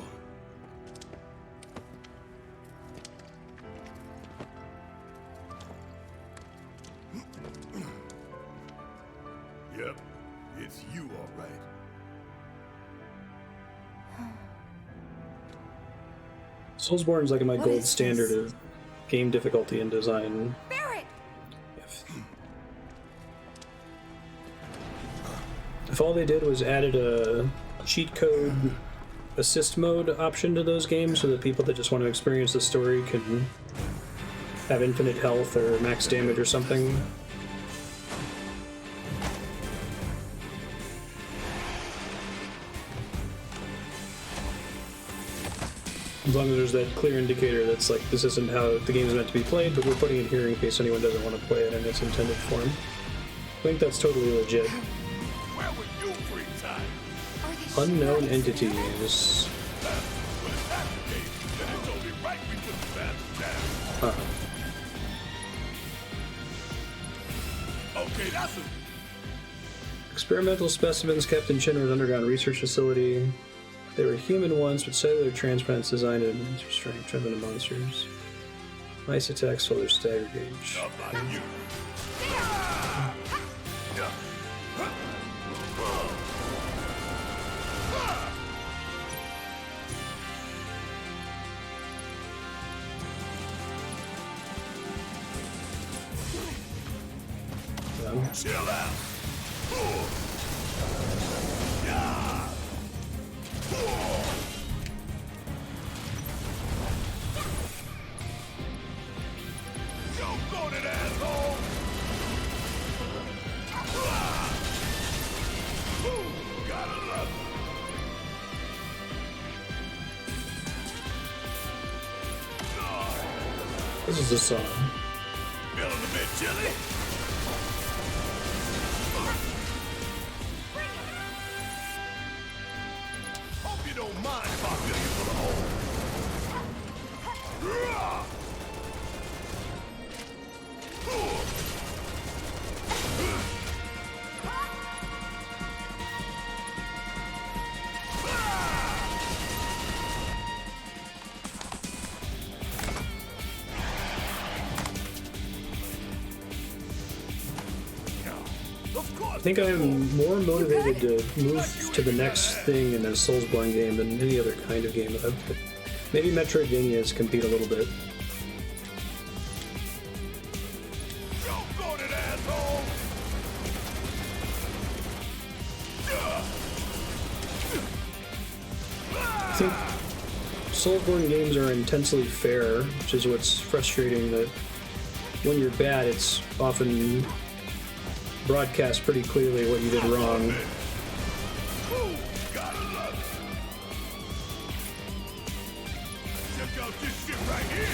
Yep, it's you all right. Soulsborne's like my What gold is standard this? of game difficulty and design. Barrett! If all they did was added a cheat code assist mode option to those games so that people that just want to experience the story can have infinite health or max damage or something. As long as there's that clear indicator that's like, this isn't how the game is meant to be played, but we're putting it here in case anyone doesn't want to play it in its intended form. I think that's totally legit. Where were you free time? Unknown entities. Okay, that's a... Experimental specimens kept in Shinra's underground research facility. They were human once, but cellular transplants designed to administer strength driven to monsters. Mice attacks while their stagger gauge. Chill out. This is a song. Feeling a bit chilly? Hope you don't mind if I fill you full of holes. I think I'm more motivated to move to the next thing in a Soulsborne game than any other kind of game. Maybe Metroidvanias compete a little bit. I think Soulsborne games are intensely fair, which is what's frustrating, that when you're bad, it's often broadcast pretty clearly what you did wrong. Check out this shit right here.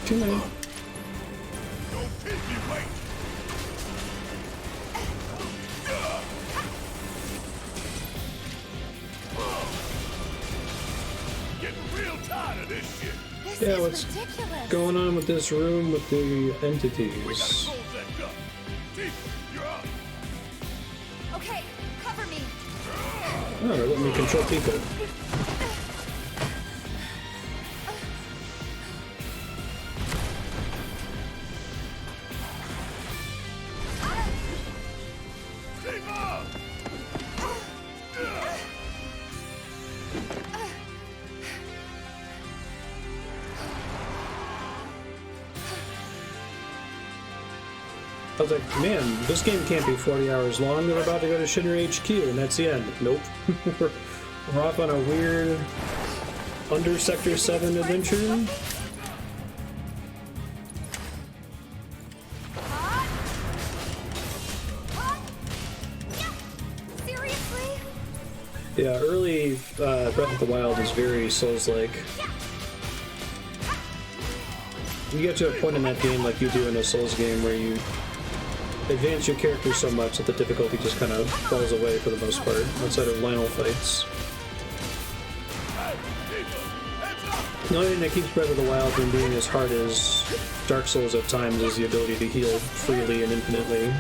Too many. Don't keep me waiting. Getting real tired of this shit. Yeah, what's going on with this room with the entities? Okay, cover me. Oh, they're letting me control people. I was like, man, this game can't be 40 hours long. They're about to go to Shinra HQ, and that's the end. Nope. We're off on a weird under Sector 7 adventure. Seriously? Yeah, early Breath of the Wild is very Souls-like. You get to a point in that game like you do in a Souls game where you advance your character so much that the difficulty just kind of falls away for the most part, outside of Lionel fights. The only thing that keeps Breath of the Wild from being as hard as Dark Souls at times is the ability to heal freely and infinitely.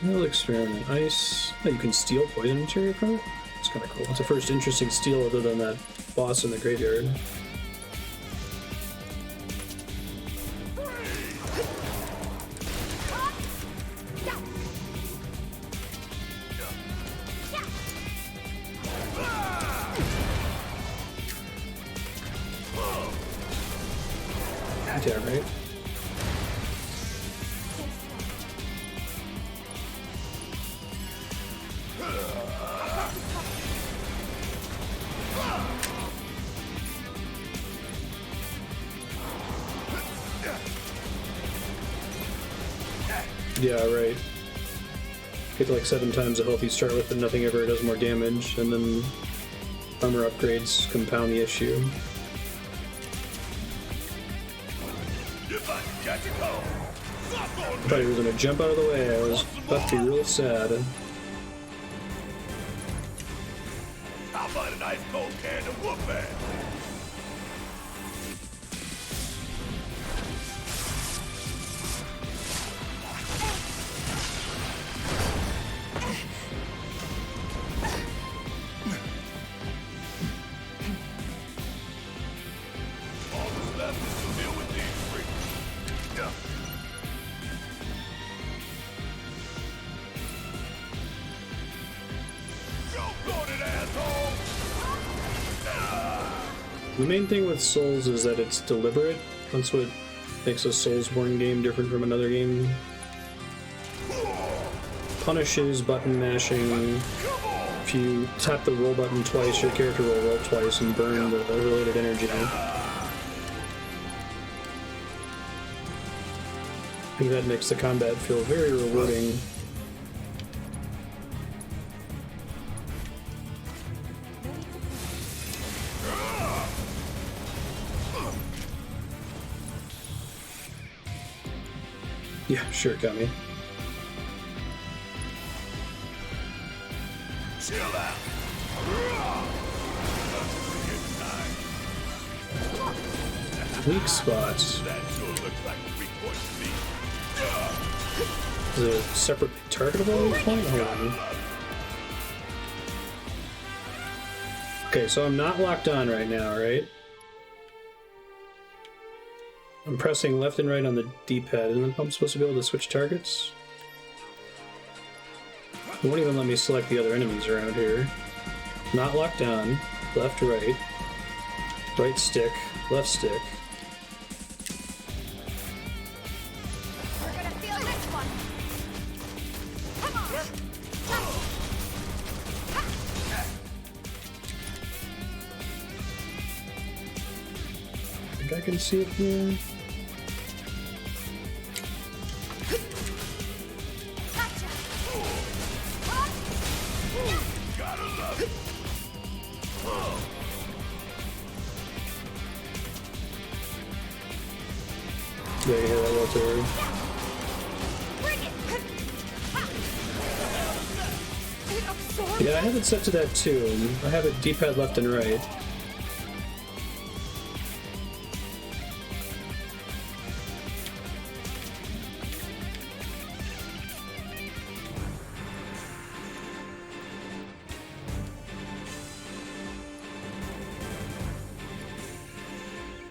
Little experiment. Ice. Oh, you can steal poison material from it? It's kind of cool. It's the first interesting steal other than that boss in the graveyard. Yeah, right? Yeah, right. Get like 7 times the health you start with, but nothing ever does more damage, and then armor upgrades compound the issue. I thought he was gonna jump out of the way. I was about to be real sad. How about a nice cold can of whoop-ass? The main thing with Souls is that it's deliberate. That's what makes a Soulsborne game different from another game. Punishes button mashing. If you tap the roll button twice, your character will roll twice and burn the related energy. I think that makes the combat feel very rewarding. Yeah, sure, got me. Chill out. Weak spots. That sure looks like a weak point to me. Is it a separate targetable weak point? Hold on. Okay, so I'm not locked on right now, right? I'm pressing left and right on the D-pad, and then I'm supposed to be able to switch targets? It won't even let me select the other enemies around here. Not locked down. Left, right. Right stick. Left stick. We're gonna feel this one. Come on. I think I can see it here. Yeah, you hear that little turd? Yeah, I have it set to that too. I have it D-pad left and right.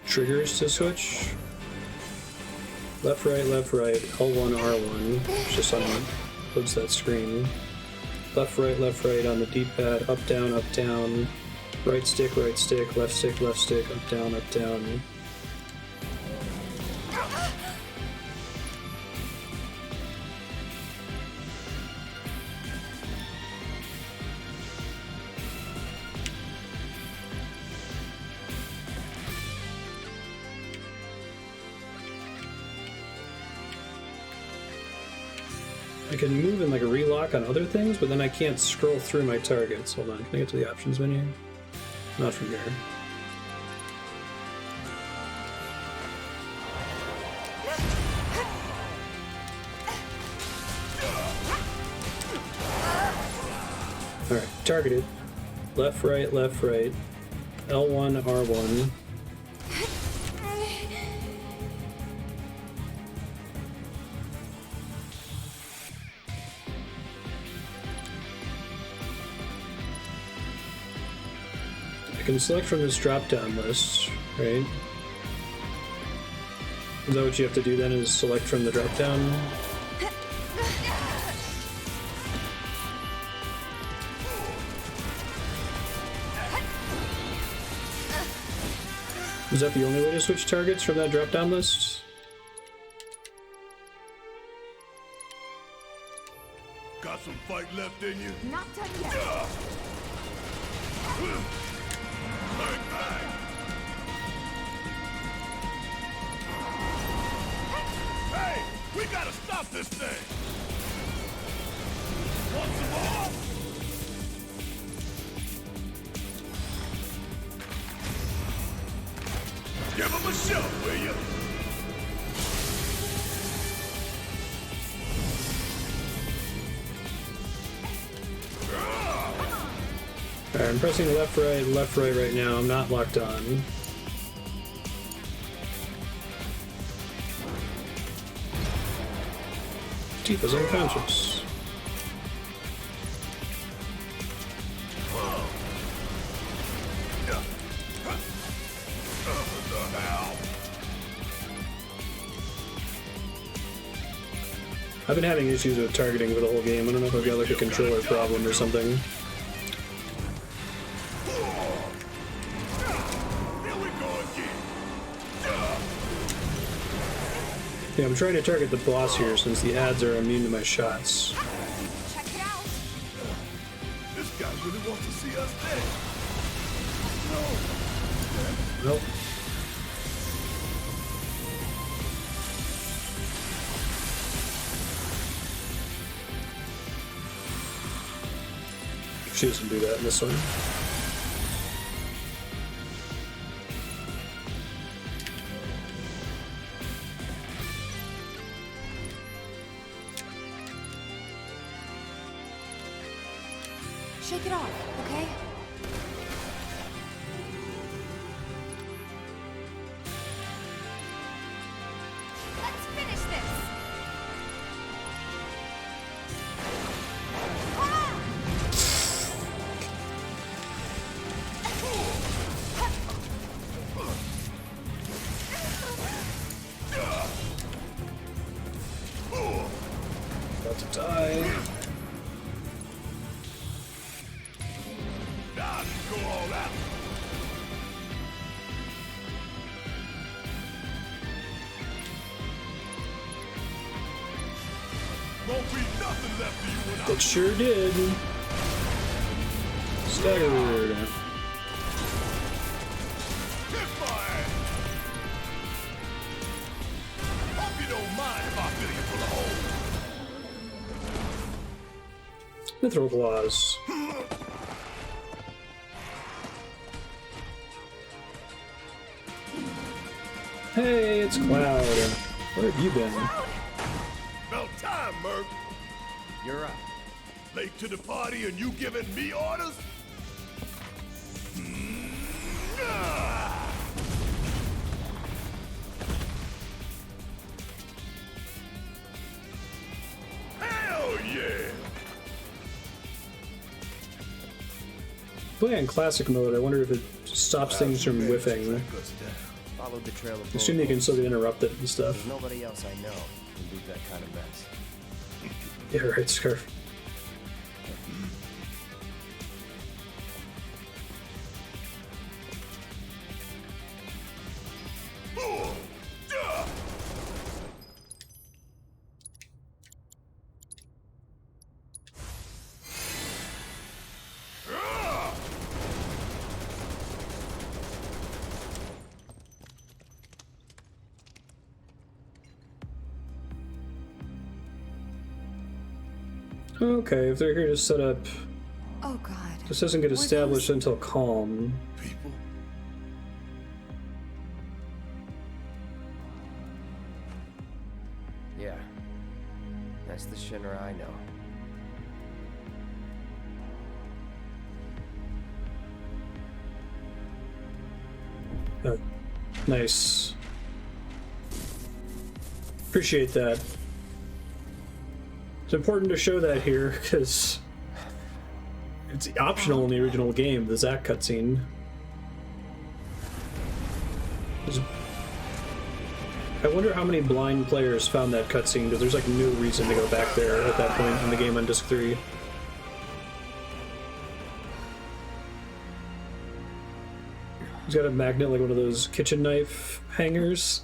Triggers to switch. Left, right, L1, R1. Just unloads that screen. Left, right on the D-pad. Up, down. Right stick, left stick, up, down. I can move and like relock on other things, but then I can't scroll through my targets. Hold on, can I get to the options menu? Not from here. Alright, targeted. Left, right. L1, R1. I can select from this drop-down list, right? Is that what you have to do then, is select from the drop-down? Is that the only way to switch targets from that drop-down list? Got some fight left in you? Not done yet. Bang, bang. Hey, we gotta stop this thing. Want some more? Give him a shot, will you? Alright, I'm pressing left, right right now. I'm not locked on. Tifa's unconscious. I've been having issues with targeting for the whole game. I don't know if I've got like a controller problem or something. Yeah, I'm trying to target the boss here since the ads are immune to my shots. Check it out. This guy really wants to see us dead. Nope. She doesn't do that in this one. Shake it off, okay? Let's finish this. About to die. Go all out. Won't be nothing left of you when It sure did. Staggered. Kiss my ass. Hope you don't mind if I fill you full of holes. Mithril claws. Hey, it's Cloud. Where have you been? About time, Merc. You're up. Late to the party and you giving me orders? Hell yeah! Playing classic mode, I wonder if it stops things from whiffing. Followed the trail of I assume you can still get interrupted and There's stuff. nobody else I know who can leave that kind of mess. Yeah, right, Scarf. Okay, if they're here to set up... Oh god. This doesn't get established until calm. People? Yeah. That's the Shinra I know. Nice. Appreciate that. It's important to show that here, because it's optional in the original game, the Zack cutscene. I wonder how many blind players found that cutscene, because there's like no reason to go back there at that point in the game on disc 3. He's got a magnet like one of those kitchen knife hangers.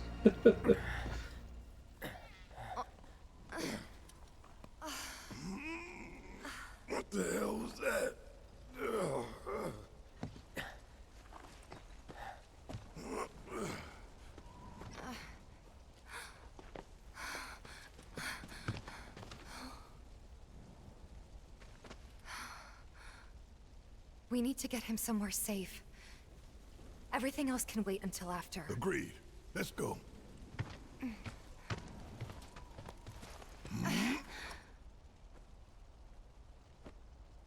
We need to get him somewhere safe. Everything else can wait until after. Agreed. Let's go.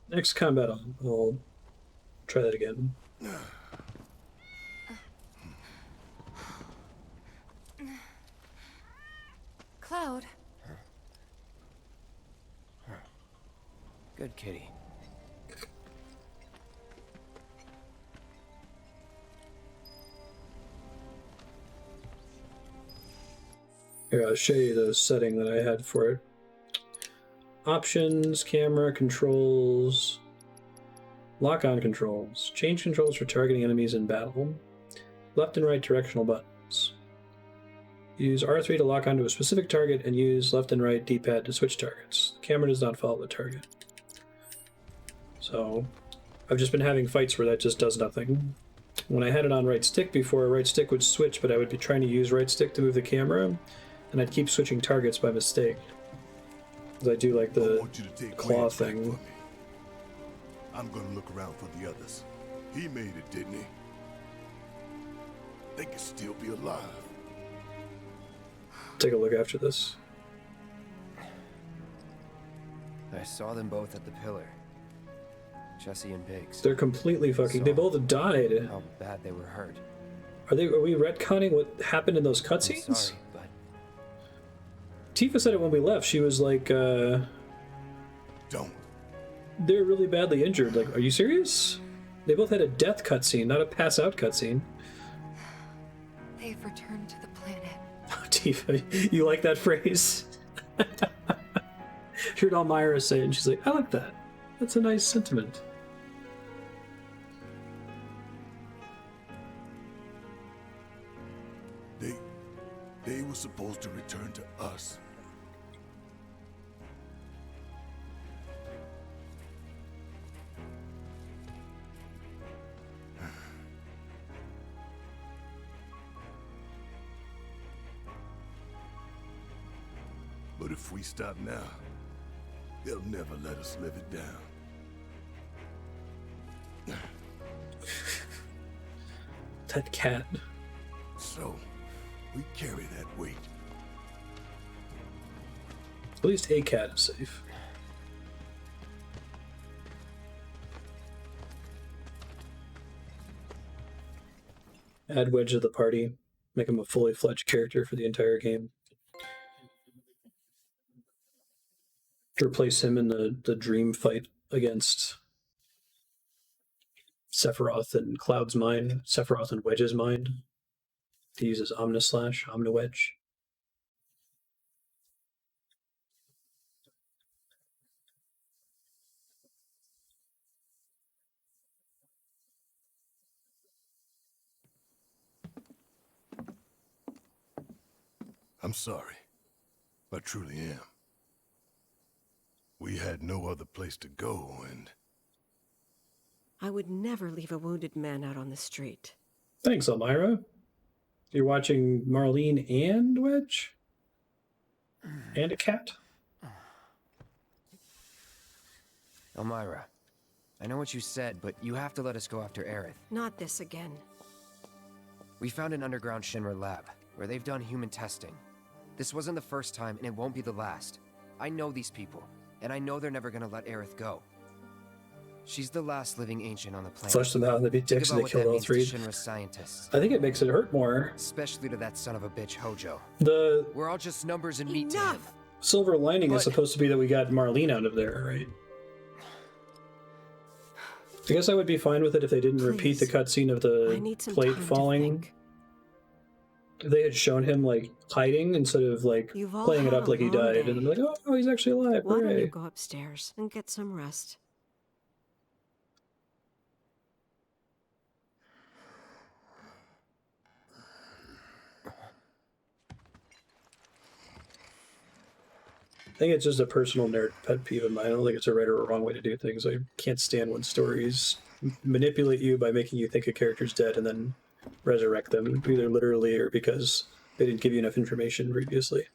Next combat, I'll try that again. Cloud. Good kitty. Here, I'll show you the setting that I had for it. Options, camera, controls, lock-on controls. Change controls for targeting enemies in battle. Left and right directional buttons. Use R3 to lock onto a specific target and use left and right D-pad to switch targets. The camera does not follow the target. So, I've just been having fights where that just does nothing. When I had it on right stick before, right stick would switch, but I would be trying to use right stick to move the camera, and I'd keep switching targets by mistake. Because I do like the claw thing. I'm gonna look around for the others. He made it, didn't he? They could still be alive. Take a look after this. I saw them both at the pillar. Jesse and Biggs. They're completely fucking. They both died. How bad they were hurt. Are we retconning what happened in those cutscenes? Sorry, but Tifa said it when we left. She was like, Don't. They're really badly injured. Like, are you serious? They both had a death cutscene, not a pass out cutscene. They've returned to the planet. Oh, Tifa, you like that phrase? Heard Elmira say it, and she's like, I like that. That's a nice sentiment. They were supposed to return to us. But if we stop now, they'll never let us live it down. That cat. So, we carry that weight. At least a cat is safe. Add Wedge to the party. Make him a fully fledged character for the entire game. Replace him in the dream fight against Sephiroth and Cloud's mind, Sephiroth and Wedge's mind. He uses Omnislash, Omniwedge. I'm sorry. I truly am. We had no other place to go, and I would never leave a wounded man out on the street. Thanks, Elmira. You're watching Marlene and Wedge? And a cat? Elmira, I know what you said, but you have to let us go after Aerith. Not this again. We found an underground Shinra lab, where they've done human testing. This wasn't the first time, and it won't be the last. I know these people, and I know they're never gonna let Aerith go. She's the last living ancient on the planet. Flush them out and they beat dicks and they killed all three. Shinra scientists. I think it makes it hurt more. Especially to that son of a bitch Hojo. We're all just numbers and meat to him. Silver lining is supposed to be that we got Marlene out of there, right? I guess I would be fine with it if they didn't repeat the cutscene of the plate falling. If they had shown him like hiding instead of like playing it up like he died, and then like, oh, he's actually alive. Why don't Hooray. you go upstairs and get some rest? I think it's just a personal nerd pet peeve of mine. I don't think it's a right or a wrong way to do things. I can't stand when stories manipulate you by making you think a character's dead and then resurrect them, either literally or because they didn't give you enough information previously.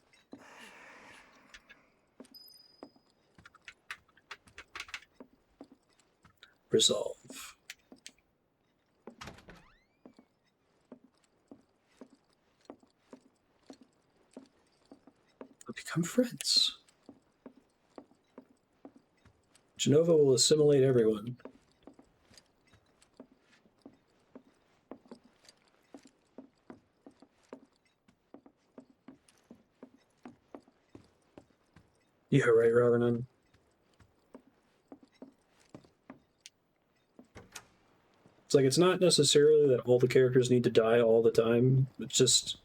Resolve. become friends. Genova will assimilate everyone. Yeah, right, Robin. It's like, it's not necessarily that all the characters need to die all the time. It's just,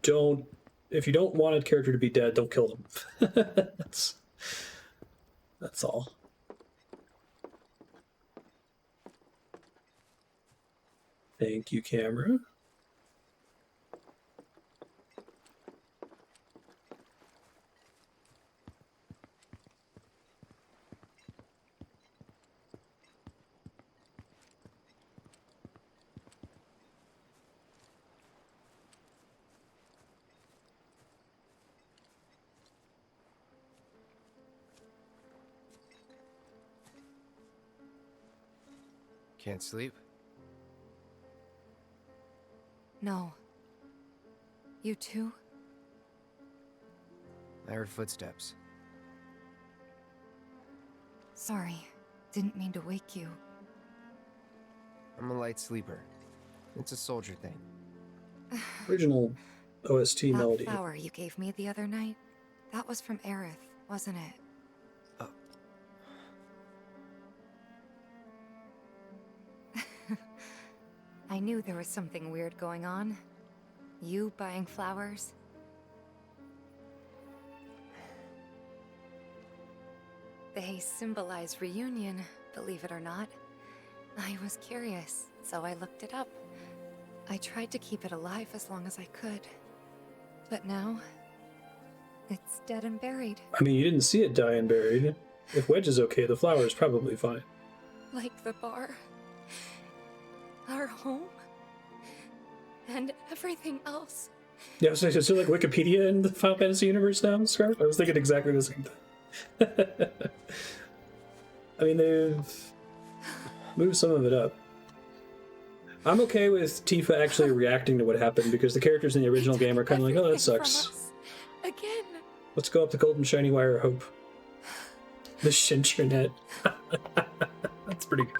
don't, if you don't want a character to be dead, don't kill them. That's all. Thank you, camera. Can't sleep? No. You too? I heard footsteps. Sorry. Didn't mean to wake you. I'm a light sleeper. It's a soldier thing. Original OST That melody. flower you gave me the other night, that was from Aerith, wasn't it? I knew there was something weird going on. You buying flowers? They symbolize reunion, believe it or not. I was curious, so I looked it up. I tried to keep it alive as long as I could. But now, it's dead and buried. I mean, you didn't see it die and buried. If Wedge is okay, the flower is probably fine. Like the bar. Our home. And everything else. Yeah, so is there like Wikipedia in the Final Fantasy universe now, Scarf? I was thinking exactly the same thing. I mean, they've moved some of it up. I'm okay with Tifa actually reacting to what happened because the characters in the original game are kind of like, oh, that sucks. Again. Let's go up the golden shiny wire of hope. The Shintranet. That's pretty good.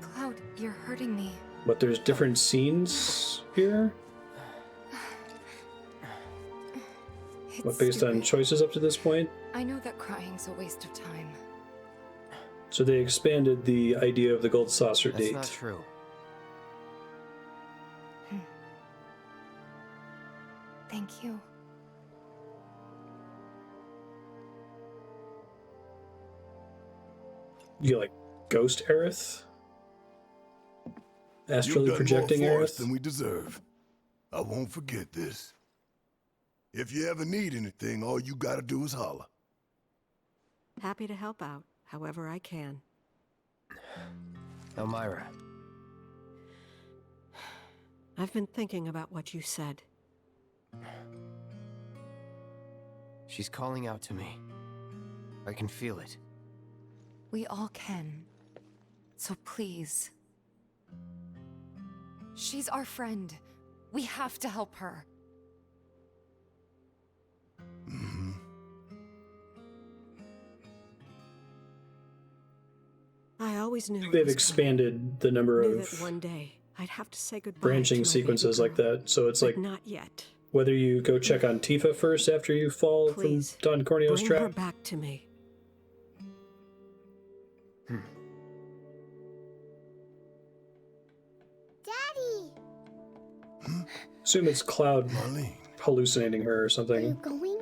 Cloud, you're hurting me. But there's different scenes here? What, based on choices up to this point? I know that crying's a waste of time. So they expanded the idea of the gold saucer date. That's not true. Thank you. You like ghost Aerith? Astrally You've done projecting more for us Aerith? than we deserve. I won't forget this. If you ever need anything, all you gotta do is holler. Happy to help out, however I can. Elmira. I've been thinking about what you said. She's calling out to me. I can feel it. We all can. So please. She's our friend. We have to help her. I always knew They've expanded the number knew of that one day I'd have to say goodbye branching to my sequences baby like that. So it's girl, like but not yet. whether you go check on Tifa first after you fall Please, from Don Corneo's bring her trap. back to me. Daddy! Assume it's Cloud hallucinating her or something. Going?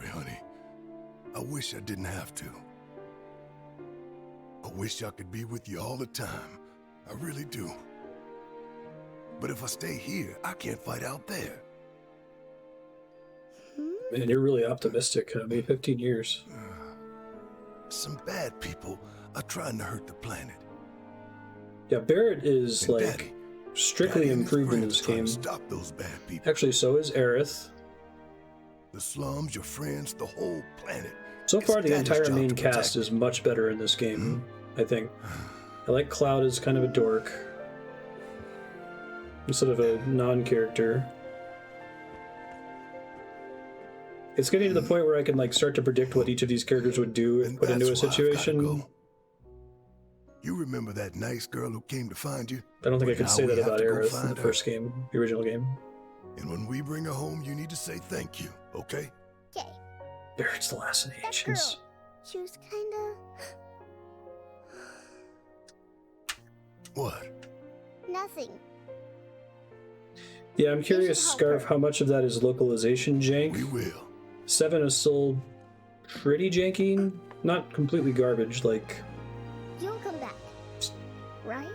honey. I wish I didn't have to. I wish I could be with you all the time. I really do. But if I stay here, I can't fight out there. Man, you're really optimistic. 15 years. Some bad people are trying to hurt the planet. Yeah, Barrett is And like Daddy strictly and his improved in friends this trying game. to stop those bad people. Actually, so is Aerith. The slums, your friends, the whole planet. So far, the Daddy's entire job main to protect cast is much better in this game, I think. I like Cloud as kind of a dork. Instead of a non-character. It's getting to the point where I can like start to predict what each of these characters would do if put into a that's why I've gotta situation. go. You remember that nice girl who came to find you? I don't think I Well, could now say we that have about to go Aerith in find the her. first game, the original game. And when we bring her home, you need to say thank you, okay? Okay. Barrett's the last of the That ancients. girl, she was kinda... What? nothing. Yeah, I'm curious, help Scarf, her. how much of that is localization jank? We will. 7 is still pretty janky, not completely garbage, like You'll come back. Right?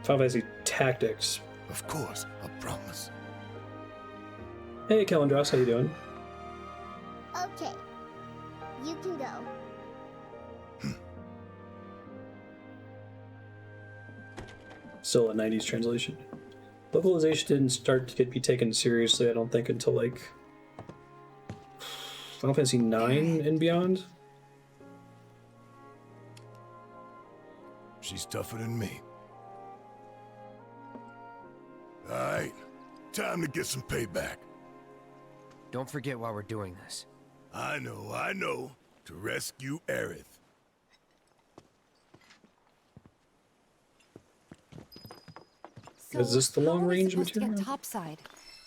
Final Fantasy Tactics. Of course, I promise. Hey, Kalendros, how you doing? Okay. You can go. Still a 90s translation. Localization didn't start to be taken seriously, I don't think, until like Final Fantasy 9 and beyond. She's tougher than me. All right, time to get some payback. Don't forget why we're doing this. I know. To rescue Aerith. Is this the long range supposed to material? get topside.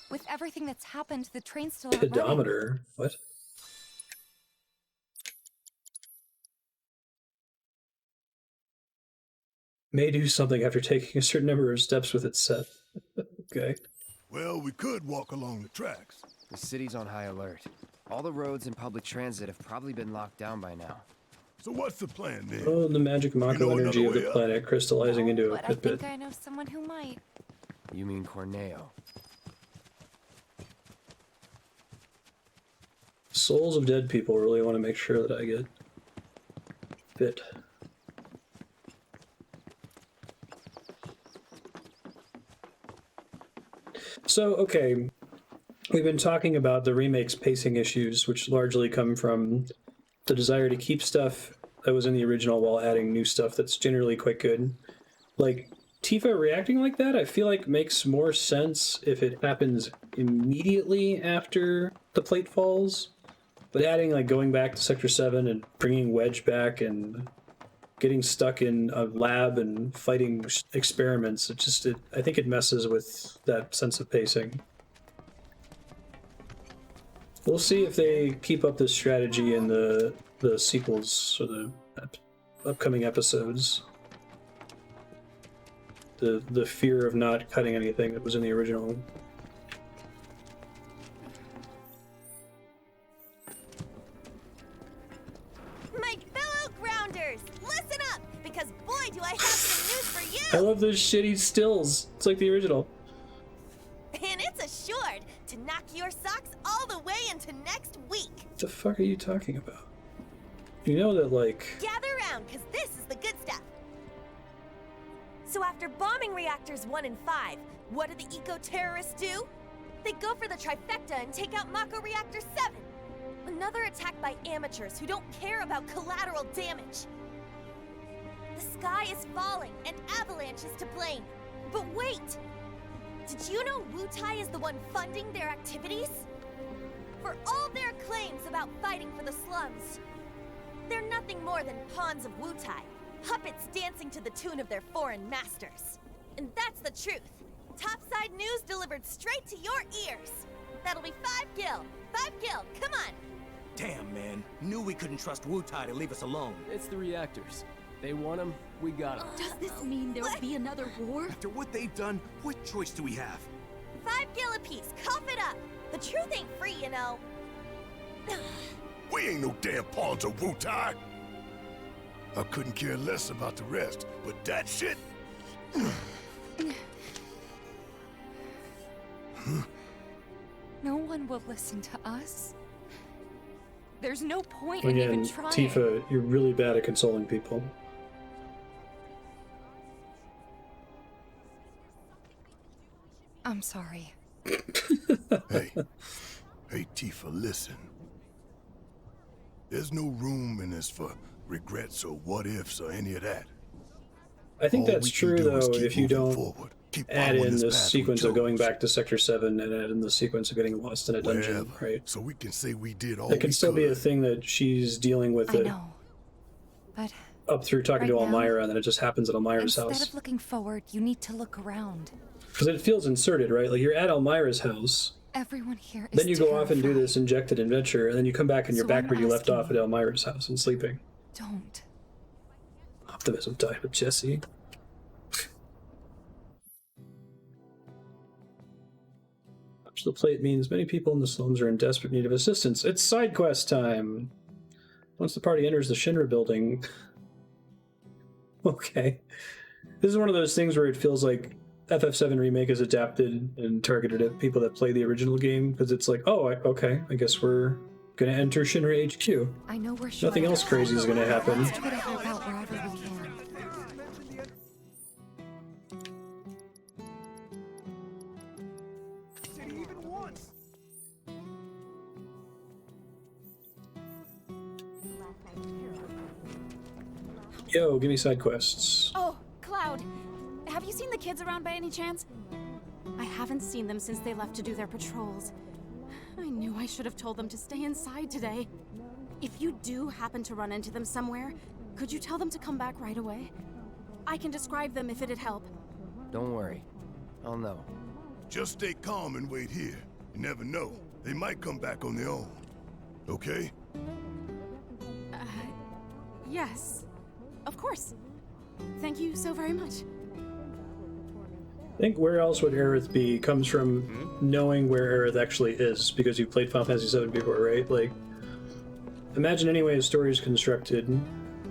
With everything that's happened, the trains still aren't running. Pedometer? What? May do something after taking a certain number of steps with its set. Okay. Well, we could walk along the tracks. The city's on high alert. All the roads and public transit have probably been locked down by now. So what's the plan then? Oh, the magic Mako energy of the planet crystallizing into a But I pit. think I know someone who might. You mean Corneo? Souls of dead people really want to make sure that I get fit. So, okay, we've been talking about the remake's pacing issues, which largely come from the desire to keep stuff that was in the original while adding new stuff that's generally quite good. Like, Tifa reacting like that, I feel like makes more sense if it happens immediately after the plate falls. But adding, like, going back to Sector 7 and bringing Wedge back and getting stuck in a lab and fighting experiments, I think it messes with that sense of pacing. We'll see if they keep up this strategy in the sequels or the upcoming episodes. The fear of not cutting anything that was in the original. My fellow grounders, listen up, because boy do I have some news for you! I love those shitty stills. It's like the original. And it's assured to knock your socks all the way into next week. What the fuck are you talking about? You know that, like... Gather around, because this is the good stuff. So after bombing reactors 1 and 5, what do the eco-terrorists do? They go for the trifecta and take out Mako Reactor 7. Another attack by amateurs who don't care about collateral damage. The sky is falling, and Avalanche is to blame. But wait! Did you know Wutai is the one funding their activities? For all their claims about fighting for the slums, they're nothing more than pawns of Wutai, puppets dancing to the tune of their foreign masters. And that's the truth. Topside news delivered straight to your ears. That'll be 5 gil. 5 gil, come on. Damn, man. Knew we couldn't trust Wutai to leave us alone. It's the reactors. They want them, we got them. Does this mean there'll be another war? After what they've done, what choice do we have? 5 gil apiece, cough it up. The truth ain't free, you know. We ain't no damn pawns of Wu-Tai. I couldn't care less about the rest, but that shit... No one will listen to us. There's no point in Again, even trying. Tifa, you're really bad at consoling people. I'm sorry. Hey, Tifa, listen. There's no room in this for regrets or what-ifs or any of that. I think All that's we can true, do is though, keep if you moving don't forward. Keep add following in this the path we sequence of going chose. back to Sector 7 and add in the sequence of getting lost in a dungeon, Wherever, right? so we can say we did all It can we still be a could. thing that she's dealing with I it know. But up through talking to right now, Elmira, and then it just happens at Elmira's instead house. of looking forward, you need to look around. Because it feels inserted, right? Like, you're at Elmira's house, Everyone here is then you go off and do terrified. this injected adventure, and then you come back and you're So back I'm where you left asking off at Elmira's house and sleeping. Don't. Optimism died with Jesse. The plate means many people in the slums are in desperate need of assistance. It's side quest time! Once the party enters the Shinra building... Okay. This is one of those things where it feels like FF7 Remake is adapted and targeted at people that play the original game, because it's like, oh, okay, I guess we're gonna enter Shinra HQ. I know we're Nothing else crazy is gonna happen. Let's try to help out wherever we can. Yo, give me side quests. Oh, Cloud. Have you seen the kids around by any chance? I haven't seen them since they left to do their patrols. I knew I should have told them to stay inside today. If you do happen to run into them somewhere, could you tell them to come back right away? I can describe them if it'd help. Don't worry. I'll know. Just stay calm and wait here. You never know. They might come back on their own. Okay? Yes. Of course. Thank you so very much. I think where else would Aerith be comes from knowing where Aerith actually is, because you've played Final Fantasy VII before, right? Like, imagine any way a story is constructed,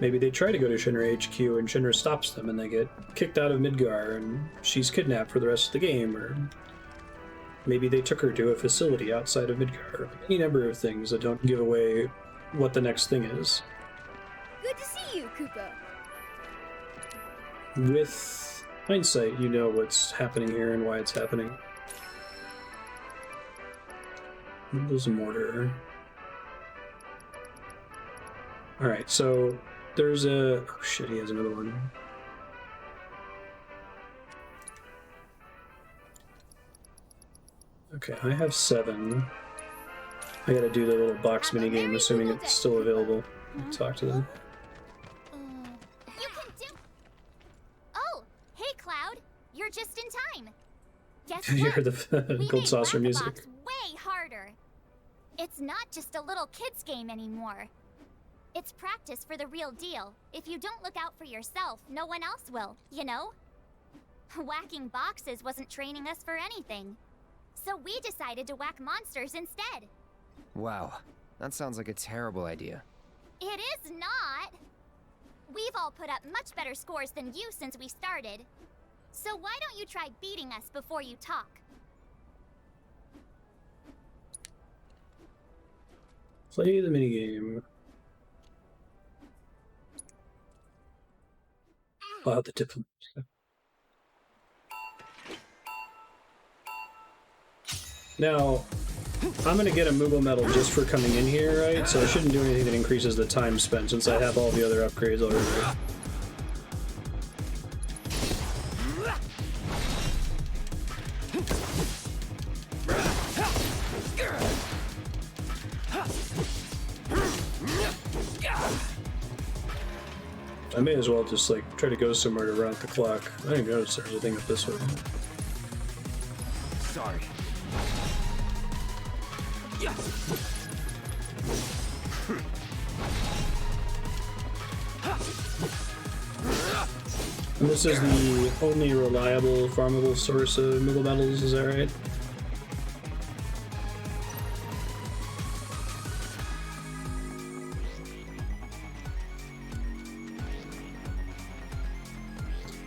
maybe they try to go to Shinra HQ and Shinra stops them and they get kicked out of Midgar and she's kidnapped for the rest of the game, or maybe they took her to a facility outside of Midgar. Any number of things that don't give away what the next thing is. Good to see you, Koopa. With hindsight, you know what's happening here and why it's happening. There's a mortar. Alright, so there's a... Oh shit, he has another one. Okay, I have 7. I gotta do the little box minigame, assuming it's still available. Talk to them. You can do... Oh, hey Cloud. You're just in time. Guess You what? heard the We gold made saucer Whack-A-Box music. way harder. It's not just a little kid's game anymore. It's practice for the real deal. If you don't look out for yourself, no one else will, you know? Whacking boxes wasn't training us for anything. So we decided to whack monsters instead. Wow. That sounds like a terrible idea. It is not. We've all put up much better scores than you since we started. So why don't you try beating us before you talk? Play the minigame. Wow, the diplomat. Now, I'm gonna get a Moogle medal just for coming in here, right? So I shouldn't do anything that increases the time spent since I have all the other upgrades already. I may as well just like try to go somewhere to run out the clock. I didn't notice there's anything up this way. Sorry. And this is the only reliable farmable source of Moogle medals, is that right?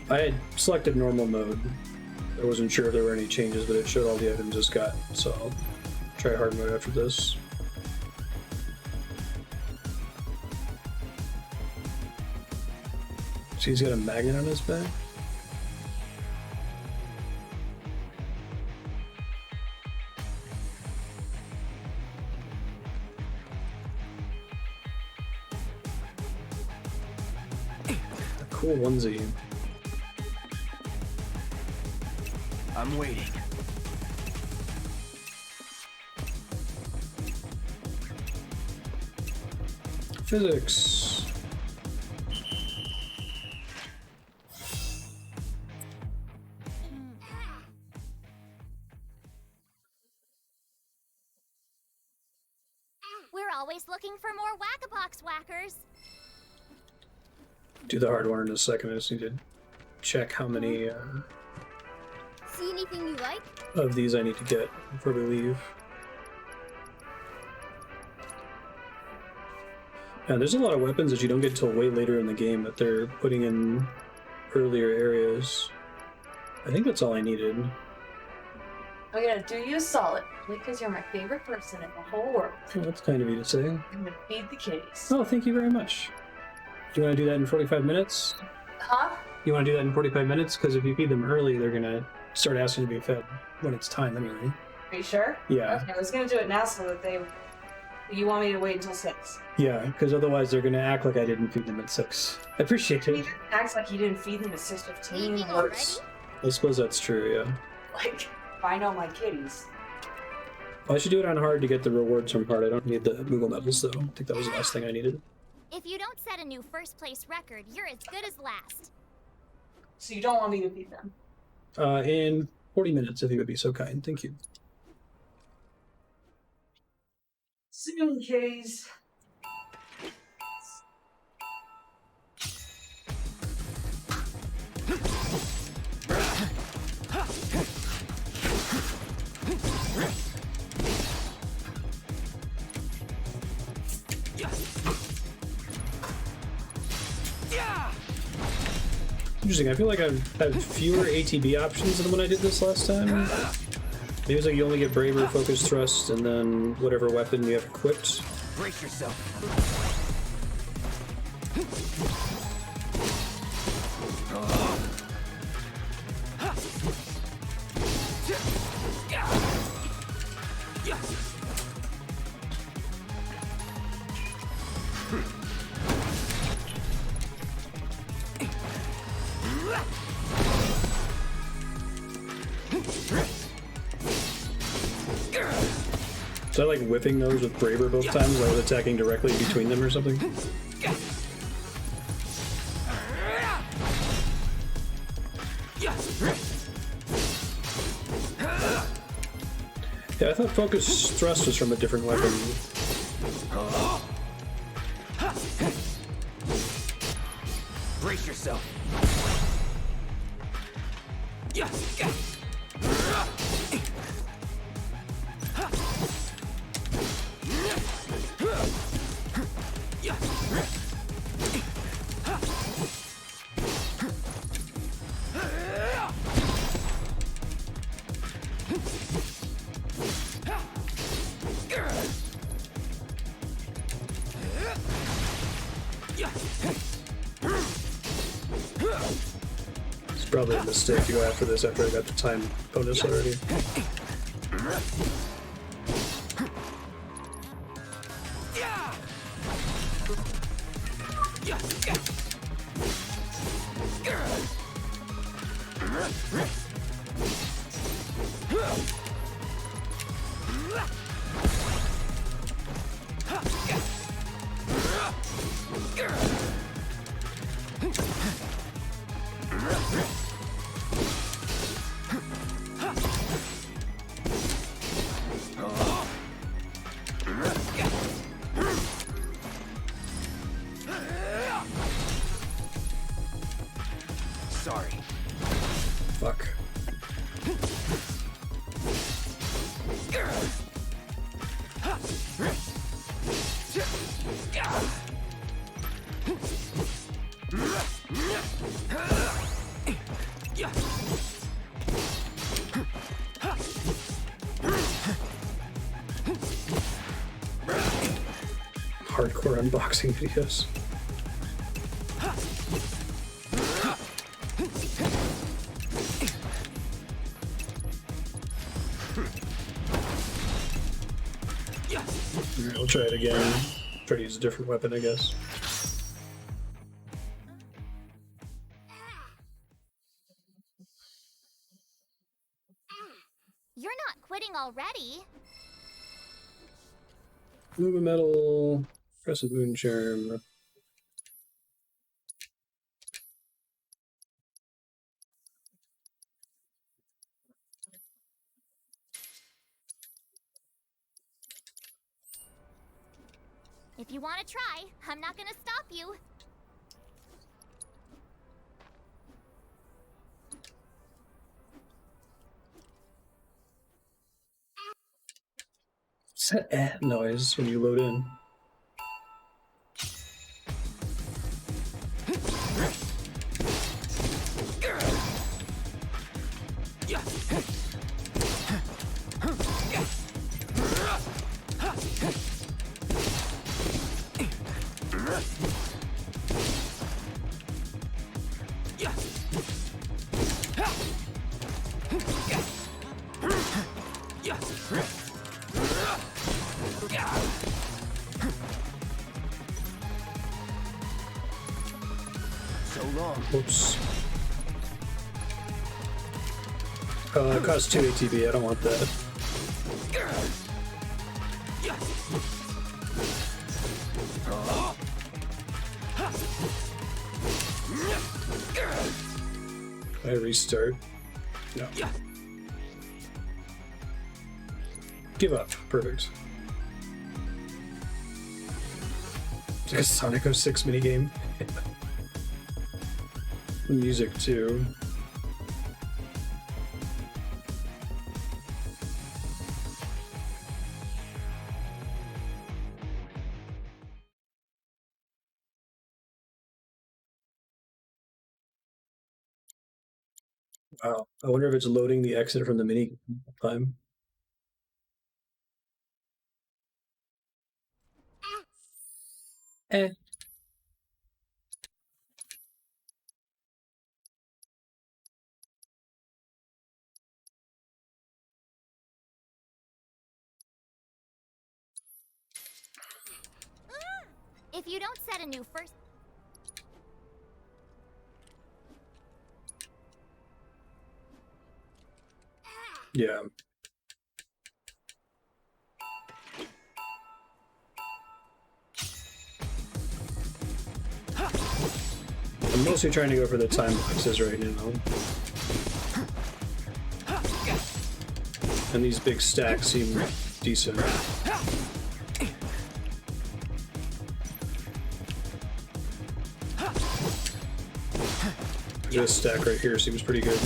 I had selected normal mode. I wasn't sure if there were any changes, but it showed all the items it's got, so I'll try hard mode after this. So he's got a magnet on his back? A cool onesie. I'm waiting. Physics. We're always looking for more whack-a-box whackers. Do the hard one in a second. I just need to check how many See anything you like? of these I need to get before we leave. Yeah, there's a lot of weapons that you don't get till way later in the game that they're putting in earlier areas. I think that's all I needed. I'm gonna do you a solid, because you're my favorite person in the whole world. Oh, that's kind of you to say. I'm gonna feed the kitties. Oh, thank you very much. Do you want to do that in 45 minutes? Huh? You want to do that in 45 minutes? Because if you feed them early, they're going to start asking to be fed when it's time anyway. Are you sure? Yeah. Okay, I was gonna do it now so that they... You want me to wait until 6? Yeah, because otherwise they're going to act like I didn't feed them at 6. I appreciate You it. didn't act like you didn't feed them at 6:15. Worse. I suppose that's true, yeah. Like, if I know my kitties. Well, I should do it on hard to get the rewards from hard. I don't need the Google medals, though. I think that was the last thing I needed. If you don't set a new first place record, you're as good as last. So you don't want me to feed them? In 40 minutes, if you would be so kind. Thank you. Soon, kitties. Interesting. I feel like I've had fewer ATB options than when I did this last time. Maybe it's like you only get Braver, Focus Thrust, and then whatever weapon you have equipped. Brace yourself. So I like whipping those with Braver both times, I was attacking directly between them or something. Yeah, I thought Focus Thrust was from a different weapon. Brace yourself. It's probably a mistake to go after this after I got the time bonus already. Sorry. Fuck. unboxing videos. Alright, we'll try it again. Try to use a different weapon, I guess. You're not quitting already. Move a metal, press a moon charm. If you want to try, I'm not gonna stop you. What's that noise when you load in? Oops. It costs 2 ATB, I don't want that. I restart. No. Give up. Perfect. It's like a Sonic 06 minigame. The music too. Wow. I wonder if it's loading the exit from the mini time. Eh. If you don't set a new first... Yeah. I'm mostly trying to go for the time boxes right now. And these big stacks seem decent. This stack right here seems pretty good.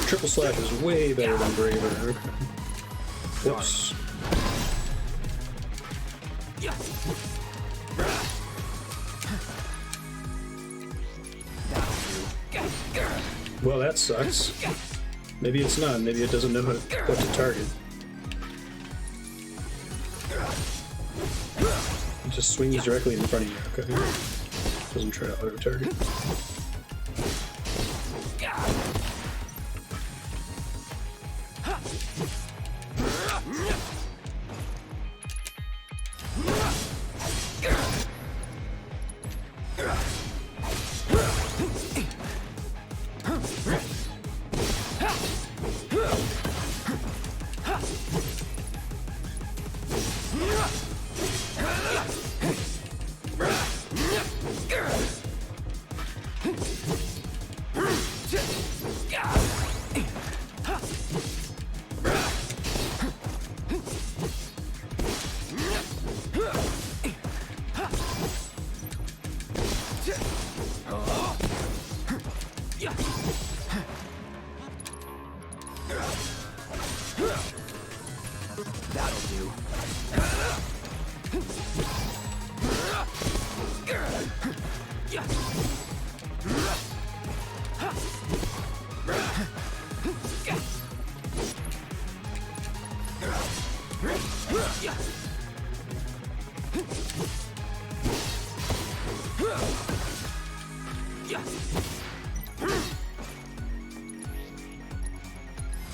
Triple slap is way better than Braver. Whoops. Well, that sucks. Maybe it's not. Maybe it doesn't know what to target. It just swings directly in front of you. Okay. Doesn't try to auto-target.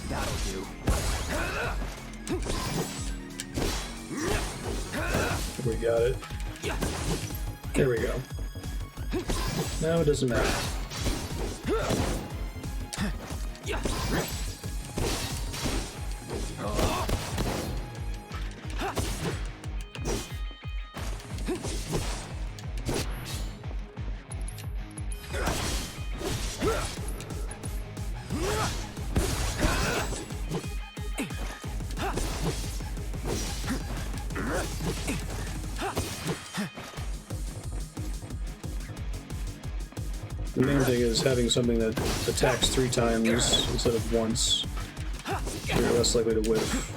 That'll do. We got it. There we go. Now it doesn't matter. The main thing is having something that attacks 3 times instead of once. You're less likely to whiff.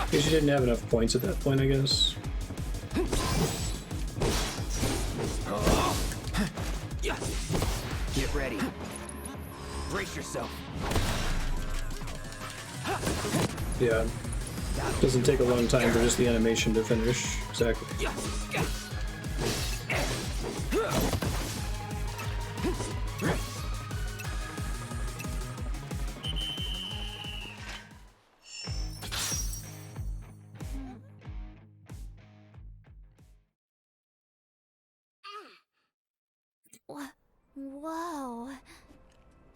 Because you didn't have enough points at that point, I guess. Get ready. Brace yourself. Yeah. Doesn't take a long time for just the animation to finish. Exactly. Whoa.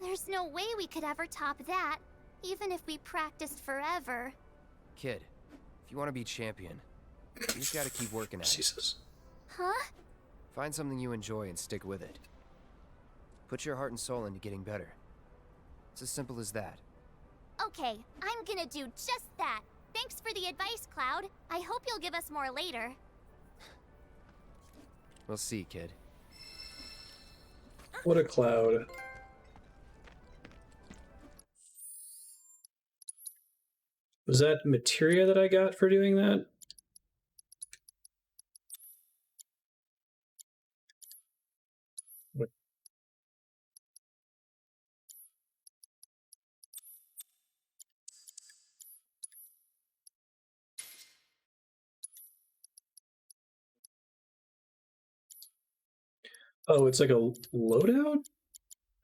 There's no way we could ever top that, even if we practiced forever. Kid, if you want to be champion, you just gotta keep working at it. Huh? Find something you enjoy and stick with it. Put your heart and soul into getting better. It's as simple as that. Okay, I'm gonna do just that. Thanks for the advice, Cloud. I hope you'll give us more later. We'll see, kid. What a cloud. Was that materia that I got for doing that? What? Oh, it's like a loadout?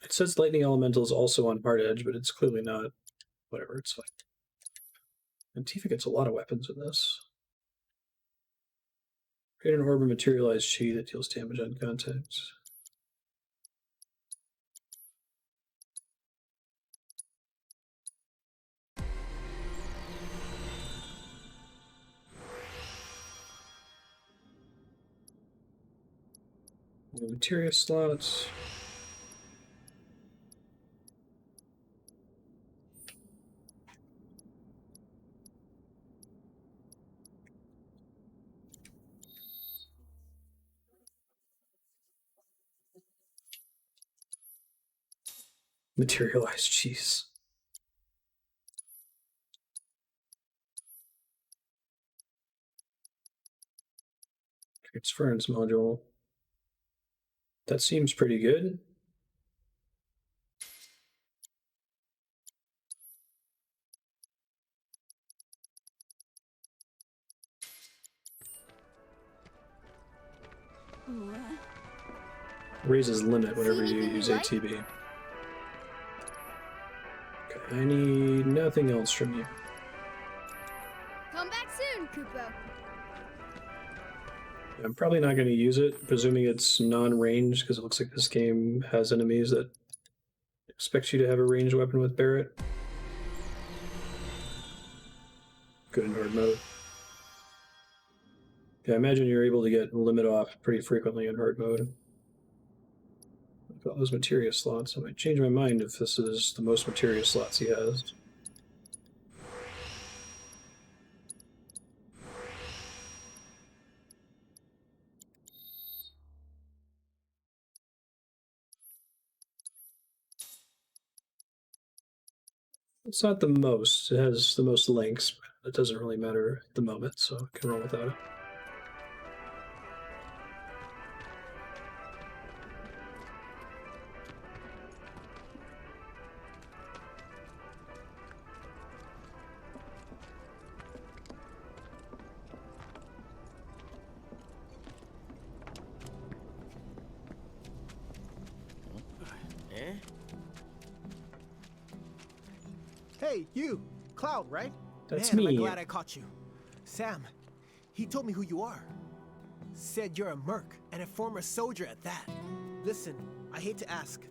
It says lightning elemental is also on hard edge, but it's clearly not. Whatever, it's fine. And Tifa gets a lot of weapons in this. Create an orb of materialized chi that deals damage on contact. Materia slots. Materialized cheese. Transference module. That seems pretty good. Raises limit whenever you use ATB. Okay, I need nothing else from you. Come back soon, Kupo. I'm probably not going to use it, presuming it's non-ranged, because it looks like this game has enemies that expect you to have a ranged weapon with Barret. Good in hard mode. Yeah, I imagine you're able to get limit off pretty frequently in hard mode. Look at all those materia slots. I might change my mind if this is the most materia slots he has. It's not the most. It has the most links. But it doesn't really matter at the moment, so I can roll without it. Hey, you! Cloud, right? That's Man, me. am I glad I caught you. Sam, he told me who you are. Said you're a merc, and a former soldier at that. Listen, I hate to ask,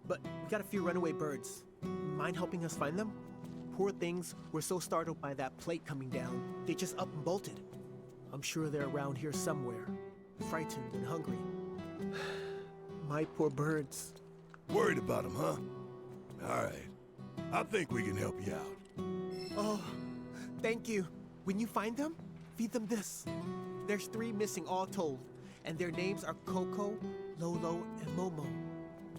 but we got a few runaway birds. Mind helping us find them? Poor things were so startled by that plate coming down, they just up and bolted. I'm sure they're around here somewhere, frightened and hungry. My poor birds. Worried about them, huh? All right. I think we can help you out. Oh, thank you. When you find them, feed them this. There's 3 missing all told, and their names are Coco, Lolo, and Momo.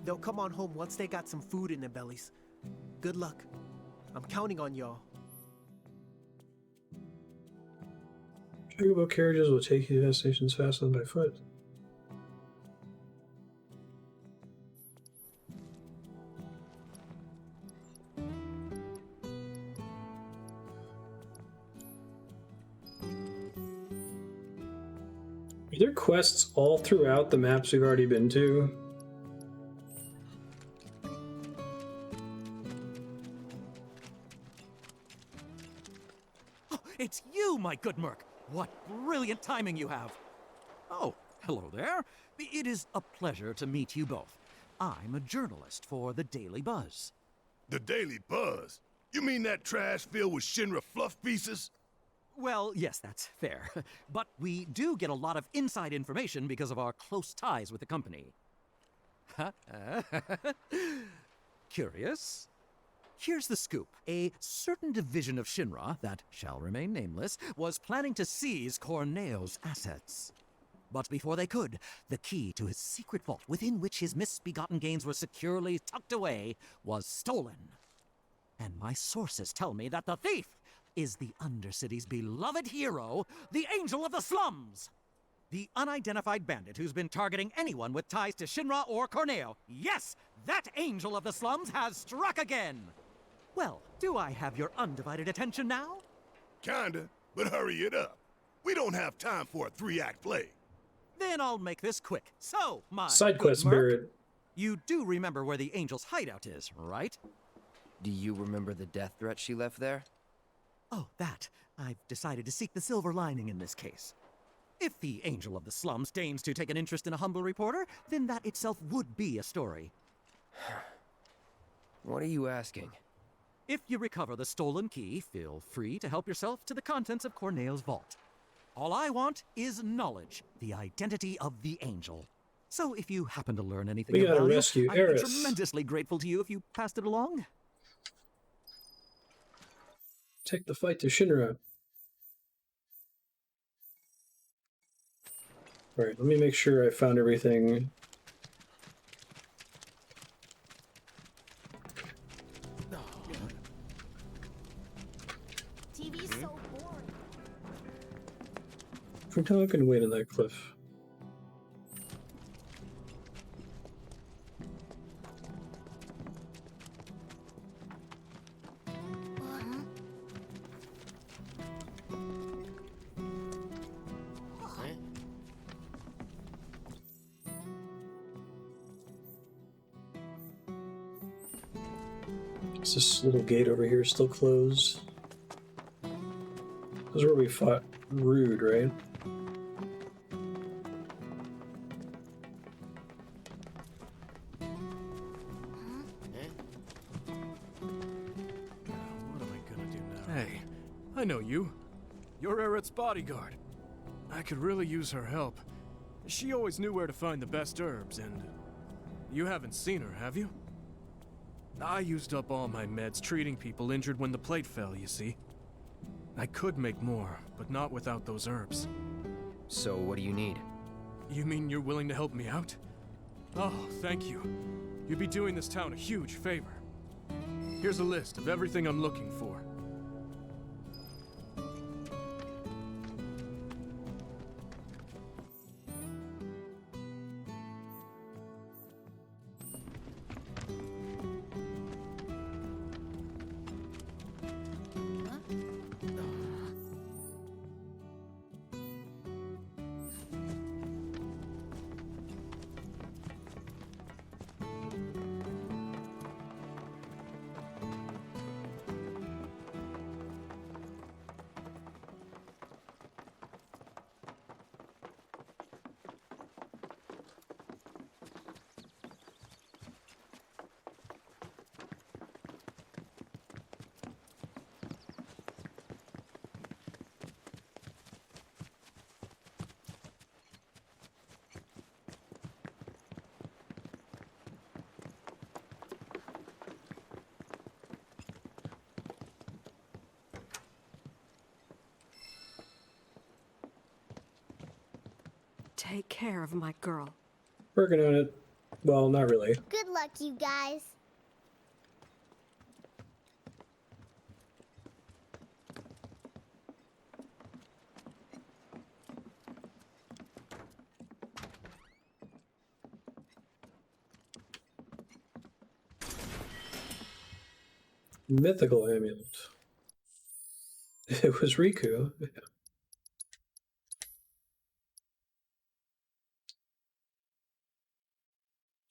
They'll come on home once they got some food in their bellies. Good luck. I'm counting on y'all. Chocobo carriages will take you to destinations faster than by foot. Are there quests all throughout the maps we've already been to? Oh, it's you, my good merc. What brilliant timing you have. Oh, hello there. It is a pleasure to meet you both. I'm a journalist for the Daily Buzz. The Daily Buzz? You mean that trash filled with Shinra fluff pieces? Well, yes, that's fair. But we do get a lot of inside information because of our close ties with the company. Curious? Here's the scoop. A certain division of Shinra, that shall remain nameless, was planning to seize Corneo's assets. But before they could, the key to his secret vault, within which his misbegotten gains were securely tucked away, was stolen. And my sources tell me that the thief is the Undercity's beloved hero, the Angel of the Slums! The unidentified bandit who's been targeting anyone with ties to Shinra or Corneo. Yes, that Angel of the Slums has struck again! Well, do I have your undivided attention now? Kinda, but hurry it up. We don't have time for a 3-act play. Then I'll make this quick. So, my Side good quest, merc, Barrett. you do remember where the Angel's hideout is, right? Do you remember the death threat she left there? Oh, that. I've decided to seek the silver lining in this case. If the Angel of the Slums deigns to take an interest in a humble reporter, then that itself would be a story. What are you asking? If you recover the stolen key, feel free to help yourself to the contents of Corneo's vault. All I want is knowledge, the identity of the Angel. So if you happen to learn anything We of gotta value, rescue I'd be Eris. tremendously grateful to you if you passed it along. Take the fight to Shinra. Alright, let me make sure I found everything. TV's so boring. For now, I can wait on that cliff. Is this little gate over here still closed? This is where we fought Rude, right? What am I gonna do now? Hey, I know you. You're Aerith's bodyguard. I could really use her help. She always knew where to find the best herbs, and you haven't seen her, have you? I used up all my meds treating people injured when the plate fell, you see. I could make more, but not without those herbs. So what do you need? You mean you're willing to help me out? Oh, thank you. You'd be doing this town a huge favor. Here's a list of everything I'm looking for. take care of my girl. Working on it. Well, not really. Good luck, you guys. Mythical amulet. It was Riku.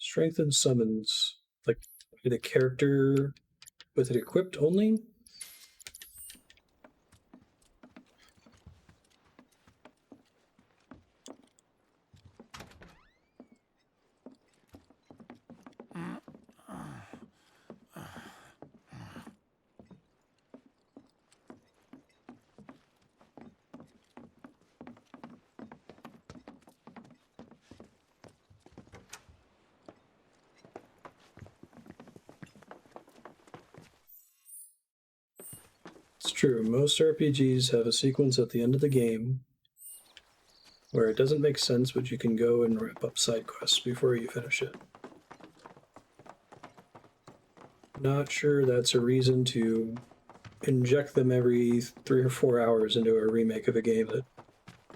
Strengthen summons. Like the character with it equipped only? It's true, most RPGs have a sequence at the end of the game where it doesn't make sense, but you can go and wrap up side quests before you finish it. Not sure that's a reason to inject them every 3 or 4 hours into a remake of a game that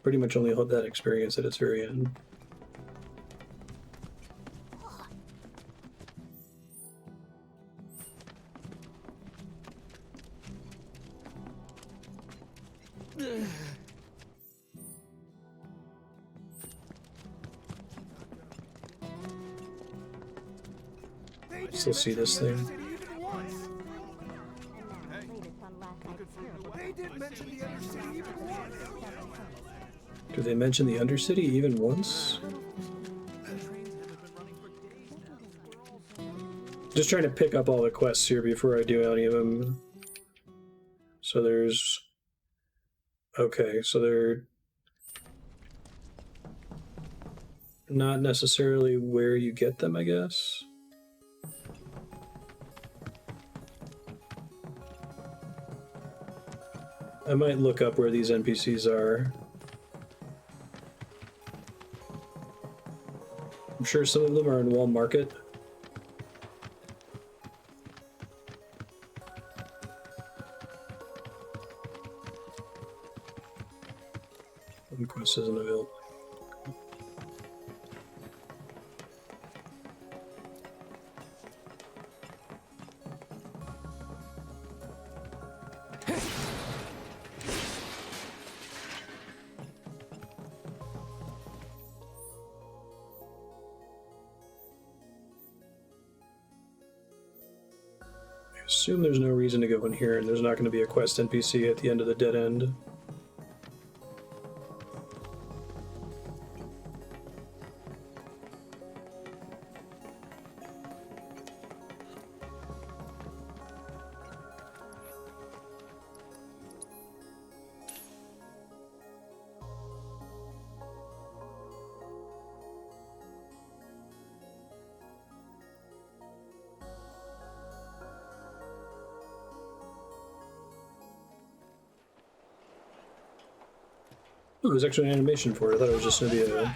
pretty much only held that experience at its very end. Still see this thing. Do they mention the Undercity even once? Just trying to pick up all the quests here before I do any of them. So there's... Okay, so they're not necessarily where you get them, I guess. I might look up where these NPCs are. I'm sure some of them are in Wall Market. One quest isn't available. I assume there's no reason to go in here, and there's not going to be a quest NPC at the end of the dead end. Oh, there's actually an animation for it. I thought it was just going to be a...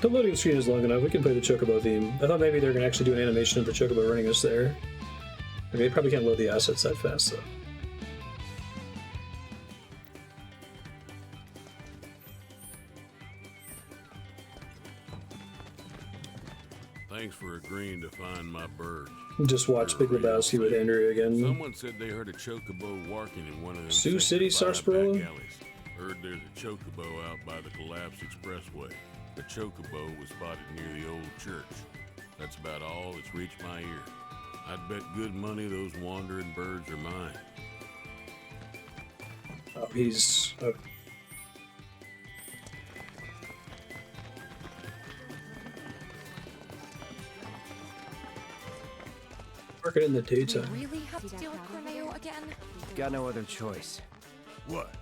The loading screen is long enough. We can play the Chocobo theme. I thought maybe they're going to actually do an animation of the Chocobo running us there. Okay, they probably can't load the assets that fast, though. Thanks for agreeing to find my birds. Just watch Big Lebowski with Andrea again. Someone said they heard a chocobo walking in one of them Sioux City, Sarsaparilla? back alleys. Heard there's a chocobo out by the collapsed expressway. The chocobo was spotted near the old church. That's about all that's reached my ear. I'd bet good money those wandering birds are mine. Oh, he's... Working in the daytime. We really have to deal with Corneo again? Got no other choice. What?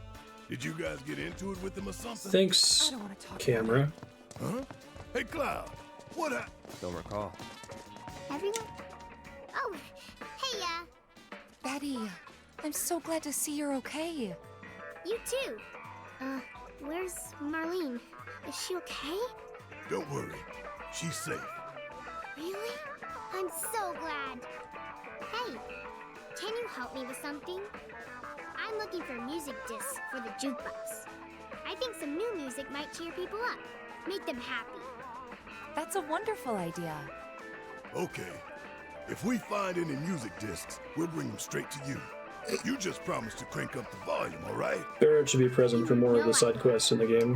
Did you guys get into it with him or something? Thanks, camera. Huh? Hey, Cloud, what happened? Don't recall. Everyone? Oh, hey, Betty, I'm so glad to see you're okay. you too. Where's Marlene? Is she okay? Don't worry, she's safe. Really? I'm so glad. Hey, can you help me with something? I'm looking for music discs for the jukebox. I think some new music might cheer people up, make them happy. That's a wonderful idea. Okay. If we find any music discs, we'll bring them straight to you. You just promise to crank up the volume, all right? Barrett should be present for more of the side quests in the game.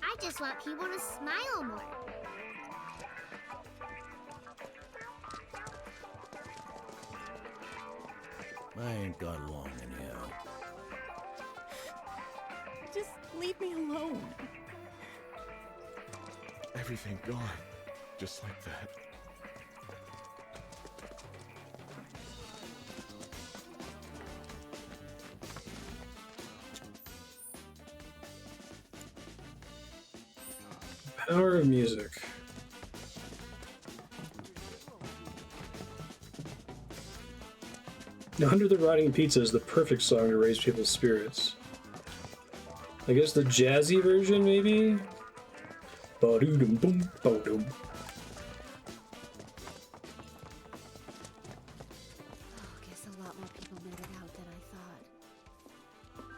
I just want people to smile more. I ain't got long anyhow. Just leave me alone. Everything gone. Just like that. Power of music. Now, Under the Rotting Pizza is the perfect song to raise people's spirits. I guess the jazzy version, maybe? Ba-doo-dum boom, ba-dum. Guess a lot more people made it out than I thought.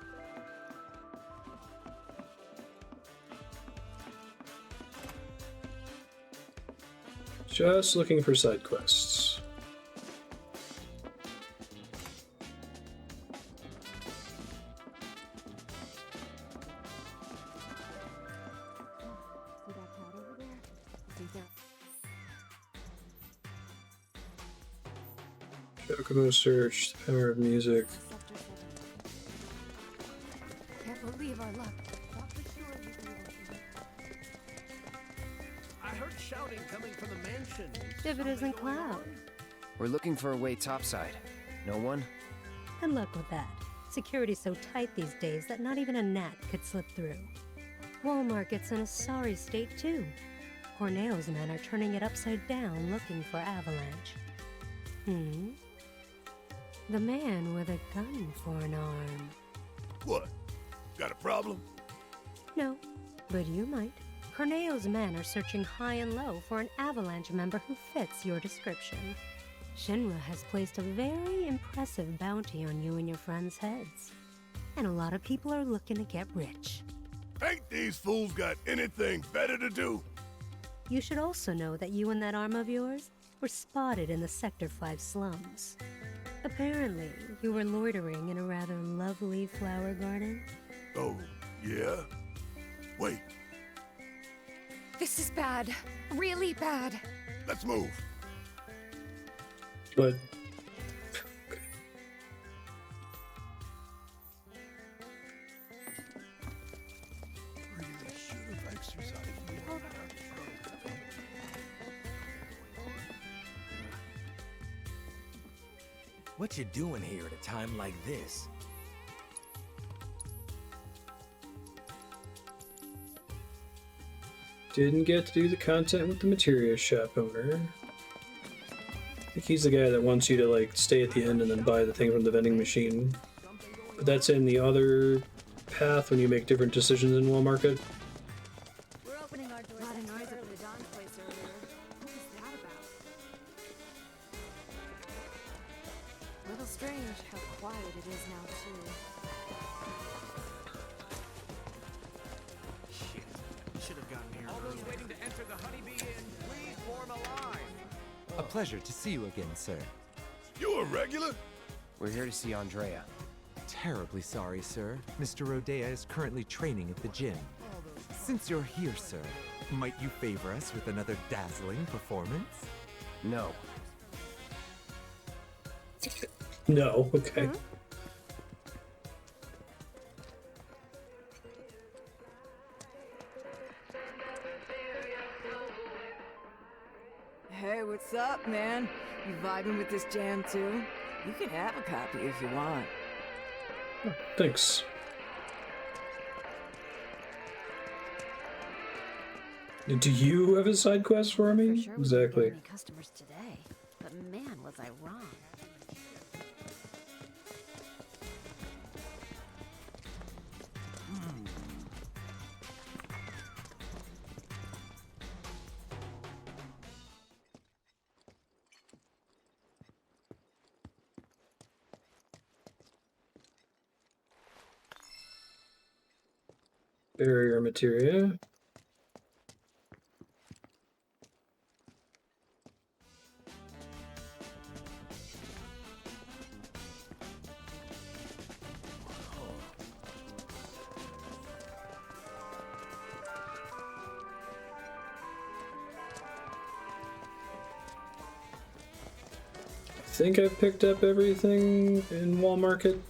Just looking for side quests. See that cat over there? I think that Chocobo search, the power of music. Can't believe our luck. I heard shouting coming from the mansion. If it isn't Cloud. We're looking for a way topside. No one? Good luck with that. Security's so tight these days that not even a gnat could slip through. Wall Market's in a sorry state too. Corneo's men are turning it upside down looking for Avalanche. The man with a gun for an arm. What? Got a problem? No, but you might. Corneo's men are searching high and low for an Avalanche member who fits your description. Shinra has placed a very impressive bounty on you and your friends' heads. And a lot of people are looking to get rich. Ain't these fools got anything better to do? You should also know that you and that arm of yours were spotted in the Sector 5 slums. Apparently, you were loitering in a rather lovely flower garden. Oh, yeah? Wait, This is bad. Really bad. let's move. But Really should have exercised more. What you doing here at a time like this? didn't get to do the content with the materia shop owner. I think he's the guy that wants you to like stay at the end and then buy the thing from the vending machine. But that's in the other path when you make different decisions in Wall Market. We're opening our doors early. Dawn's place earlier. What was that about? Little strange how quiet it is now too. Shit. Should have gotten here. All those waiting to enter the Honeybee Inn, please form a line. A pleasure to see you again, sir. You a regular? We're here to see Andrea. Terribly sorry, sir. Mr. Rodea is currently training at the gym. Since you're here, sir, might you favor us with another dazzling performance? No. No, okay. what's up, man? You vibing with this jam too? You can have a copy if you want. Thanks. Do you have a side quest for me? Sure we didn't Exactly. get any customers today, but man, was I wrong. Barrier materia. I think I've picked up everything in Wall Market.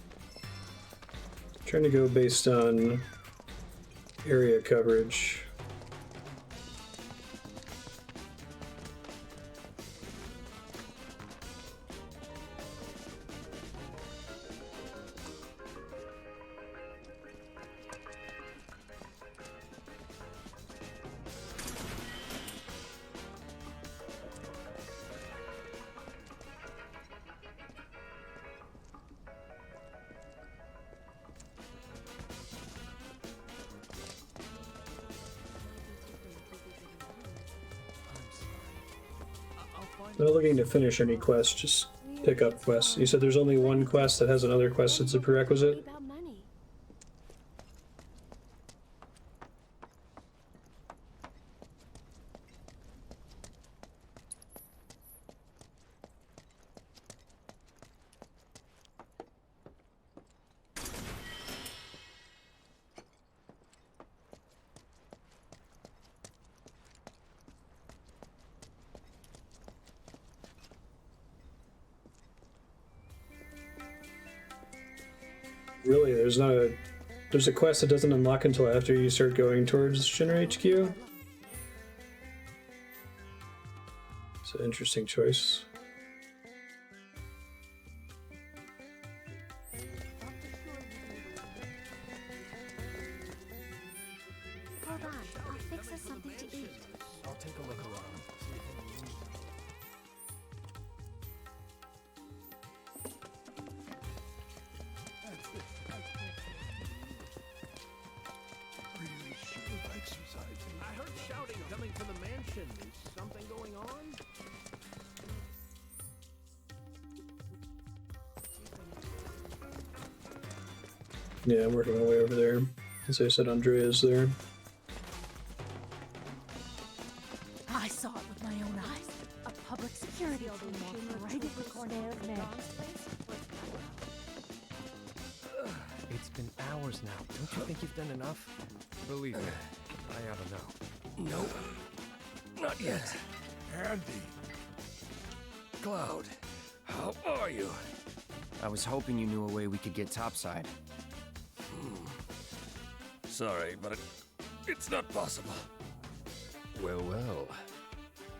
Trying to go based on area coverage. Not looking to finish any quests, just pick up quests. You said there's only one quest that has another quest that's a prerequisite? Really, there's a quest that doesn't unlock until after you start going towards Shinra HQ? It's an interesting choice. Hold on, I'll fix us something to eat. I'll take a look around. Really should have exercised. I heard shouting coming from the mansion. Is something going on? Yeah, I'm working my way over there. As I said, Andrea's there. I saw it with my own eyes. A public security operation right at the Corneo's name. It's been hours now. Don't you think you've done enough? Believe me, I ought to know. Nope. Not yet. Andy. Cloud, how are you? I was hoping you knew a way we could get topside. Sorry, but it's not possible. Well, well.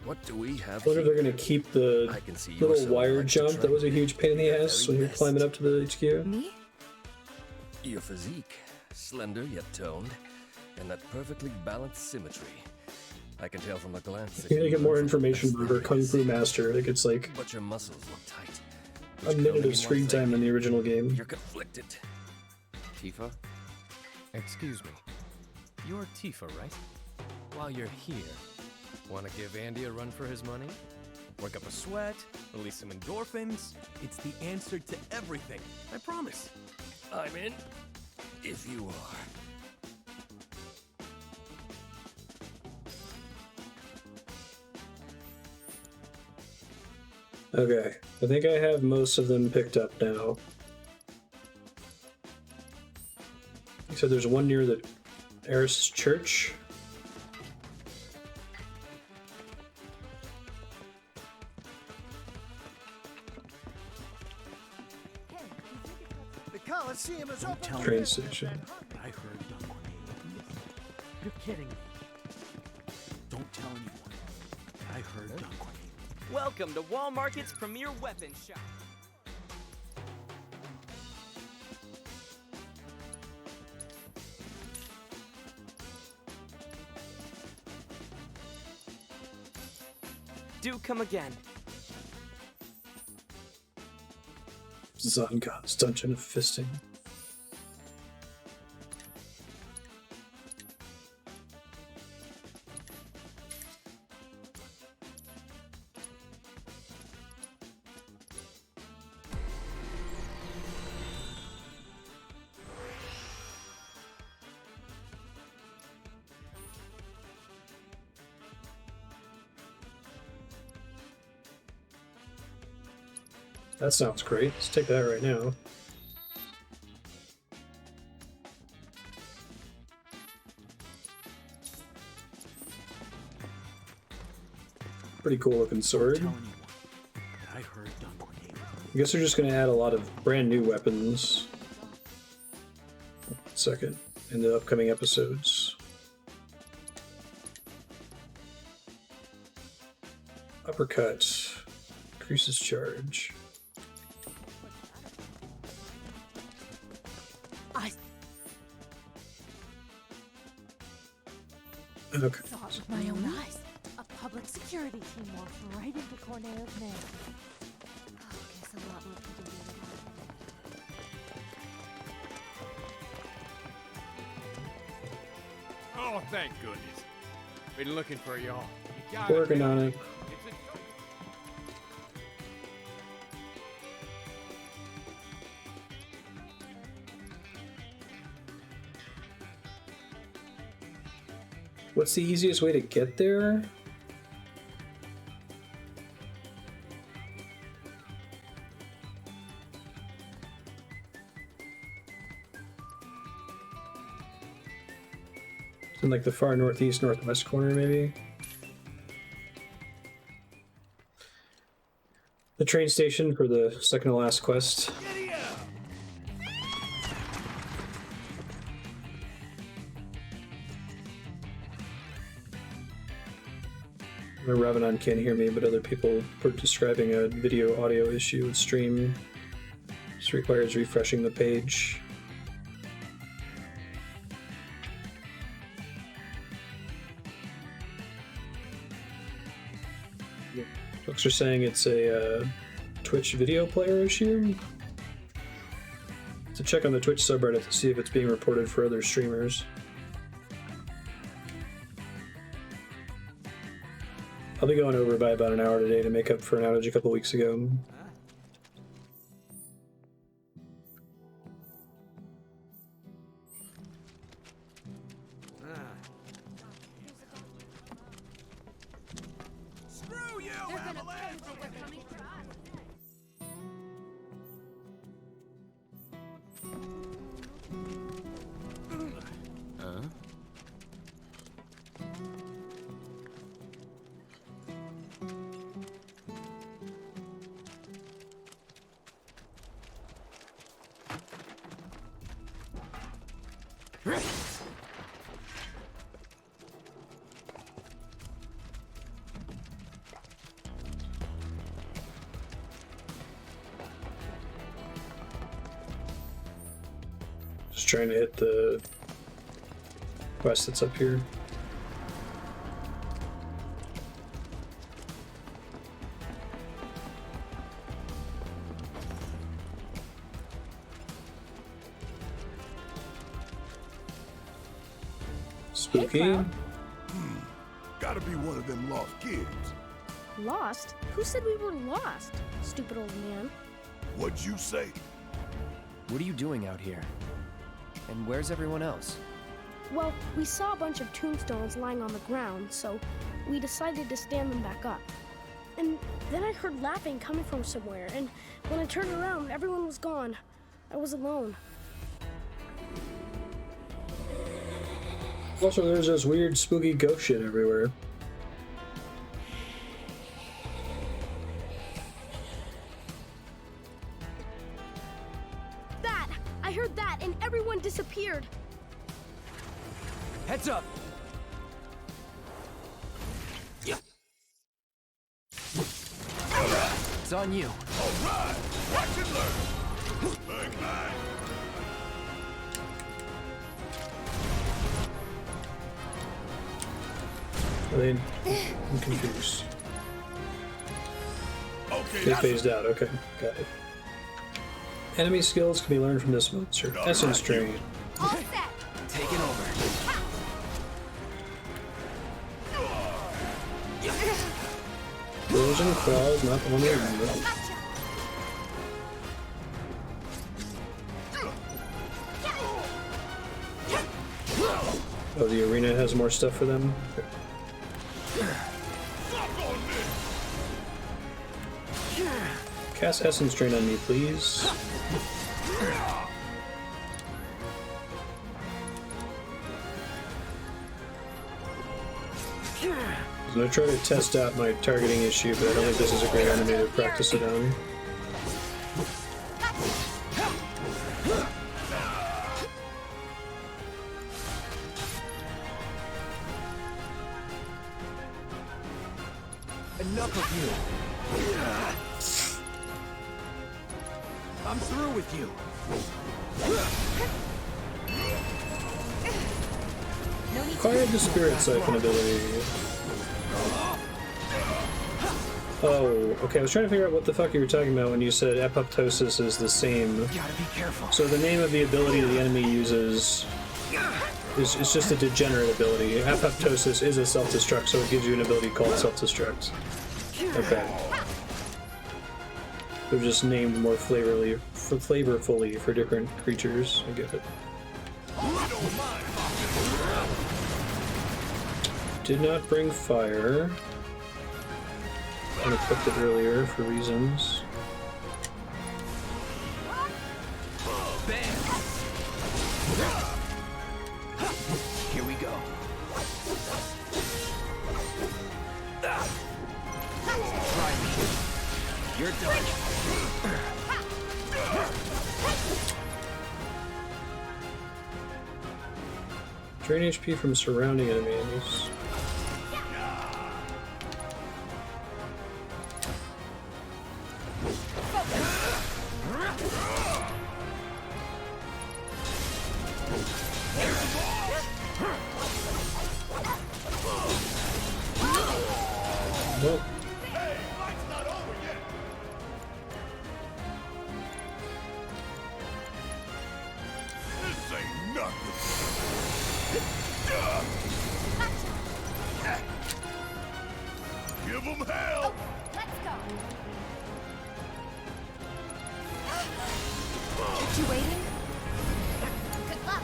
What do we have I wonder if they're going to keep the I can see you little so wire like to jump that try was a huge pain in the ass when you're best. climbing up to the HQ. Me? Your physique, slender yet toned, and that perfectly balanced symmetry. I can tell from a glance that You're going to you get more learned information from from her Kung Fu Master. Like it's like but your muscles look tight. a which can minute only of mean screen one thing. time in the original game. You're conflicted. Tifa? Excuse me. You're Tifa, right? While you're here, want to give Andy a run for his money? Work up a sweat, release some endorphins? It's the answer to everything. I promise. I'm in, if you are. Okay, I think I have most of them picked up now. You said there's one near the Eris Church. The Coliseum is open. Train station. I heard Dunquil. You're kidding me. Don't tell anyone. I heard Dunquil. Welcome to Wall Market's premier weapon shop. Do come again. Zongod's Dungeon of Fisting. That sounds great. Let's take that right now. Pretty cool looking sword. I guess they're just going to add a lot of brand new weapons. Second, in the upcoming episodes. Uppercut. Increases charge. Okay. Saw it with my own eyes. A public security team walked right into Corneo's man. Oh, guess a lot more people do that. Oh, thank goodness. Been looking for y'all. You got Working on it. What's the easiest way to get there? It's in like the far northeast, northwest corner, maybe? The train station for the second to last quest. The Revenant can't hear me, but other people were describing a video audio issue with stream. This requires refreshing the page. Folks are saying it's a Twitch video player issue. So check on the Twitch subreddit to see if it's being reported for other streamers. I'll be going over by about an hour today to make up for an outage a couple weeks ago. Screw you, Avalanche! Huh? Just trying to hit the quest that's up here. Spooky. Gotta be one of them lost kids. Lost? Who said we were lost? Stupid old man. What'd you say? What are you doing out here? And where's everyone else? Well, we saw a bunch of tombstones lying on the ground, so we decided to stand them back up. And then I heard laughing coming from somewhere, and when I turned around, everyone was gone. I was alone. Also, there's this weird spooky ghost shit everywhere. That! I heard that, and everyone disappeared. Heads up! on you. All right, watch and learn. Bang, bang. I'm confused. Okay, They phased out. Okay, got it. Enemy skills can be learned from this monster. Essence Drain. All set. Taking over. Frozen Claws, not the one we remember. Oh, the arena has more stuff for them? Okay. Cast Essence Drain on me, please. I'm gonna try to test out my targeting issue, but I don't think this is a great enemy to practice it on. Enough of you. I'm through with you. Acquired the Spirit Siphon ability. Oh, okay, I was trying to figure out what the fuck you were talking about when you said apoptosis is the same. Gotta be careful. So the name of the ability the enemy uses is just a degenerate ability. Apoptosis is a self-destruct, so it gives you an ability called self-destruct. Okay. They're just named more flavorfully for different creatures. I get it. Did not bring fire. I equipped it earlier for reasons. Here we go. Try me. You're done. Drain HP from surrounding enemies. Nope. This ain't nothing. Give them hell. Let's go. Kept you waiting? Good luck.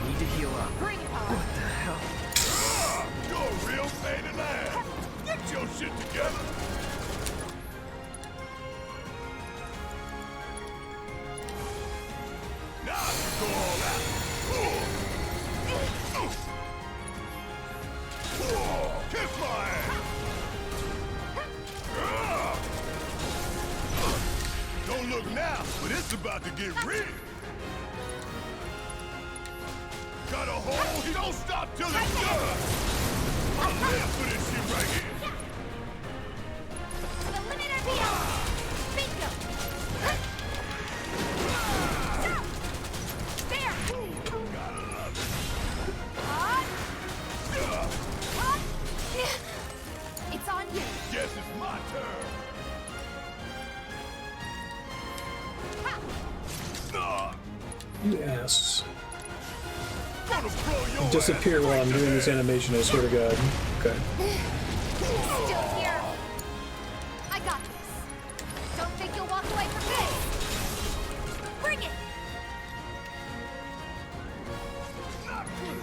Need to heal up. Bring it on. What the hell? You're a real pain in the ass. Get your shit together. Now I can go all out. Kiss my ass. Don't look now, but it's about to get real. Got a hole? He don't stop till it's done. I'm live for this shit right here. To the limit or beyond. Bingo. There. It's on you. Guess it's my turn. You ass. Gonna blow your Disappear while I'm doing this animation, I swear to God. Okay. Still here. I got this. Don't think you'll walk away from this. Bring it.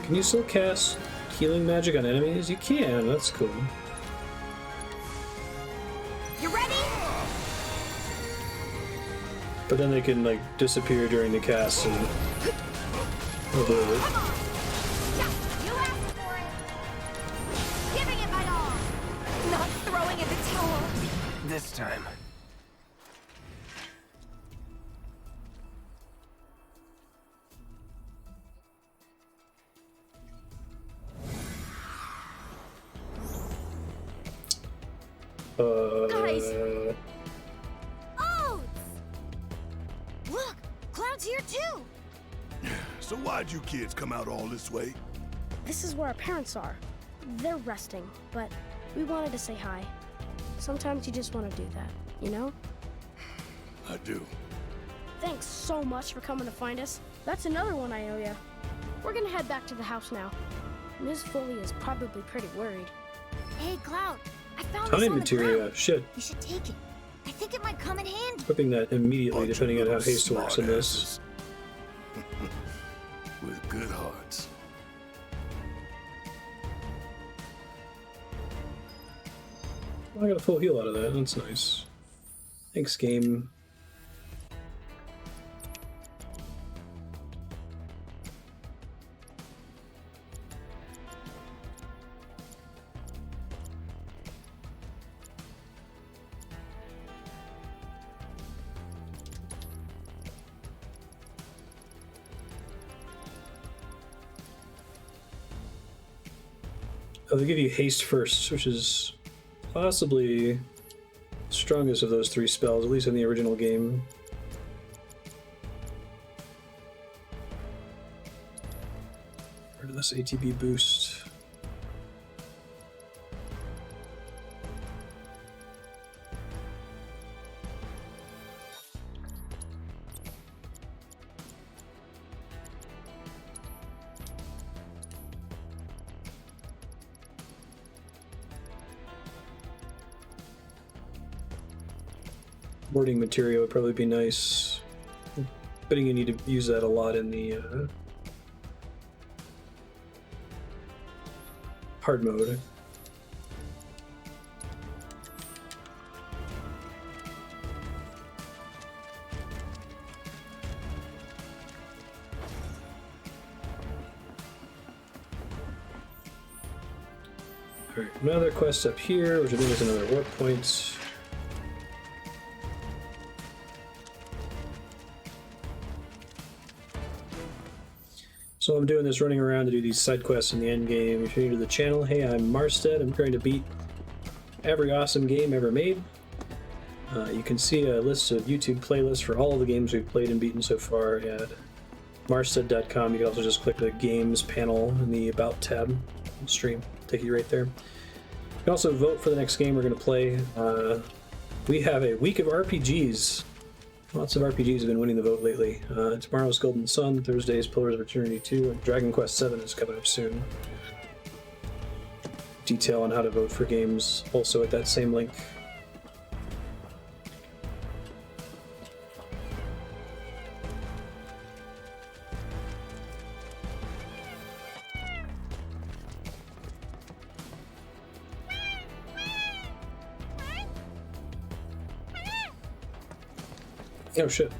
Can you still cast healing magic on enemies? You can, that's cool. You ready? But then they can, like, disappear during the cast and avoid it. You asked for it. Giving it my all. Not throwing in the towel. This time. Guys. too! So why'd you kids come out all this way? This is where our parents are. They're resting, but we wanted to say hi. Sometimes you just want to do that, you know? I do. Thanks so much for coming to find us. That's another one I owe you. We're gonna head back to the house now. Ms. Foley is probably pretty worried. Hey, Cloud, I found Time this on the materia. ground. Shit. You should take it. I think it might come in handy. Equipping that immediately, depending on how haste works in this. With good hearts. I got a full heal out of that. That's nice. Thanks, game. Oh, they give you haste first, which is possibly the strongest of those three spells, at least in the original game. Where did this ATB boost? Wording material would probably be nice. Betting you need to use that a lot in the hard mode. Alright, another quest up here, which I think is another warp point. So I'm doing this running around to do these side quests in the end game. If you're new to the channel, hey, I'm Marstead. I'm trying to beat every awesome game ever made. You can see a list of YouTube playlists for all of the games we've played and beaten so far at marstead.com. You can also just click the games panel in the About tab on the stream. Take you right there. You can also vote for the next game we're going to play. We have a week of RPGs. Lots of RPGs have been winning the vote lately. Tomorrow's Golden Sun, Thursday's Pillars of Eternity 2, and Dragon Quest 7 is coming up soon. Detail on how to vote for games also at that same link. Oh shit.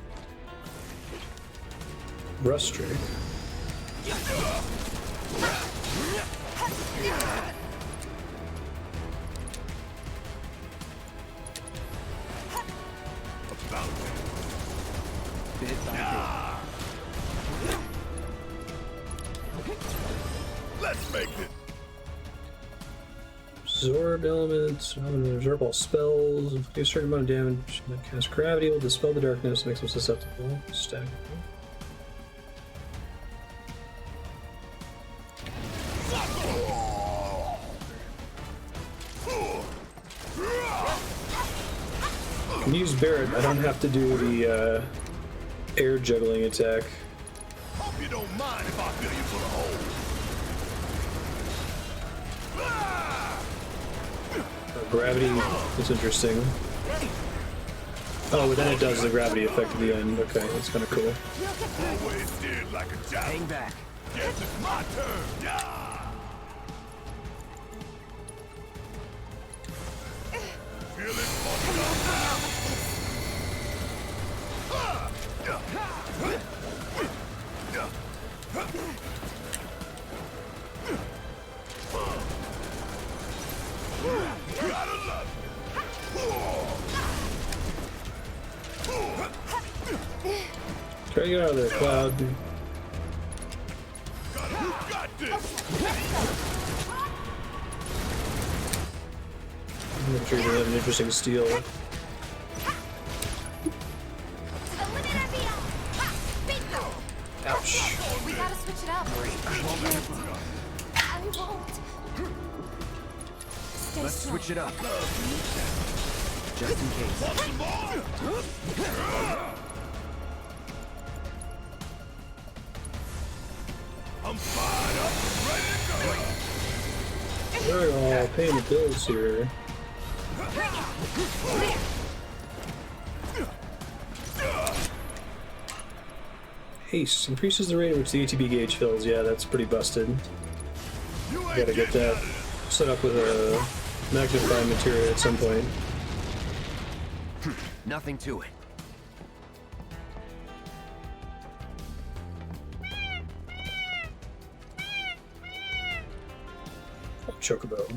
Rust Drake. Let's make it. Absorb elements, absorb all spells, do a certain amount of damage, cast gravity, will dispel the darkness, makes them susceptible. Stack. I can use Barret, I don't have to do the air juggling attack. Hope you don't mind if I fill you full of holes. Gravity is interesting. Oh, but then it does the gravity effect at the end. Okay, that's kind of cool. Always did like a job. Hang back. Guess it's my turn. Yeah. Try to get out of there, Cloud. I'm sure you have an interesting steal. Let's switch it up. Just in case. I'm fired up and ready to go. They're all paying the bills here. Haste increases the rate at which the ATB gauge fills. Yeah, that's pretty busted. Gotta get that set up with a magnifying material at some point. Nothing to it. Chocobo.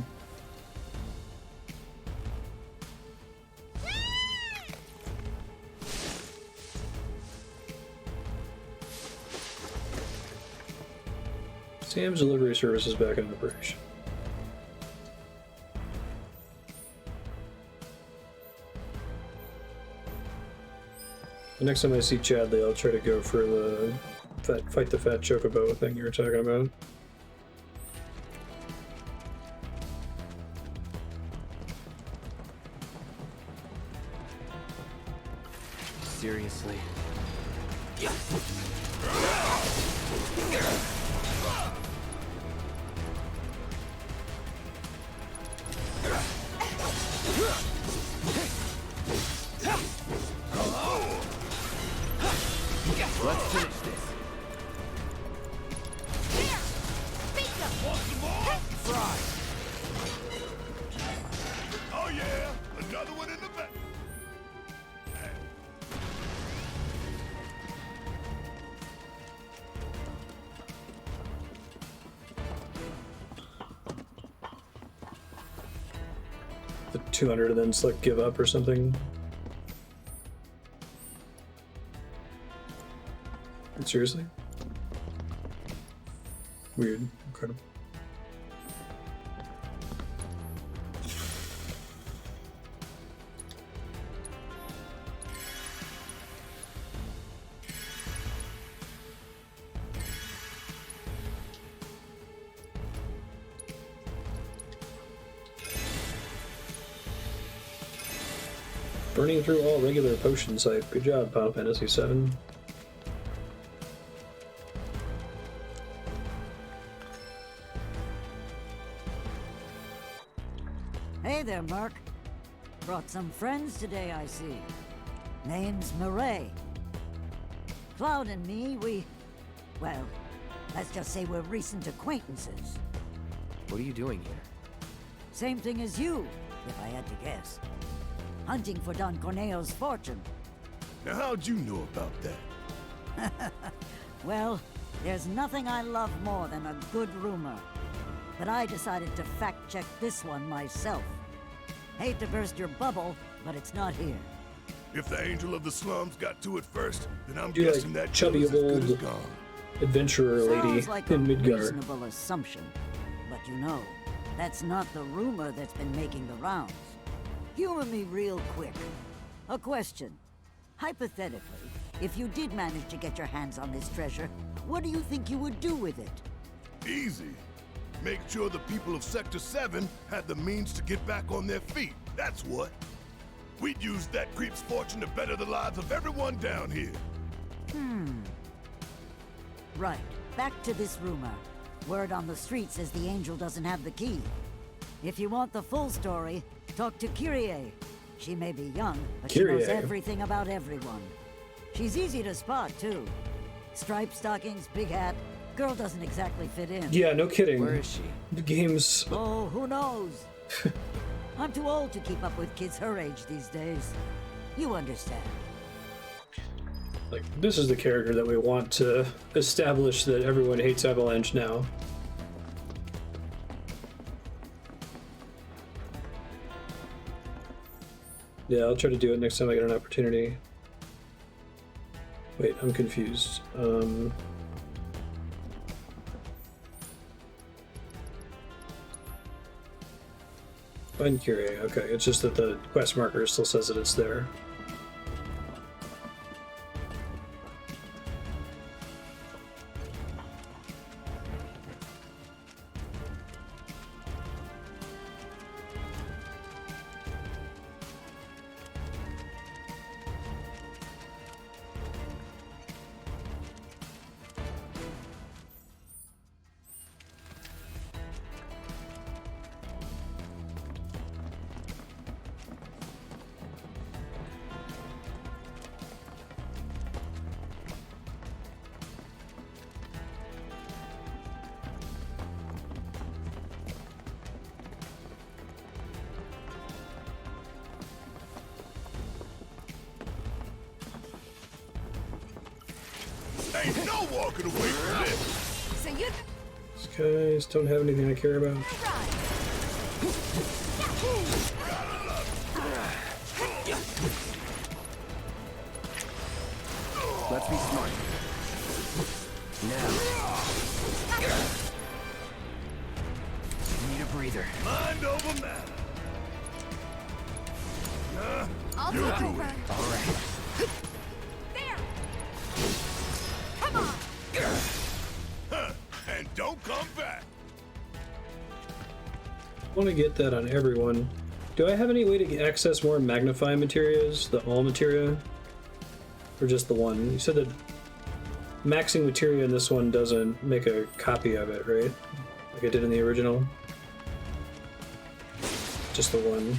Sam's delivery service is back in operation. The next time I see Chadley, I'll try to go for the fight the fat chocobo thing you were talking about. Seriously. Let's finish this. Fry. Oh yeah, another one in the back. The 200 and then select give up or something. Seriously? Weird. Incredible. Burning through all regular potion type. Good job, Final Fantasy VII. Hey there, Mark. Brought some friends today, I see. Name's Murray. Cloud and me, well, let's just say we're recent acquaintances. What are you doing here? Same thing as you, if I had to guess. Hunting for Don Corneo's fortune. Now how'd you know about that? Well, there's nothing I love more than a good rumor. But I decided to fact-check this one myself. Hate to burst your bubble, but it's not here. If the Angel of the Slums got to it first, then I'm You're guessing like that chubby deal is as good as old gone. adventurer lady Sounds like in a Midgard. reasonable assumption. But you know, that's not the rumor that's been making the rounds. Humor me real quick. A question. Hypothetically, if you did manage to get your hands on this treasure, what do you think you would do with it? Easy. Make sure the people of Sector 7 had the means to get back on their feet. That's what. We'd use that creep's fortune to better the lives of everyone down here. Right. Back to this rumor. Word on the street says the Angel doesn't have the key. If you want the full story, talk to Kyrie. She may be young, but she knows Kyrie. everything about everyone. She's easy to spot, too. Striped stockings, big hat. Girl doesn't exactly fit in. Yeah, no kidding. Where is she? The game's... Oh, who knows? I'm too old to keep up with kids her age these days. You understand. Like, this is the character that we want to establish that everyone hates Avalanche now. Yeah, I'll try to do it next time I get an opportunity. Wait, I'm confused. Find Kyrie. Okay, it's just that the quest marker still says that it's there. Ain't no walking away from this. So you. These guys don't have anything I care about. Let's be smart. Now. Need a breather. Mind over matter. I'll You take do over. it. All right. There. Come on. Huh. And don't come back. I want to get that on everyone. Do I have any way to access more magnify materials? The all materia? Or just the one? You said that maxing materia in this one doesn't make a copy of it, right? Like it did in the original? Just the one.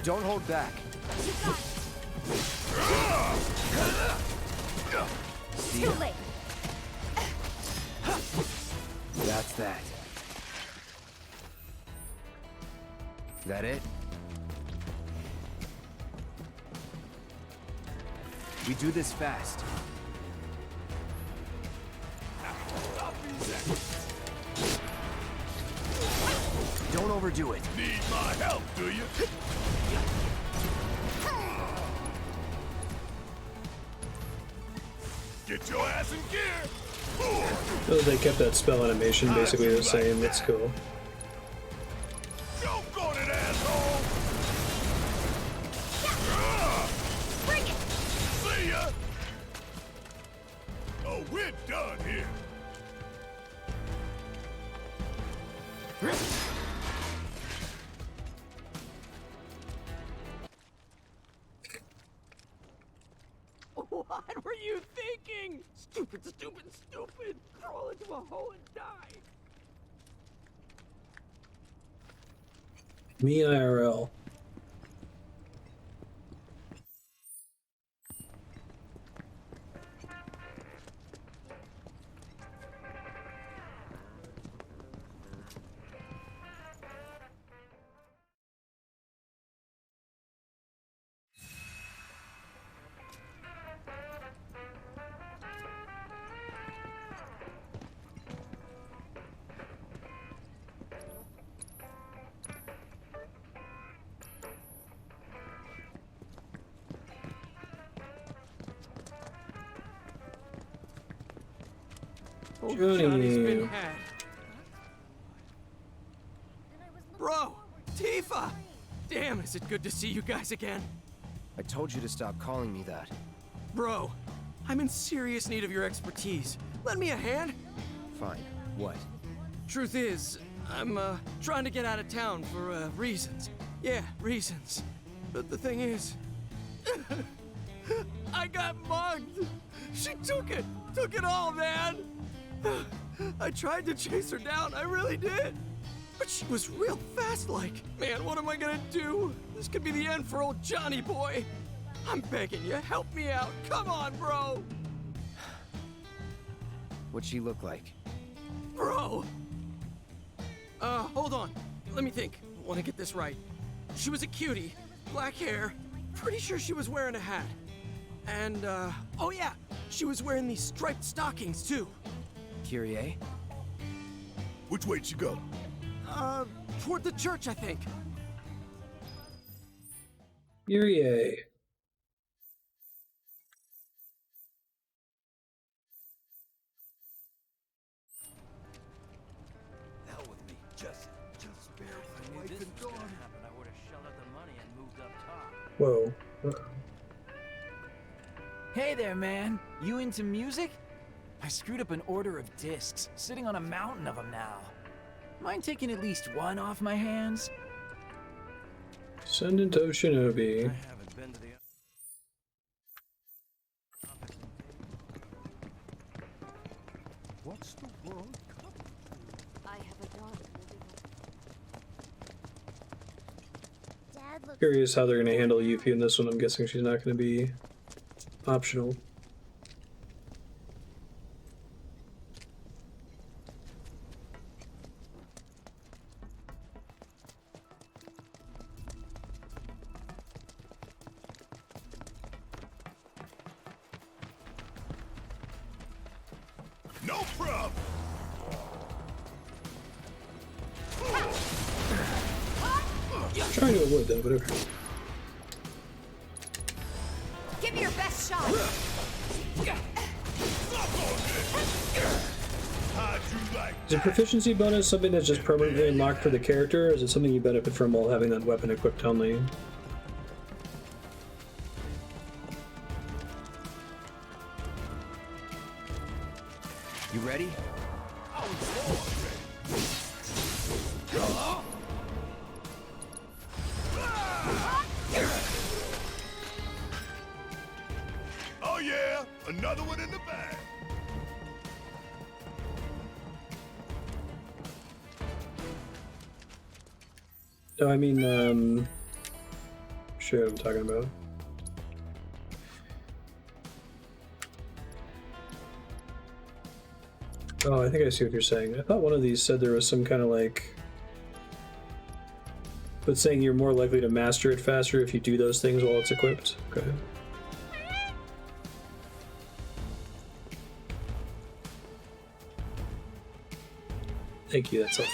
Don't hold back. Too late. That's that. That it? We do this fast. Don't overdo it. Need my help, do you? Get your ass in gear. Oh, they kept that spell animation basically the same. That's cool. Don't go to that asshole. Bring it. See ya. Oh, we're done here. What were you thinking? Stupid, stupid, stupid! Crawl into a hole and die! Me IRL. Johnny's been Johnny. had. Bro! Tifa! Damn, is it good to see you guys again? I told you to stop calling me that. Bro, I'm in serious need of your expertise. Lend me a hand? Fine. What? Truth is, I'm trying to get out of town for reasons. Yeah, reasons. But the thing is, I got mugged. She took it all, man. I tried to chase her down, I really did. But she was real fast like. Man, what am I gonna do? This could be the end for old Johnny boy. I'm begging you, help me out. Come on, bro. What'd she look like? Bro! Hold on. Let me think. I want to get this right. She was a cutie. Black hair. Pretty sure she was wearing a hat. And, oh yeah! She was wearing these striped stockings, too. Kyrie? Which way'd she go? Toward the church, I think. Yay. Hell with me, Jesse. Just barely. If I knew this was gonna happen, I would have shelled out the money and moved up top. Whoa. Hey there, man. You into music? I screwed up an order of discs, sitting on a mountain of them now. Mind taking at least one off my hands? Send it to Shinobi. haven't been to the What's the World Cup? I have a daughter Dad looks Curious how they're going to handle Yuffie in this one. I'm guessing she's not going to be optional. No problem. Trying to avoid that, but okay. Give me your best shot. Is a proficiency bonus something that's just permanently unlocked for the character, or is it something you benefit from while having that weapon equipped only? You ready? Oh yeah, another one in the bag. No, I mean, sure what I'm talking about. Oh, I think I see what you're saying. I thought one of these said there was some kind of like... But saying you're more likely to master it faster if you do those things while it's equipped. Okay. Thank you, that's helpful.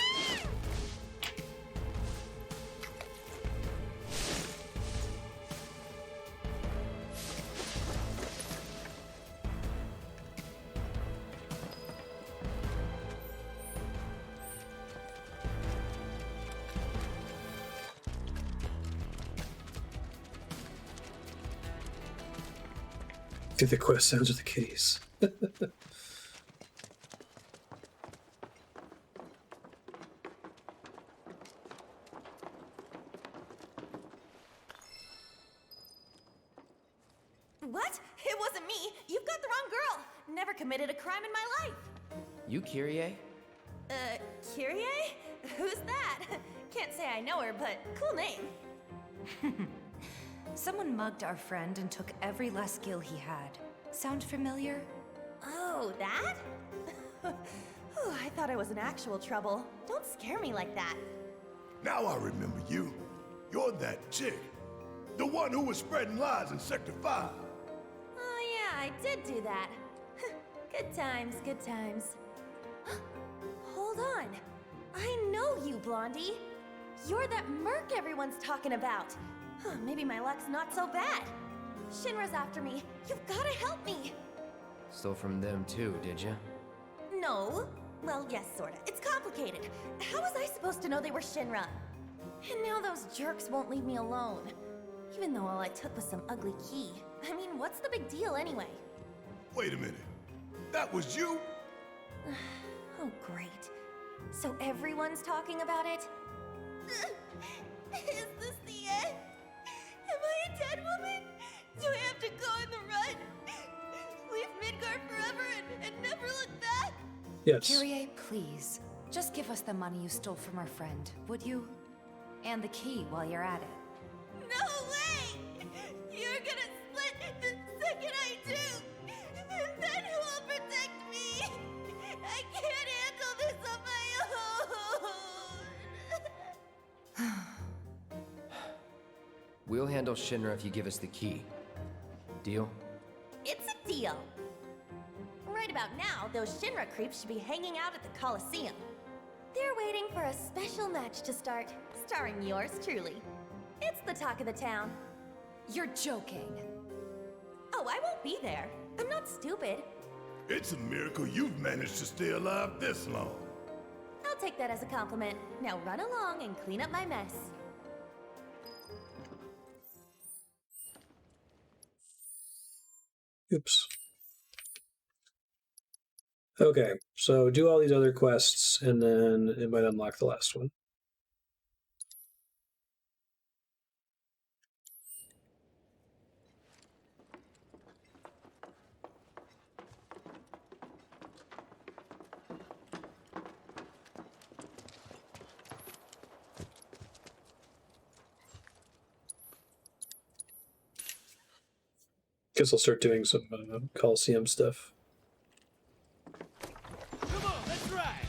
Do the quest sounds with the kitties. What? It wasn't me. You've got the wrong girl. Never committed a crime in my life. You Kyrie? Kyrie? Who's that? Can't say I know her, but cool name. Someone mugged our friend and took every last skill he had. Sound familiar? Oh, that? Oh, I thought I was in actual trouble. Don't scare me like that. Now I remember you. You're that chick. The one who was spreading lies in Sector 5. Oh yeah, I did do that. Good times, good times. Hold on. I know you, Blondie. You're that merc everyone's talking about. Maybe my luck's not so bad. Shinra's after me. You've gotta help me. Stole from them too, did you? No. Well, yes, sorta. It's complicated. How was I supposed to know they were Shinra? And now those jerks won't leave me alone. Even though all I took was some ugly key. I mean, what's the big deal anyway? Wait a minute. That was you? Oh, great. So everyone's talking about it? Is this the end? Am I a dead woman? Do I have to go on the run? Leave Midgard forever and never look back? Yes. Kyrie, please. Just give us the money you stole from our friend, would you? And the key while you're at it. No way! You're gonna split the second I do! And then who will protect me? I can't handle this on my own! We'll handle Shinra if you give us the key. Deal? It's a deal! Right about now, those Shinra creeps should be hanging out at the Coliseum. They're waiting for a special match to start, starring yours truly. It's the talk of the town. You're joking. Oh, I won't be there. I'm not stupid. It's a miracle you've managed to stay alive this long. I'll take that as a compliment. Now run along and clean up my mess. Oops. Okay, so do all these other quests, and then it might unlock the last one. Guess I'll start doing some Coliseum stuff. Come on, let's ride!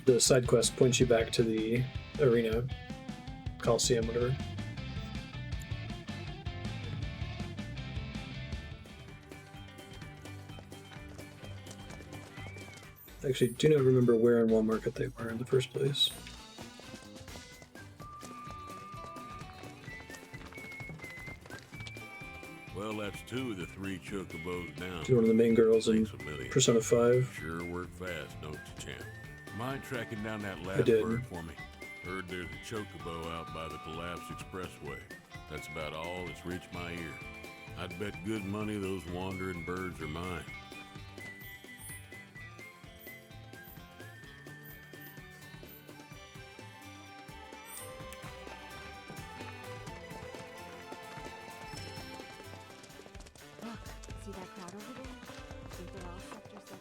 the side quest points you back to the arena, Coliseum, whatever. Actually, do not remember where in Wall Market they were in the first place. Well, that's 2 of the 3 chocobos down. She's one of the main girls in Persona 5. Sure work fast, don't you, champ? Mind tracking down that I last did. bird for me? Heard there's a chocobo out by the collapsed expressway. That's about all that's reached my ear. I'd bet good money those wandering birds are mine. Look, see that crowd over there? I think they're all Sector 7.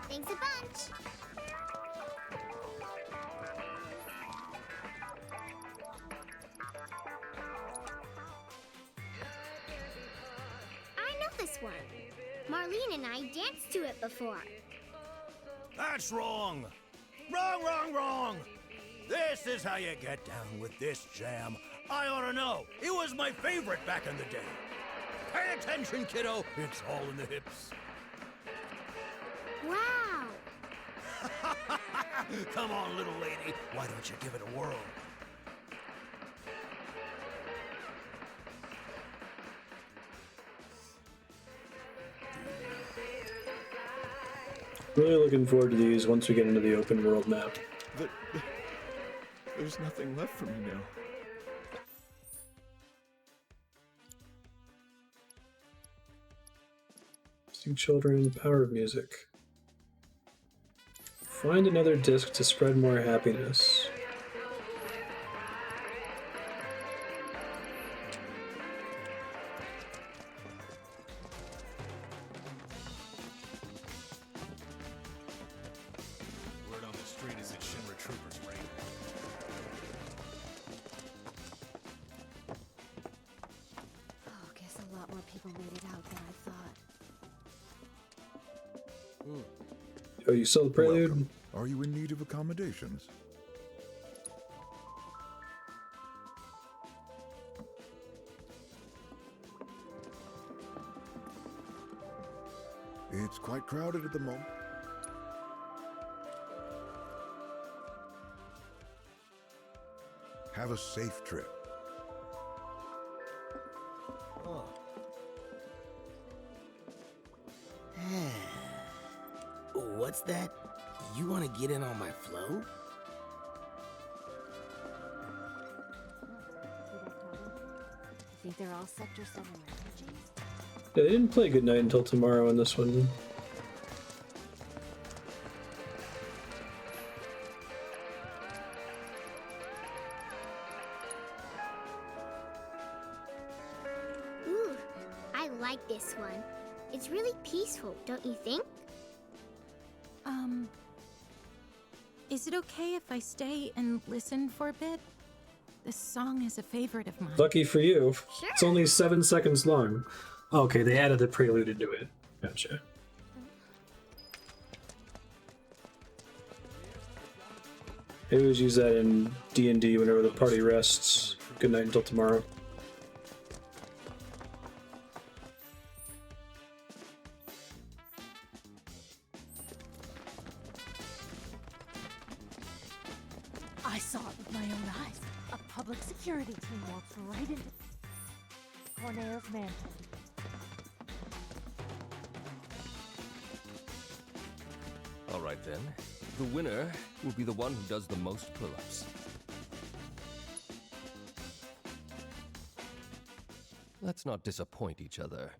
Thanks a bunch. I know this one. Marlene and I danced to it before. That's wrong. Wrong. This is how you get down with this jam. I ought to know. It was my favorite back in the day. Pay attention, kiddo. It's all in the hips. Wow. Come on, little lady. Why don't you give it a whirl? Really looking forward to these once we get into the open world map. There's nothing left for me now. See children, the power of music. Find another disc to spread more happiness. Word on the street is that Shinra troopers raided. Oh, guess a lot more people made it out than I thought. Oh, you saw the prelude? Welcome. Are you in need of accommodations? It's quite crowded at the moment. Have a safe trip. What's that? You want to get in on my flow? I think they're all Sector 7 refugees. Yeah, they didn't play Goodnight until tomorrow in this one. Ooh, I like this one. It's really peaceful, don't you think? Is it okay if I stay and listen for a bit? This song is a favorite of mine. Lucky for you. Sure. It's only 7 seconds long. Okay, they added the prelude into it. Gotcha. They always use that in D&D whenever the party rests. Good night until tomorrow. I saw it with my own eyes. A public security team walks right into Corneo's mansion. All right then. The winner will be the one who does the most pull-ups. Let's not disappoint each other.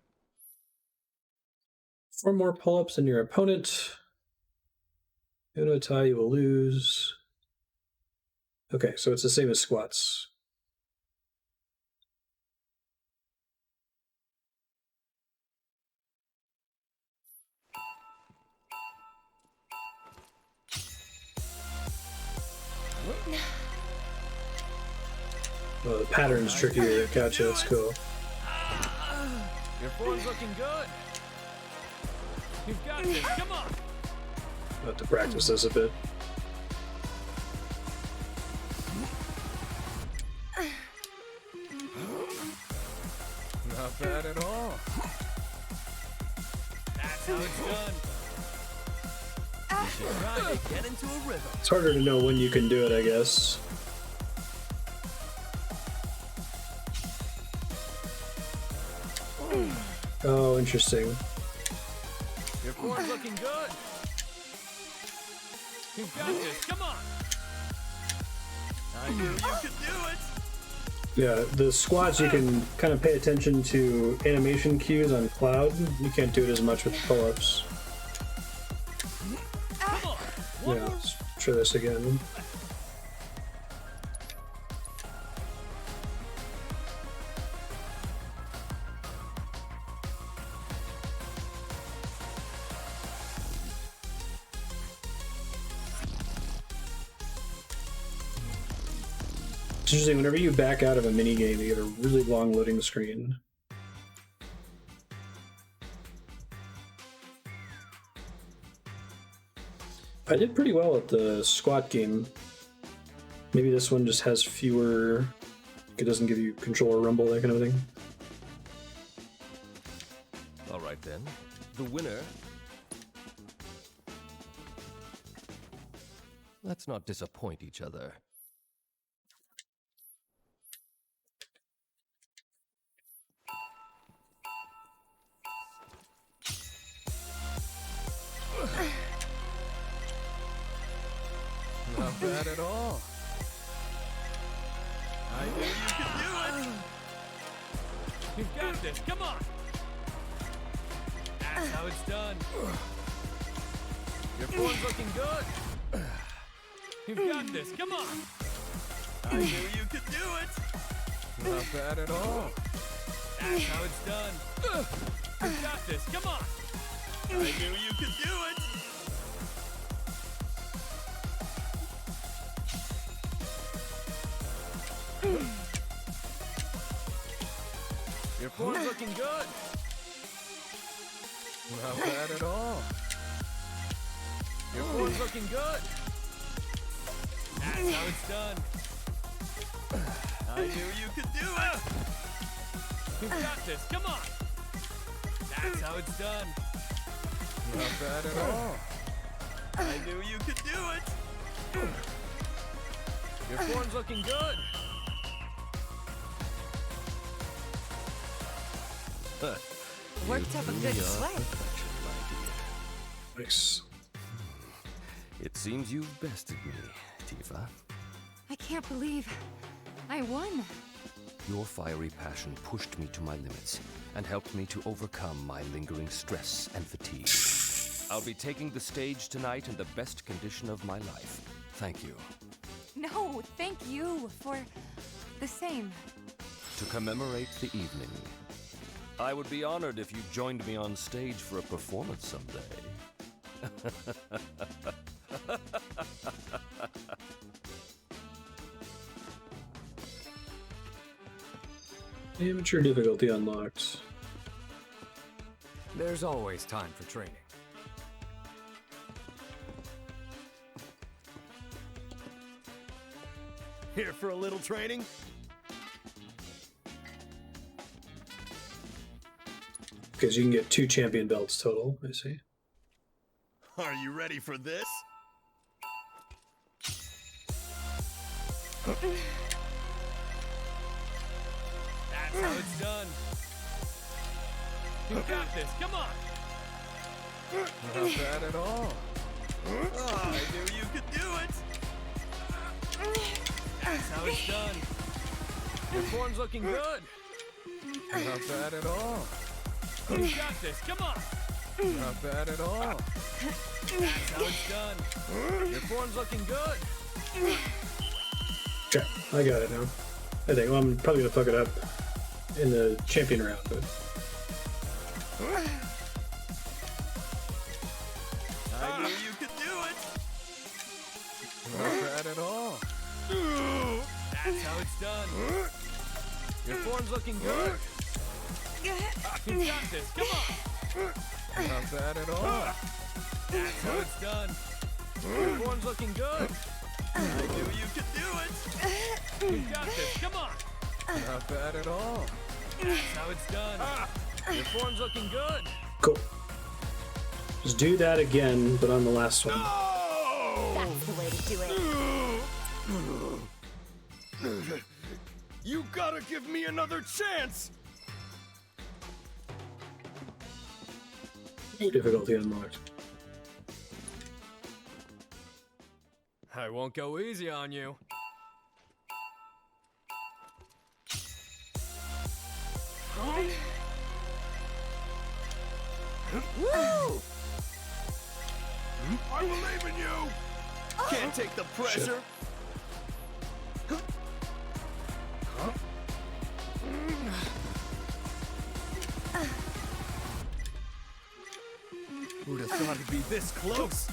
4 more pull-ups than your opponent. In a tie, you will lose. Okay, so it's the same as squats. Oh, the pattern's trickier. Gotcha, that's cool. Your form's looking good. You've got this. Come on. I'll have to practice this a bit. Not bad at all. That's how it's done. You should try to get into a rhythm. It's harder to know when you can do it, I guess. Oh, interesting. Your form's looking good. You've got this. Come on. I knew you could do it. Yeah, the squats you can kind of pay attention to animation cues on Cloud. You can't do it as much with pull-ups. Yeah, let's try this again. It's interesting, whenever you back out of a minigame, you get a really long loading screen. I did pretty well at the squat game. Maybe this one just has fewer... It doesn't give you control or rumble, that kind of thing. All right then, the winner. Let's not disappoint each other. Not bad at all. I knew you could do it. You've got this. Come on. That's how it's done. Your form's looking good. You've got this. Come on. I knew you could do it. Not bad at all. That's how it's done. You've got this. Come on. I knew you could do it. Your form's looking good. Not bad at all. Your form's looking good. That's how it's done. I knew you could do it. You've got this. Come on. That's how it's done. Not bad at all. I knew you could do it. Your form's looking good. Worked up a good sweat. Nice. It seems you've bested me, Tifa. I can't believe I won. Your fiery passion pushed me to my limits and helped me to overcome my lingering stress and fatigue. I'll be taking the stage tonight in the best condition of my life. Thank you. No, thank you for the same. To commemorate the evening, I would be honored if you joined me on stage for a performance someday. Amateur difficulty unlocked. There's always time for training. Here for a little training? Because you can get 2 champion belts total, I see. Are you ready for this? That's how it's done. You've got this. Come on. Not bad at all. Oh, I knew you could do it. That's how it's done. Your form's looking good. Not bad at all. You've got this. Come on. Not bad at all. That's how it's done. Your form's looking good. Okay, I got it now. I think. Well, I'm probably gonna fuck it up in the champion round, but I knew you could do it. Not bad at all. That's how it's done. Your form's looking good. You got this, come on! Not bad at all. That's how it's done. Your form's looking good. I knew you could do it. You got this, come on! Not bad at all. That's how it's done. Your form's looking good. Cool. Just do that again, but on the last one. That's the way to do it. You gotta give me another chance! Difficulty unlocked. I won't go easy on you. Woo! I believe in you! Can't take the pressure. Who'd have thought it'd be this close?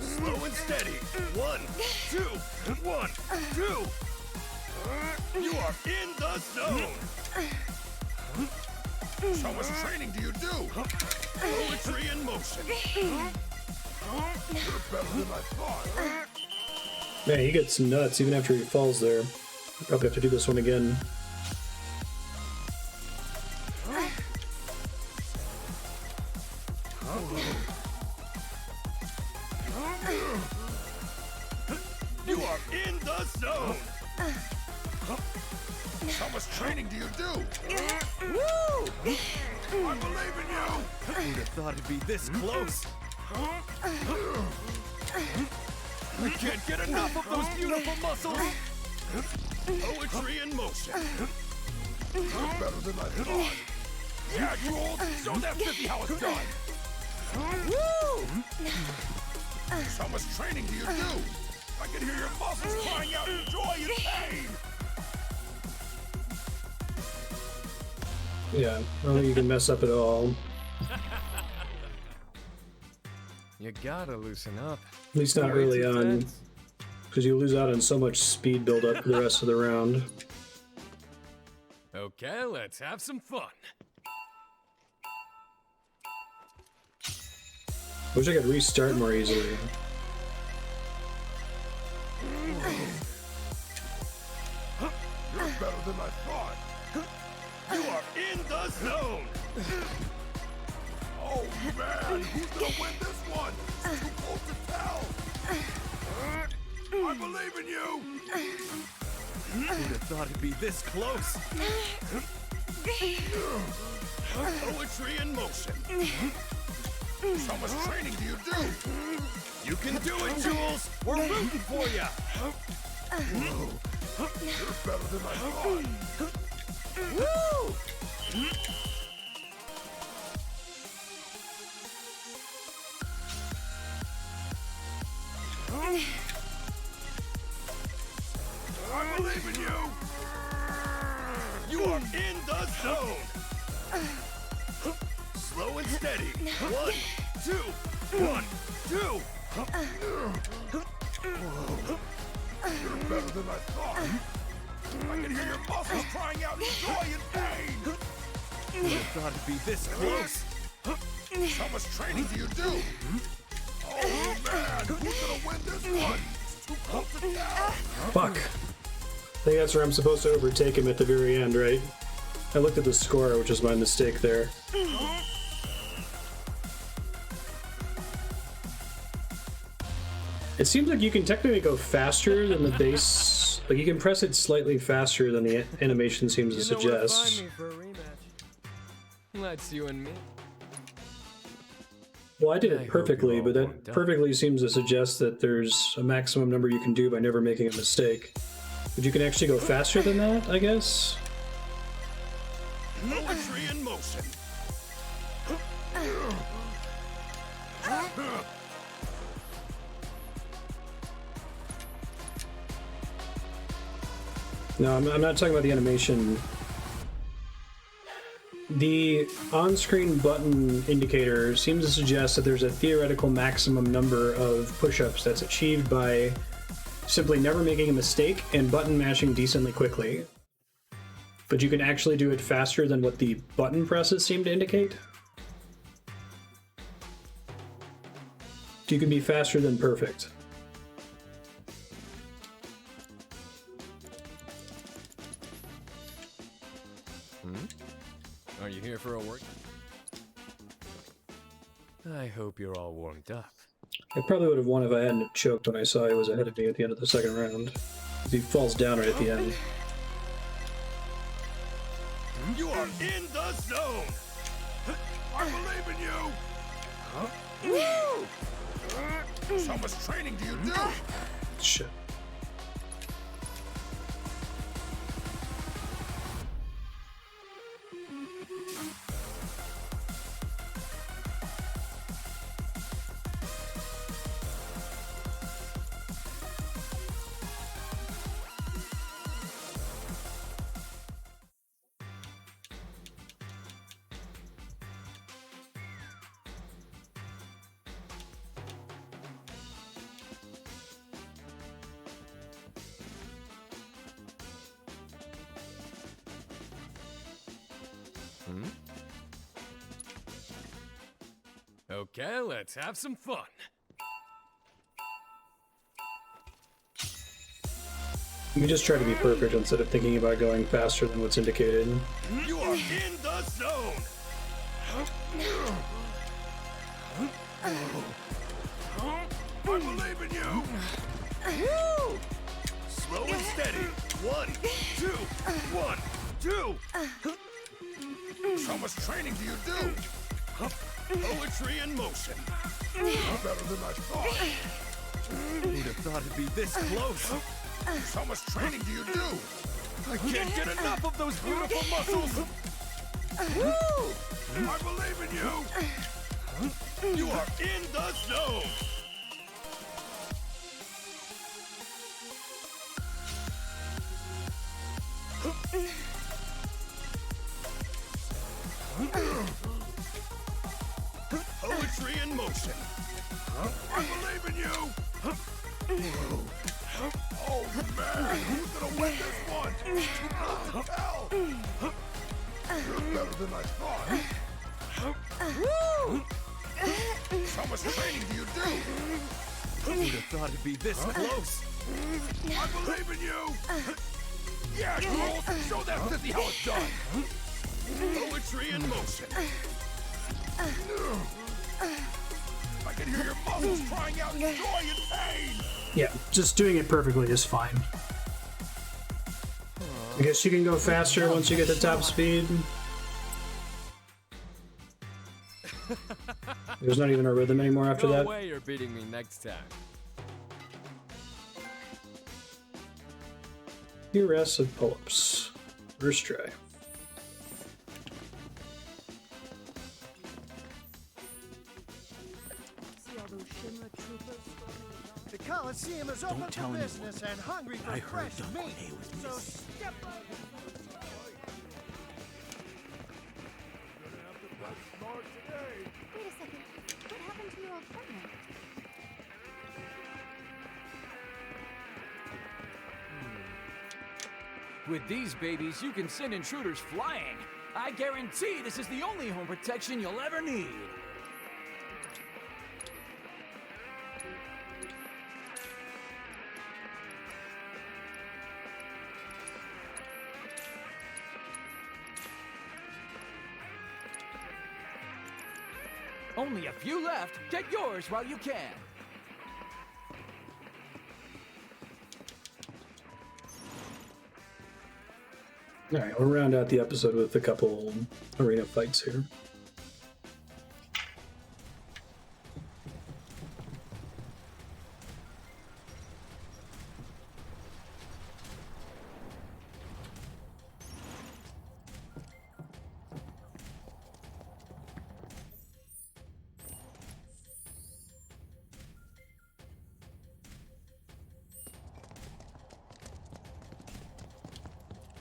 Slow and steady. 1, 2, 1, 2. You are in the zone. So much training do you do? Poetry in motion. You're better than I thought. Man, he gets nuts even after he falls there. Probably have to do this one again. You are in the zone. How much training do you do? Woo! I believe in you. Who'd have thought it'd be this close? I can't get enough of those beautiful muscles. Poetry in motion. You're better than I thought. Yeah, you old. Show that 50 how it's done. Woo! How much training do you do? I can hear your muscles crying out in joy and pain. Yeah, I don't think you can mess up at all. You gotta loosen up. At least not early on. Because you lose out on so much speed buildup for the rest of the round. Okay, let's have some fun. Wish I could restart more easily. You're better than I thought. You are in the zone. Oh man, who's gonna win this one? It's too close to tell. I believe in you. Who'd have thought it'd be this close? Poetry in motion. How much training do you do? You can do it, Jules. We're rooting for you. You're better than I thought. Woo! I believe in you. You are in the zone. Slow and steady. 1, 2, 1, 2. You're better than I thought. I can hear your muscles crying out in joy and pain. Who'd have thought it'd be this close? How much training do you do? Oh man, who's gonna win this one? It's too close to tell. Fuck. I think that's where I'm supposed to overtake him at the very end, right? I looked at the score, which is my mistake there. It seems like you can technically go faster than the base. Like you can press it slightly faster than the animation seems to suggest. You know where to find me for a rematch. That's you and me. Well, I did it perfectly, but that perfectly seems to suggest that there's a maximum number you can do by never making a mistake. But you can actually go faster than that, I guess? Poetry in motion. No, I'm not talking about the animation. The on-screen button indicator seems to suggest that there's a theoretical maximum number of push-ups that's achieved by simply never making a mistake and button mashing decently quickly. But you can actually do it faster than what the button presses seem to indicate. You can be faster than perfect. Are you here for a work? I hope you're all warmed up. I probably would have won if I hadn't choked when I saw he was ahead of me at the end of the second round. He falls down right at the end. You are in the zone! I believe in you! Woo! How much training do you do? Shit. Okay, let's have some fun. You just try to be perfect instead of thinking about going faster than what's indicated. You are in the zone! I believe in you! Woo! Slow and steady. 1, 2, 1, 2. How much training do you do? Poetry in motion. Better than I thought. Who'd have thought it'd be this close? How much training do you do? I can't get enough of those beautiful muscles! Woo! I believe in you! You are in the zone! Poetry in motion. I believe in you! Oh man, who's gonna win this one? Hell! You're better than I thought. Woo! How much training do you do? Who'd have thought it'd be this close? I believe in you! Yeah, girls! Show that sissy how it's done! Poetry in motion. I can hear your muscles crying out in joy and pain! Yeah, just doing it perfectly is fine. I guess you can go faster once you get to top speed. There's not even a rhythm anymore after that. No way you're beating me next time. Duress of pull-ups. First try. The Coliseum is open for business and hungry for fresh meat. So step up. Wait a second. What happened to your old partner? With these babies, you can send intruders flying. I guarantee this is the only home protection you'll ever need. Only a few left. Get yours while you can. Alright, we'll round out the episode with a couple arena fights here.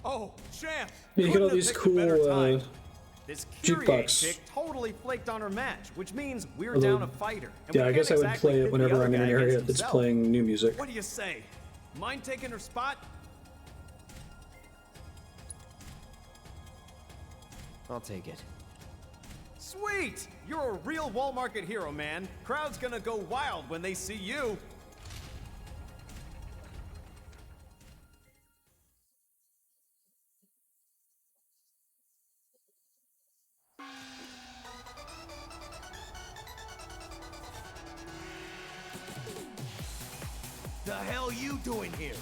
Oh, champ! Yeah, you get all these cool This jukebox. chick totally flaked on her match, which means we're Although, down a fighter. And yeah, we I guess I can't would exactly play it pit the whenever other I'm in an guy area against that's himself. playing new music. What do you say? Mind taking her spot? I'll take it. Sweet! You're a real wall market hero, man. Crowd's gonna go wild when they see you. The hell you doing here?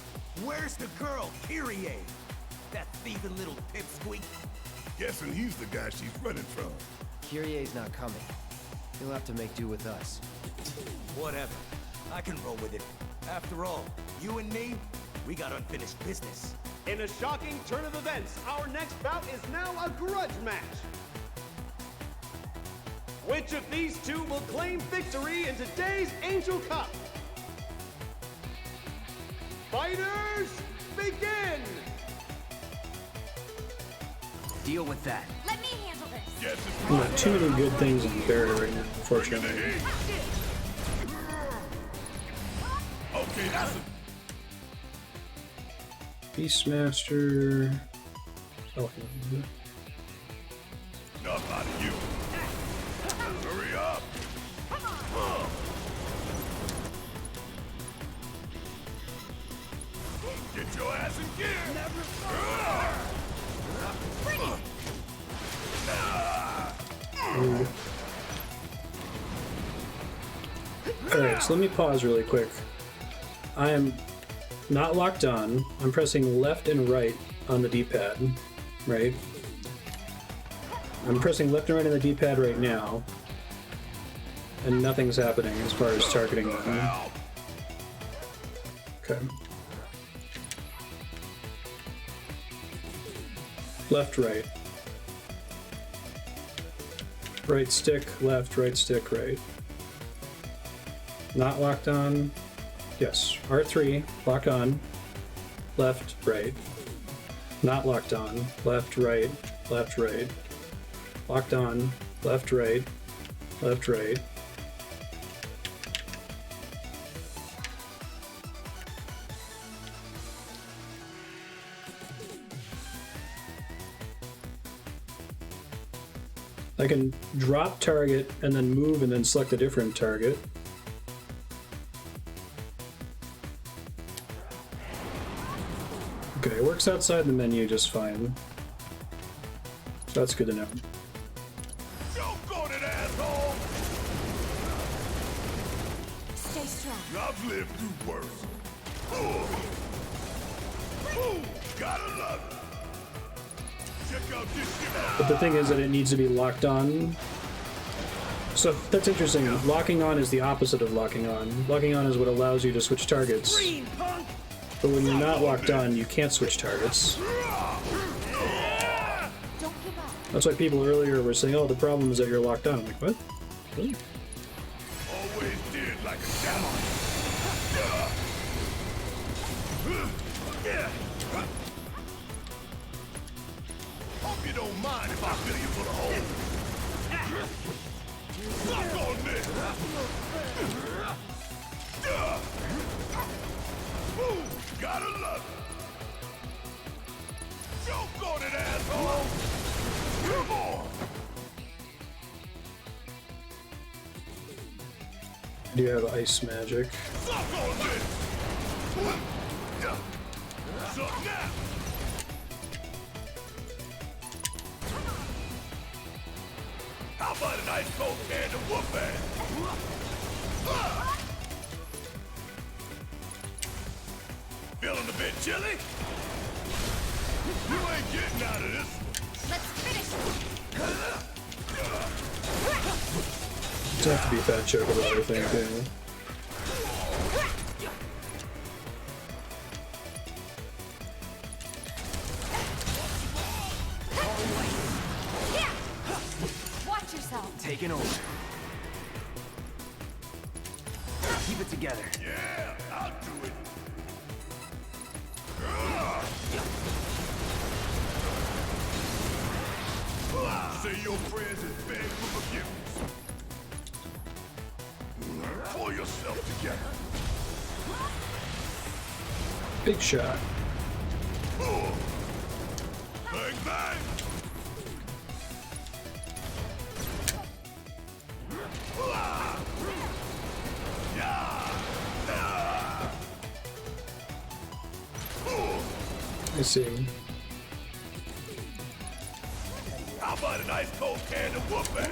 Where's the girl, Kyrie? That thieving little pipsqueak? Guessing he's the guy she's running from. Kyrie's not coming. He'll have to make do with us. Whatever. I can roll with it. After all, you and me, we got unfinished business. In a shocking turn of events, our next bout is now a grudge match. Which of these two will claim victory in today's Angel Cup? Fighters, begin! Deal with that. Let me handle this. Yes, it's Not too many good things in the barrier right now, unfortunately. okay, that's a... Beastmaster. Oh, Enough out of you. Hurry up. Get your ass in gear. Alright, so let me pause really quick. I am not locked on. I'm pressing left and right on the D-pad, right? I'm pressing left and right on the D-pad right now, and nothing's happening as far as targeting them. Okay. Left, right. Right stick, left, right stick, right. Not locked on. Yes. R3, lock on. Left, right. Not locked on. Left, right, left, right. Locked on. Left, right, left, right. I can drop target and then move and then select a different target. Okay, it works outside the menu just fine. So that's good to know. Don't go to that asshole! Stay strong. I've lived through worse. Ooh, gotta love it. Check out this shit. But the thing is that it needs to be locked on. So that's interesting. Locking on is the opposite of locking on. Locking on is what allows you to switch targets. But when you're not locked on, you can't switch targets. That's why people earlier were saying, oh, the problem is that you're locked on. I'm like, what? Really? Always did like a diamond. Hope you don't mind if I fill you full of holes. Suck on this. Ooh, gotta love it. Choke on it, asshole. Come on. I do have ice magic. Suck on this. Suck now. How about an ice cold can to whoop ass? Feeling a bit chilly? You ain't getting out of this one. Let's finish It's have to be a fat joke about everything, too. Watch yourself. Taking over. Keep it together. Yeah, I'll do it. Say your prayers and beg for forgiveness. Pull yourself together. Big shot. Bang, bang. I see. How about an ice cold can of whooping?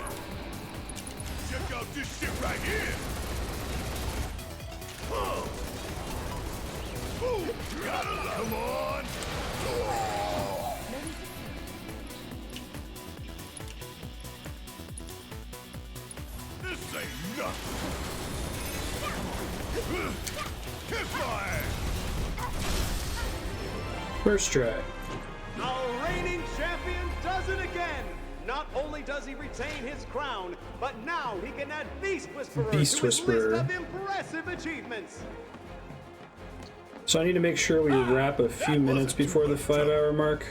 Check out this shit right here. Huh. Ooh, gotta love. Come on. This ain't nothing. Kiss my ass. First try. Our reigning champion does it again! Not only does he retain his crown, but now he can add Beast Whisperer to his list of impressive achievements! So I need to make sure we wrap a few minutes before the 5-hour mark.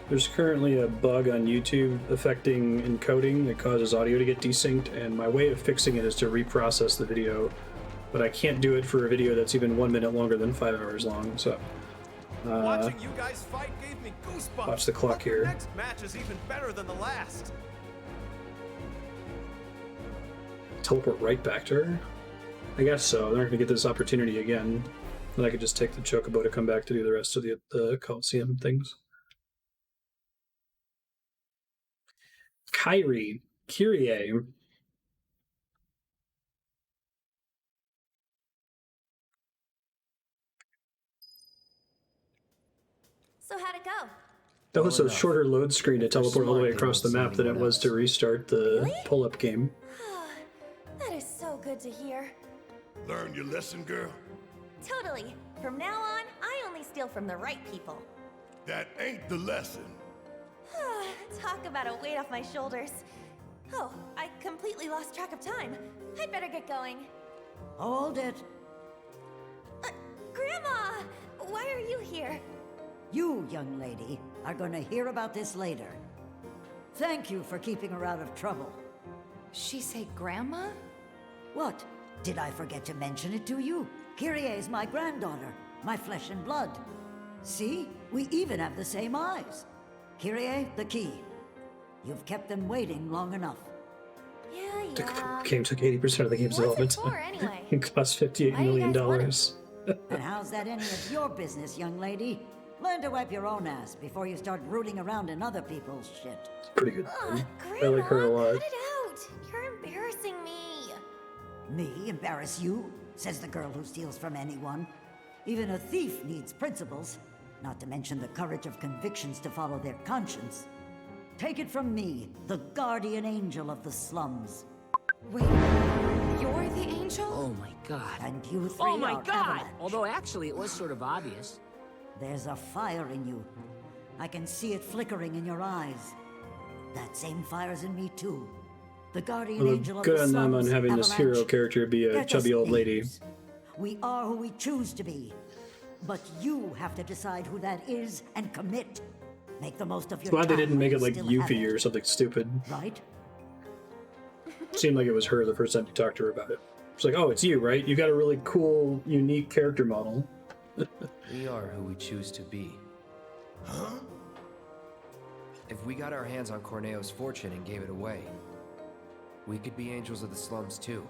There's currently a bug on YouTube affecting encoding that causes audio to get desynced, and my way of fixing it is to reprocess the video, but I can't do it for a video that's even 1 minute longer than 5 hours long, so... Watching you guys fight gave me goosebumps. Watch the clock here. The next match is even better than the last. Teleport right back to her? I guess so. They're not going to get this opportunity again. Then I could just take the Chocobo to come back to do the rest of the Coliseum things. Kyrie. Kyrie. So how'd it go? That was a shorter load screen to teleport all the way across the map than it was to restart the pull-up game. That is so good to hear. Learn your lesson, girl? Totally. From now on, I only steal from the right people. That ain't the lesson. Talk about a weight off my shoulders. Oh, I completely lost track of time. I'd better get going. Hold it. Grandma! Why are you here? You, young lady, are going to hear about this later. Thank you for keeping her out of trouble. She say grandma? What? Did I forget to mention it to you? Kyrie's my granddaughter, my flesh and blood. See? We even have the same eyes. Kyrie, the key. You've kept them waiting long enough. Yeah. The game took 80% of the game's development time. Anyway? It cost $58 million. And how's that any of your business, young lady? Learn to wipe your own ass before you start rooting around in other people's shit. It's pretty good. Grandma, I like her a lot. cut it out. You're embarrassing me. Me embarrass you? Says the girl who steals from anyone. Even a thief needs principles, not to mention the courage of convictions to follow their conscience. Take it from me, the guardian angel of the slums. Wait, you're the angel? Oh my god. And you three Oh my are god! Avalanche. Although actually it was sort of obvious. There's a fire in you. I can see it flickering in your eyes. That same fire's in me too. The guardian Well, angel of good the on them on slums, having this hero Avalanche. character be a Get chubby us old lady. names. We are who we choose to be. But you have to decide who that is and commit. Make the most of your Glad they time didn't make while it like you still have Yuffie or something stupid. Right? Seemed like it was her the first time you talked to her about it. It's like, oh, it's you, right? You got a really cool, unique character model. We are who we choose to be. Huh? If we got our hands on Corneo's fortune and gave it away, we could be angels of the slums too.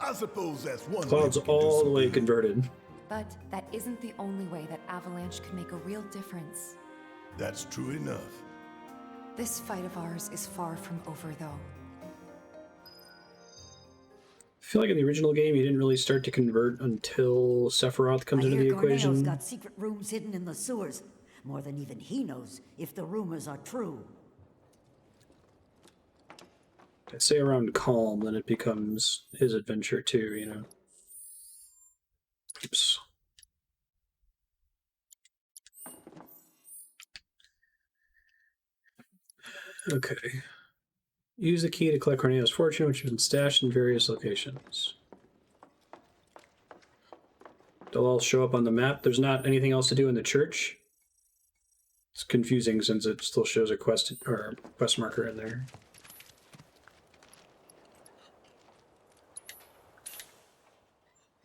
I suppose that's one Cloud's way we can do all the some way good. converted. But that isn't the only way that Avalanche can make a real difference. That's true enough. This fight of ours is far from over, though. I feel like in the original game, you didn't really start to convert until Sephiroth comes into the Corneo's equation. got secret rooms hidden in the sewers. More than even he knows, if the rumors are true. I'd say around Calm, then it becomes his adventure too, you know. Oops. Okay. Use the key to collect Corneo's fortune, which has been stashed in various locations. They'll all show up on the map. There's not anything else to do in the church. It's confusing since it still shows a quest or quest marker in there.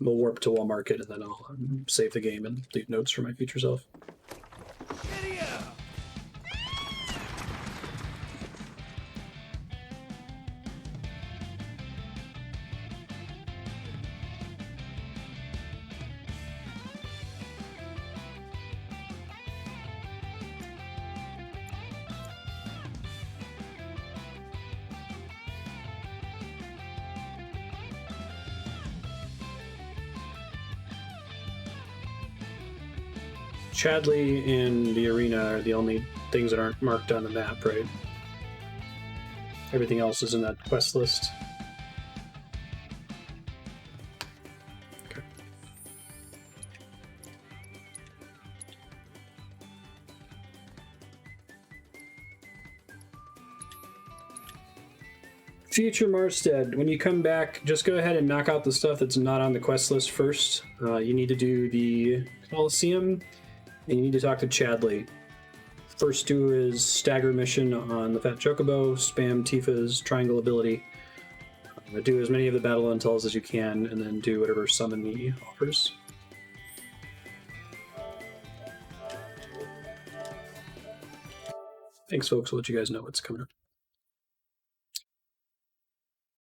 We'll warp to Wall Market and then I'll save the game and leave notes for my future self. Chadley and the arena are the only things that aren't marked on the map, right? Everything else is in that quest list. Okay. Future Marstead, when you come back, just go ahead and knock out the stuff that's not on the quest list first. You need to do the Coliseum, and you need to talk to Chadley. First do his stagger mission on the Fat Chocobo, spam Tifa's triangle ability. Do as many of the battle intels as you can, and then do whatever summon he offers. Thanks, folks. I'll let you guys know what's coming up.